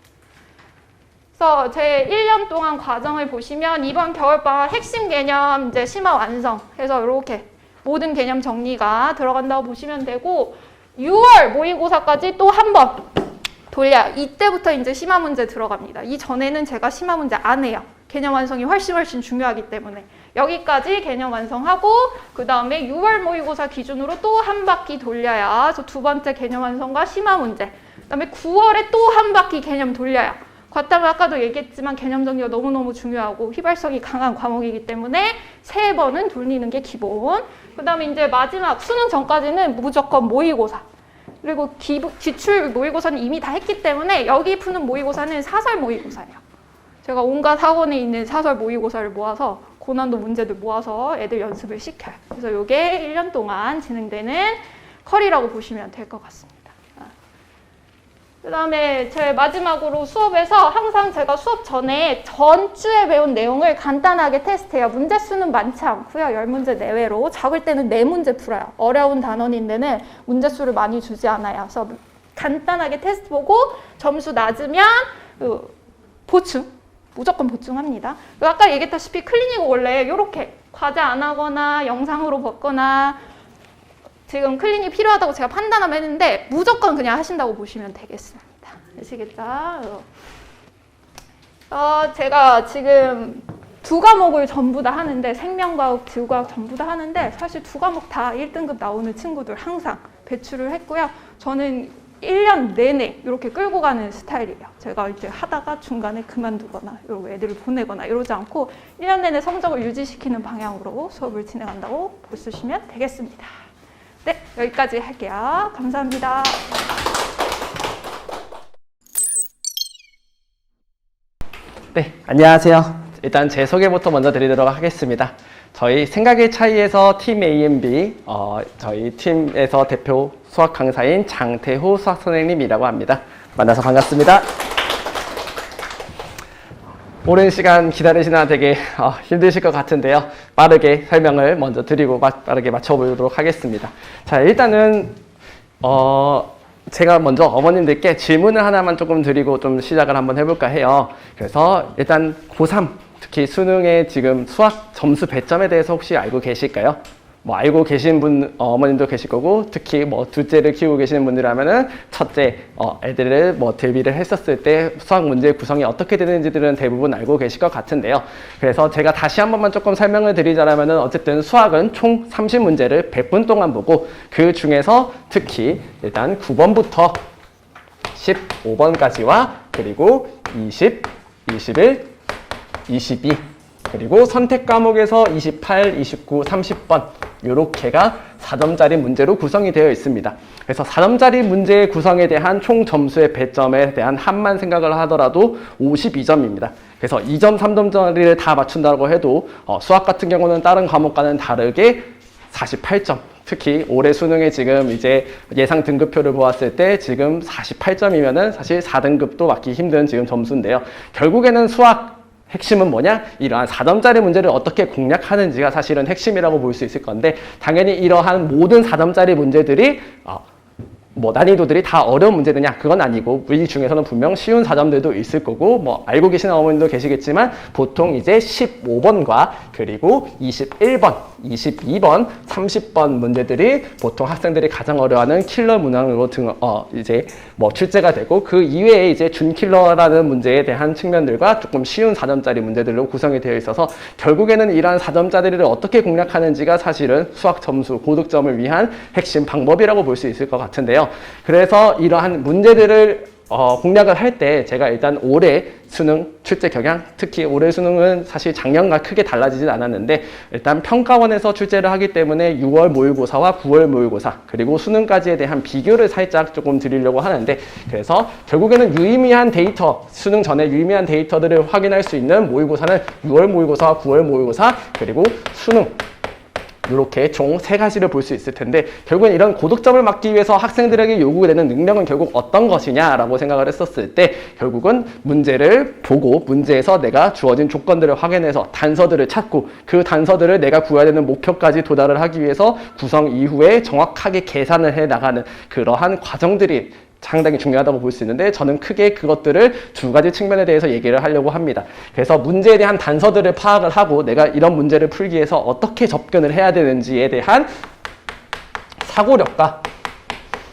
그래서 제 1년 동안 과정을 보시면 이번 겨울방학 핵심 개념 이제 심화 완성해서 이렇게 모든 개념 정리가 들어간다고 보시면 되고 6월 모의고사까지 또 한 번 돌려요. 이때부터 이제 심화 문제 들어갑니다. 이 전에는 제가 심화 문제 안 해요. 개념 완성이 훨씬 중요하기 때문에 여기까지 개념 완성하고 그 다음에 6월 모의고사 기준으로 또 한 바퀴 돌려요. 그래서 두 번째 개념 완성과 심화 문제. 그 다음에 9월에 또 한 바퀴 개념 돌려요. 과탐은 아까도 얘기했지만 개념 정리가 너무너무 중요하고 휘발성이 강한 과목이기 때문에 3번은 돌리는 게 기본. 그 다음에 이제 마지막 수능 전까지는 무조건 모의고사. 그리고 기출 모의고사는 이미 다 했기 때문에 여기 푸는 모의고사는 사설 모의고사예요. 제가 온갖 학원에 있는 사설 모의고사를 모아서 고난도 문제들 모아서 애들 연습을 시켜요. 그래서 이게 1년 동안 진행되는 컬이라고 보시면 될 것 같습니다. 그 다음에 제 마지막으로 수업에서 항상 제가 수업 전에 전주에 배운 내용을 간단하게 테스트해요. 문제 수는 많지 않고요. 10문제 내외로. 적을 때는 4문제 풀어요. 어려운 단원인데는 문제 수를 많이 주지 않아요. 그래서 간단하게 테스트 보고 점수 낮으면 보충 무조건 보충합니다. 그리고 아까 얘기했다시피 클리닉은 원래 이렇게 과제 안 하거나 영상으로 받거나 지금 클리닉 필요하다고 제가 판단하면 했는데 무조건 그냥 하신다고 보시면 되겠습니다. 아시겠죠? 제가 지금 두 과목을 전부 다 하는데 생명과학, 지구과학 전부 다 하는데 사실 두 과목 다 1등급 나오는 친구들 항상 배출을 했고요. 저는 1년 내내 이렇게 끌고 가는 스타일이에요. 제가 이제 하다가 중간에 그만두거나 이러고 애들을 보내거나 이러지 않고 1년 내내 성적을 유지시키는 방향으로 수업을 진행한다고 보시면 되겠습니다. 네, 여기까지 할게요. 감사합니다. 네, 안녕하세요. 일단 제 소개부터 먼저 드리도록 하겠습니다. 저희 생각의 차이에서 팀 A&B, 저희 팀에서 대표 수학 강사인 장태호 수학 선생님이라고 합니다. 만나서 반갑습니다. 오랜 시간 기다리시나 되게 힘드실 것 같은데요. 빠르게 설명을 먼저 드리고 빠르게 맞춰보도록 하겠습니다. 자, 일단은 제가 먼저 어머님들께 질문을 하나만 조금 드리고 좀 시작을 한번 해볼까 해요. 그래서 일단 고3, 특히 수능의 지금 수학 점수 배점에 대해서 혹시 알고 계실까요? 뭐 알고 계신 분 어머님도 계실 거고, 특히 뭐 둘째를 키우고 계시는 분들이라면은 첫째 애들을 뭐 대비를 했었을 때 수학 문제 구성이 어떻게 되는지들은 대부분 알고 계실 것 같은데요. 그래서 제가 다시 한 번만 조금 설명을 드리자면은 어쨌든 수학은 총 30문제를 100분 동안 보고 그 중에서 특히 일단 9번부터 15번까지와 그리고 20, 21, 22 그리고 선택 과목에서 28, 29, 30번 요렇게가 4점짜리 문제로 구성이 되어 있습니다. 그래서 4점짜리 문제의 구성에 대한 총 점수의 배점에 대한 합만 생각을 하더라도 52점입니다. 그래서 2점, 3점짜리를 다 맞춘다고 해도 수학 같은 경우는 다른 과목과는 다르게 48점. 특히 올해 수능에 지금 이제 예상 등급표를 보았을 때 지금 48점이면은 사실 4등급도 맞기 힘든 지금 점수인데요. 결국에는 수학 핵심은 뭐냐? 이러한 4점짜리 문제를 어떻게 공략하는지가 사실은 핵심이라고 볼 수 있을 건데, 당연히 이러한 모든 4점짜리 문제들이 뭐 난이도들이 다 어려운 문제느냐? 그건 아니고 이 중에서는 분명 쉬운 4점들도 있을 거고, 뭐 알고 계시는 어머님도 계시겠지만 보통 이제 15번과 그리고 21번, 22번, 30번 문제들이 보통 학생들이 가장 어려워하는 킬러 문항으로 이제 뭐 출제가 되고, 그 이외에 이제 준킬러라는 문제에 대한 측면들과 조금 쉬운 4점짜리 문제들로 구성이 되어 있어서 결국에는 이러한 4점짜리를 어떻게 공략하는지가 사실은 수학 점수 고득점을 위한 핵심 방법이라고 볼 수 있을 것 같은데요. 그래서 이러한 문제들을 공략을 할 때 제가 일단 올해 수능 출제 경향, 특히 올해 수능은 사실 작년과 크게 달라지진 않았는데 일단 평가원에서 출제를 하기 때문에 6월 모의고사와 9월 모의고사 그리고 수능까지에 대한 비교를 살짝 조금 드리려고 하는데, 그래서 결국에는 유의미한 데이터, 수능 전에 유의미한 데이터들을 확인할 수 있는 모의고사는 6월 모의고사와 9월 모의고사 그리고 수능 이렇게 총 3가지를 볼 수 있을 텐데, 결국엔 이런 고득점을 막기 위해서 학생들에게 요구되는 능력은 결국 어떤 것이냐라고 생각을 했었을 때 결국은 문제를 보고 문제에서 내가 주어진 조건들을 확인해서 단서들을 찾고 그 단서들을 내가 구해야 되는 목표까지 도달을 하기 위해서 구성 이후에 정확하게 계산을 해 나가는 그러한 과정들이 상당히 중요하다고 볼 수 있는데, 저는 크게 그것들을 2가지 측면에 대해서 얘기를 하려고 합니다. 그래서 문제에 대한 단서들을 파악을 하고 내가 이런 문제를 풀기 위해서 어떻게 접근을 해야 되는지에 대한 사고력과,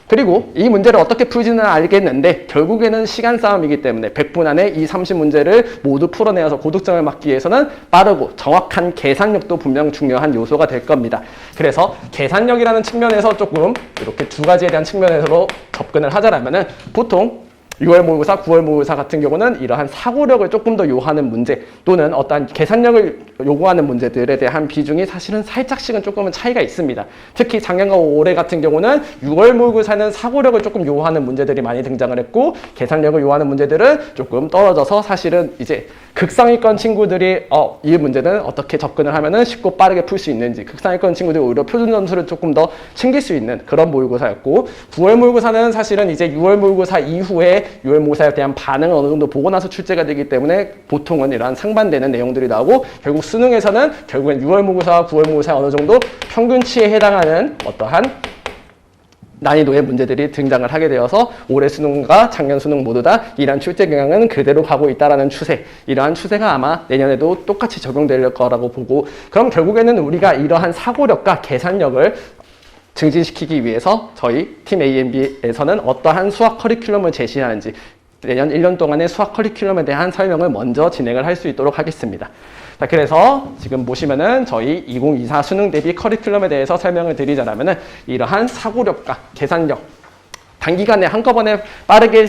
그리고 이 문제를 어떻게 풀지는 알겠는데 결국에는 시간 싸움이기 때문에 100분 안에 이 30문제를 모두 풀어내어서 고득점을 막기 위해서는 빠르고 정확한 계산력도 분명 중요한 요소가 될 겁니다. 그래서 계산력이라는 측면에서 조금 이렇게 2가지에 대한 측면에서 접근을 하자라면은 보통 6월 모의고사, 9월 모의고사 같은 경우는 이러한 사고력을 조금 더 요하는 문제 또는 어떠한 계산력을 요구하는 문제들에 대한 비중이 사실은 살짝씩은 조금은 차이가 있습니다. 특히 작년과 올해 같은 경우는 6월 모의고사는 사고력을 조금 요하는 문제들이 많이 등장을 했고, 계산력을 요하는 문제들은 조금 떨어져서 사실은 이제 극상위권 친구들이 이 문제는 어떻게 접근을 하면은 쉽고 빠르게 풀 수 있는지, 극상위권 친구들이 오히려 표준 점수를 조금 더 챙길 수 있는 그런 모의고사였고, 9월 모의고사는 사실은 이제 6월 모의고사 이후에 6월 모의고사에 대한 반응을 어느 정도 보고 나서 출제가 되기 때문에 보통은 이러한 상반되는 내용들이 나오고, 결국 수능에서는 결국엔 6월 모의고사와 9월 모의고사에 어느 정도 평균치에 해당하는 어떠한 난이도의 문제들이 등장을 하게 되어서 올해 수능과 작년 수능 모두 다 이러한 출제 경향은 그대로 가고 있다라는 추세, 이러한 추세가 아마 내년에도 똑같이 적용될 거라고 보고, 그럼 결국에는 우리가 이러한 사고력과 계산력을 증진시키기 위해서 저희 팀 AMB에서는 어떠한 수학 커리큘럼을 제시하는지 내년 1년 동안의 수학 커리큘럼에 대한 설명을 먼저 진행을 할 수 있도록 하겠습니다. 자, 그래서 지금 보시면은 저희 2024 수능 대비 커리큘럼에 대해서 설명을 드리자면은 이러한 사고력과 계산력 단기간에 한꺼번에 빠르게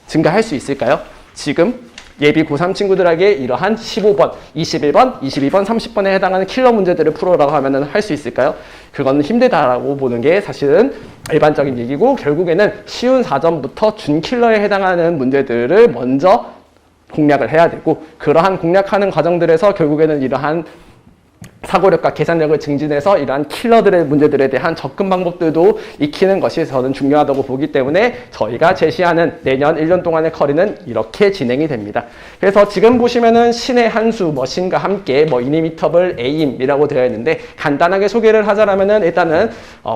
증가할 수 있을까요? 지금 예비 고3 친구들에게 이러한 15번, 21번, 22번, 30번에 해당하는 킬러 문제들을 풀어라고 하면은 할 수 있을까요? 그건 힘들다라고 보는 게 사실은 일반적인 얘기고, 결국에는 쉬운 4점부터 준킬러에 해당하는 문제들을 먼저 공략을 해야 되고, 그러한 공략하는 과정들에서 결국에는 이러한 사고력과 계산력을 증진해서 이러한 킬러들의 문제들에 대한 접근 방법들도 익히는 것이 저는 중요하다고 보기 때문에 저희가 제시하는 내년 1년 동안의 커리는 이렇게 진행이 됩니다. 그래서 지금 보시면은 신의 한 수, 신과 함께 이니미터블 에임이라고 되어 있는데, 간단하게 소개를 하자면은 일단은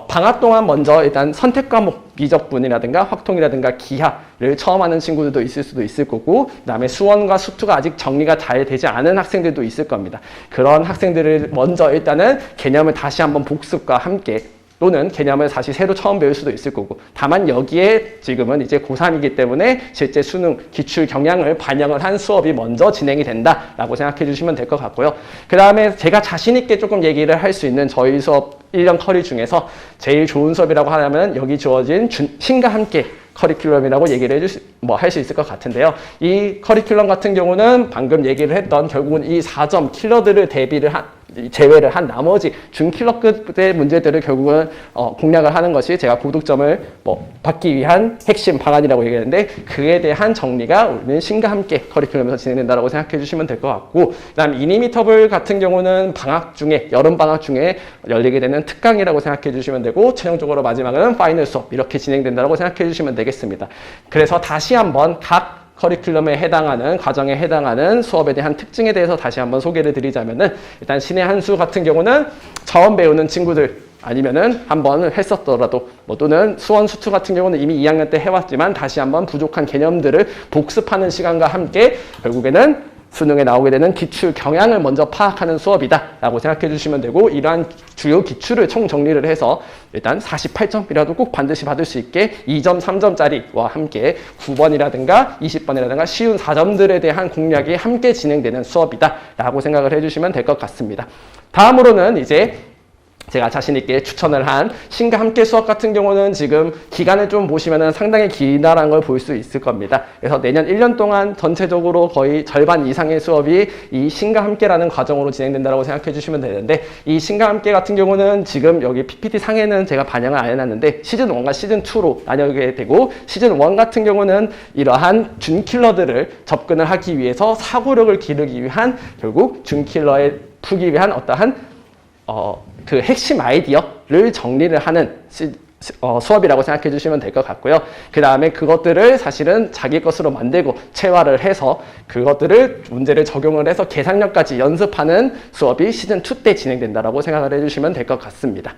방학 동안 먼저 일단 선택 과목 미적분이라든가 확통이라든가 기하를 처음 하는 친구들도 있을 수도 있을 거고, 그 다음에 수원과 수투가 아직 정리가 잘 되지 않은 학생들도 있을 겁니다. 그런 학생들을 먼저 일단은 개념을 다시 한번 복습과 함께, 또는 개념을 다시 새로 처음 배울 수도 있을 거고, 다만 여기에 지금은 이제 고3이기 때문에 실제 수능 기출 경향을 반영을 한 수업이 먼저 진행이 된다라고 생각해 주시면 될 것 같고요. 그 다음에 제가 자신 있게 조금 얘기를 할 수 있는 저희 수업 1년 커리 중에서 제일 좋은 수업이라고 하면 여기 주어진 신과 함께 커리큘럼이라고 얘기를 할 수 있을 것 같은데요. 이 커리큘럼 같은 경우는 방금 얘기를 했던 결국은 이 4점 킬러들을 제외를 한 나머지 준킬러급의 문제들을 결국은 공략을 하는 것이 제가 고득점을 받기 위한 핵심 방안이라고 얘기했는데, 그에 대한 정리가 우리는 신과 함께 커리큘럼에서 진행된다고 생각해 주시면 될 것 같고, 그 다음 이니미터블 같은 경우는 방학 중에, 여름 방학 중에 열리게 되는 특강이라고 생각해 주시면 되고, 최종적으로 마지막은 파이널 수업 이렇게 진행된다고 생각해 주시면 되겠습니다. 그래서 다시 한번 각 커리큘럼에 해당하는, 과정에 해당하는 수업에 대한 특징에 대해서 다시 한번 소개를 드리자면은, 일단 신의 한 수 같은 경우는 처음 배우는 친구들, 아니면은 한번 했었더라도, 또는 수원 수투 같은 경우는 이미 2학년 때 해왔지만 다시 한번 부족한 개념들을 복습하는 시간과 함께 결국에는 수능에 나오게 되는 기출 경향을 먼저 파악하는 수업이다 라고 생각해 주시면 되고, 이러한 주요 기출을 총 정리를 해서 일단 48점이라도 꼭 반드시 받을 수 있게 2점, 3점짜리와 함께 9번이라든가 20번이라든가 쉬운 4점들에 대한 공략이 함께 진행되는 수업이다 라고 생각을 해주시면 될 것 같습니다. 다음으로는 이제 제가 자신있게 추천을 한 신과 함께 수업 같은 경우는 지금 기간을 좀 보시면은 상당히 길다라는 걸 볼 수 있을 겁니다. 그래서 내년 1년 동안 전체적으로 거의 절반 이상의 수업이 이 신과 함께라는 과정으로 진행된다고 생각해 주시면 되는데, 이 신과 함께 같은 경우는 지금 여기 PPT 상에는 제가 반영을 안 해놨는데 시즌 1과 시즌 2로 나뉘게 되고, 시즌 1 같은 경우는 이러한 준킬러들을 접근을 하기 위해서 사고력을 기르기 위한, 결국 준킬러에 풀기 위한 어떠한 그 핵심 아이디어를 정리를 하는 수업이라고 생각해 주시면 될 것 같고요. 그 다음에 그것들을 사실은 자기 것으로 만들고 체화를 해서 그것들을 문제를 적용을 해서 계산력까지 연습하는 수업이 시즌 2 때 진행된다라고 생각을 해주시면 될 것 같습니다.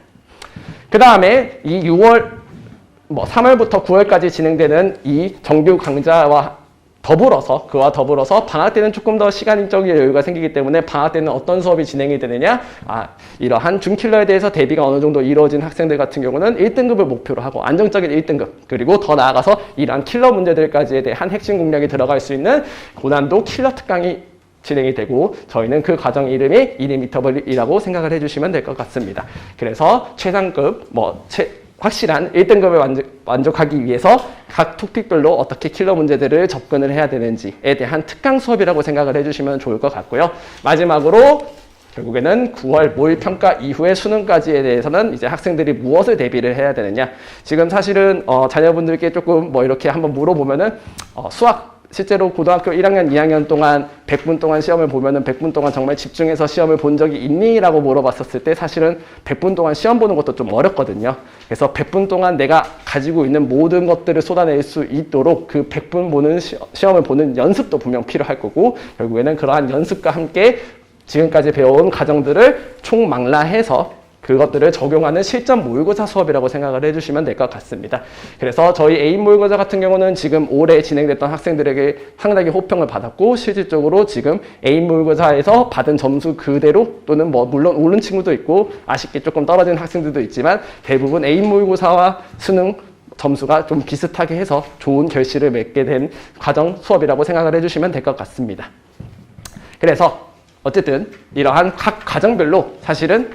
그 다음에 이 6월 3월부터 9월까지 진행되는 이 정규 강좌와 그와 더불어서 방학 때는 조금 더 시간적인 여유가 생기기 때문에 방학 때는 어떤 수업이 진행이 되느냐, 이러한 준킬러에 대해서 대비가 어느 정도 이루어진 학생들 같은 경우는 1등급을 목표로 하고 안정적인 1등급, 그리고 더 나아가서 이러한 킬러 문제들까지에 대한 핵심 공략이 들어갈 수 있는 고난도 킬러 특강이 진행이 되고, 저희는 그 과정 이름이 이니미터블이라고 생각을 해주시면 될 것 같습니다. 그래서 최상급, 확실한 1등급을 만족하기 위해서 각 토픽별로 어떻게 킬러 문제들을 접근을 해야 되는지에 대한 특강 수업이라고 생각을 해주시면 좋을 것 같고요. 마지막으로 결국에는 9월 모의평가 이후의 수능까지에 대해서는 이제 학생들이 무엇을 대비를 해야 되느냐. 지금 사실은 자녀분들께 조금 이렇게 한번 물어보면은 수학 실제로 고등학교 1학년, 2학년 동안 100분 동안 시험을 보면은 100분 동안 정말 집중해서 시험을 본 적이 있니? 라고 물어봤었을 때 사실은 100분 동안 시험 보는 것도 좀 어렵거든요. 그래서 100분 동안 내가 가지고 있는 모든 것들을 쏟아낼 수 있도록 그 100분 보는 시험을 보는 연습도 분명 필요할 거고, 결국에는 그러한 연습과 함께 지금까지 배워온 과정들을 총망라해서 그것들을 적용하는 실전 모의고사 수업이라고 생각을 해주시면 될 것 같습니다. 그래서 저희 A인 모의고사 같은 경우는 지금 올해 진행됐던 학생들에게 상당히 호평을 받았고 실질적으로 지금 A인 모의고사에서 받은 점수 그대로 또는 뭐 물론 오른 친구도 있고 아쉽게 조금 떨어진 학생들도 있지만 대부분 A인 모의고사와 수능 점수가 좀 비슷하게 해서 좋은 결실을 맺게 된 과정 수업이라고 생각을 해주시면 될 것 같습니다. 그래서 어쨌든 이러한 각 과정별로 사실은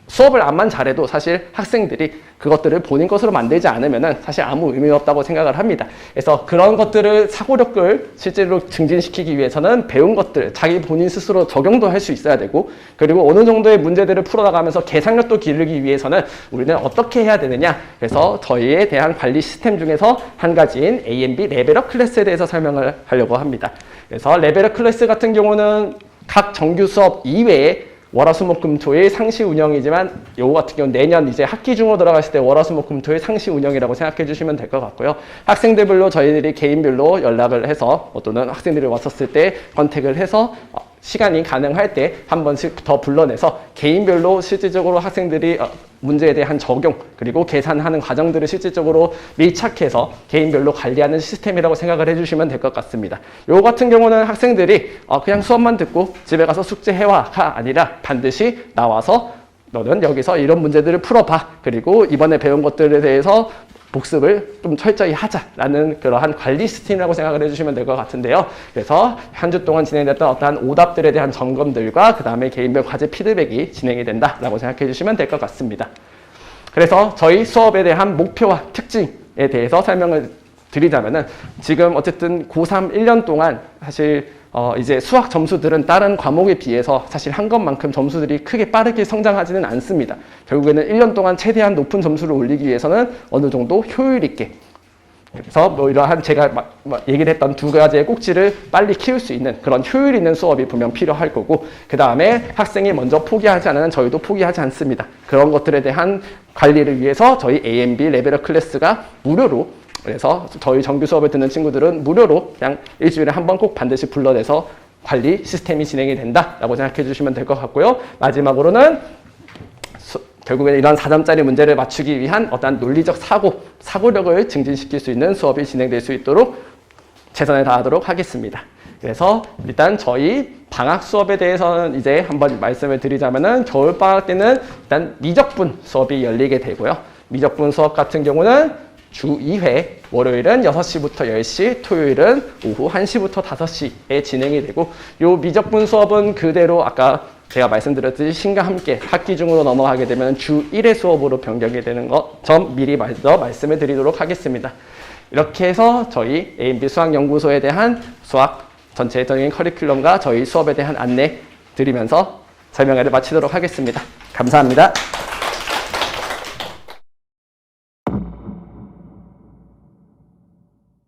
수업을 암만 잘해도 사실 학생들이 그것들을 본인 것으로 만들지 않으면 사실 아무 의미 없다고 생각을 합니다. 그래서 그런 것들을 사고력을 실제로 증진시키기 위해서는 배운 것들, 자기 본인 스스로 적용도 할 수 있어야 되고 그리고 어느 정도의 문제들을 풀어나가면서 계산력도 기르기 위해서는 우리는 어떻게 해야 되느냐. 그래서 저희에 대한 관리 시스템 중에서 한 가지인 A&B 레벨업 클래스에 대해서 설명을 하려고 합니다. 그래서 레벨업 클래스 같은 경우는 각 정규 수업 이외에 월화수목금토일 상시 운영이지만 요거 같은 경우는 내년 이제 학기 중으로 들어갔을 때 월화수목금토일 상시 운영이라고 생각해 주시면 될 것 같고요. 학생들별로 저희들이 개인별로 연락을 해서 또는 학생들이 왔었을 때 컨택을 해서 시간이 가능할 때 한 번씩 더 불러내서 개인별로 실질적으로 학생들이 문제에 대한 적용 그리고 계산하는 과정들을 실질적으로 밀착해서 개인별로 관리하는 시스템이라고 생각을 해주시면 될 것 같습니다. 요 같은 경우는 학생들이 그냥 수업만 듣고 집에 가서 숙제해와가 아니라 반드시 나와서 너는 여기서 이런 문제들을 풀어봐. 그리고 이번에 배운 것들에 대해서 복습을 좀 철저히 하자라는 그러한 관리 시스템이라고 생각을 해주시면 될 것 같은데요. 그래서 한 주 동안 진행됐던 어떠한 오답들에 대한 점검들과 그 다음에 개인별 과제 피드백이 진행이 된다라고 생각해 주시면 될 것 같습니다. 그래서 저희 수업에 대한 목표와 특징에 대해서 설명을 드리자면은 지금 어쨌든 고3 1년 동안 사실 이제 수학 점수들은 다른 과목에 비해서 사실 한 것만큼 점수들이 크게 빠르게 성장하지는 않습니다. 결국에는 1년 동안 최대한 높은 점수를 올리기 위해서는 어느 정도 효율 있게 그래서 뭐 이러한 제가 얘기를 했던 두 가지의 꼭지를 빨리 키울 수 있는 그런 효율 있는 수업이 분명 필요할 거고 그 다음에 학생이 먼저 포기하지 않으면 저희도 포기하지 않습니다. 그런 것들에 대한 관리를 위해서 저희 A&B 레벨업 클래스가 무료로 그래서 저희 정규 수업을 듣는 친구들은 무료로 그냥 일주일에 한 번 꼭 반드시 불러내서 관리 시스템이 진행이 된다라고 생각해 주시면 될 것 같고요. 마지막으로는 결국에 이런 4점짜리 문제를 맞추기 위한 어떤 논리적 사고력을 증진시킬 수 있는 수업이 진행될 수 있도록 최선을 다하도록 하겠습니다. 그래서 일단 저희 방학 수업에 대해서는 이제 한번 말씀을 드리자면은 겨울방학 때는 일단 미적분 수업이 열리게 되고요. 미적분 수업 같은 경우는 주 2회, 월요일은 6시부터 10시, 토요일은 오후 1시부터 5시에 진행이 되고 요 미적분 수업은 그대로 아까 제가 말씀드렸듯이 신과 함께 학기 중으로 넘어가게 되면 주 1회 수업으로 변경이 되는 것 점 미리 먼저 말씀을 드리도록 하겠습니다. 이렇게 해서 저희 A&B 수학연구소에 대한 수학 전체적인 커리큘럼과 저희 수업에 대한 안내 드리면서 설명회를 마치도록 하겠습니다. 감사합니다.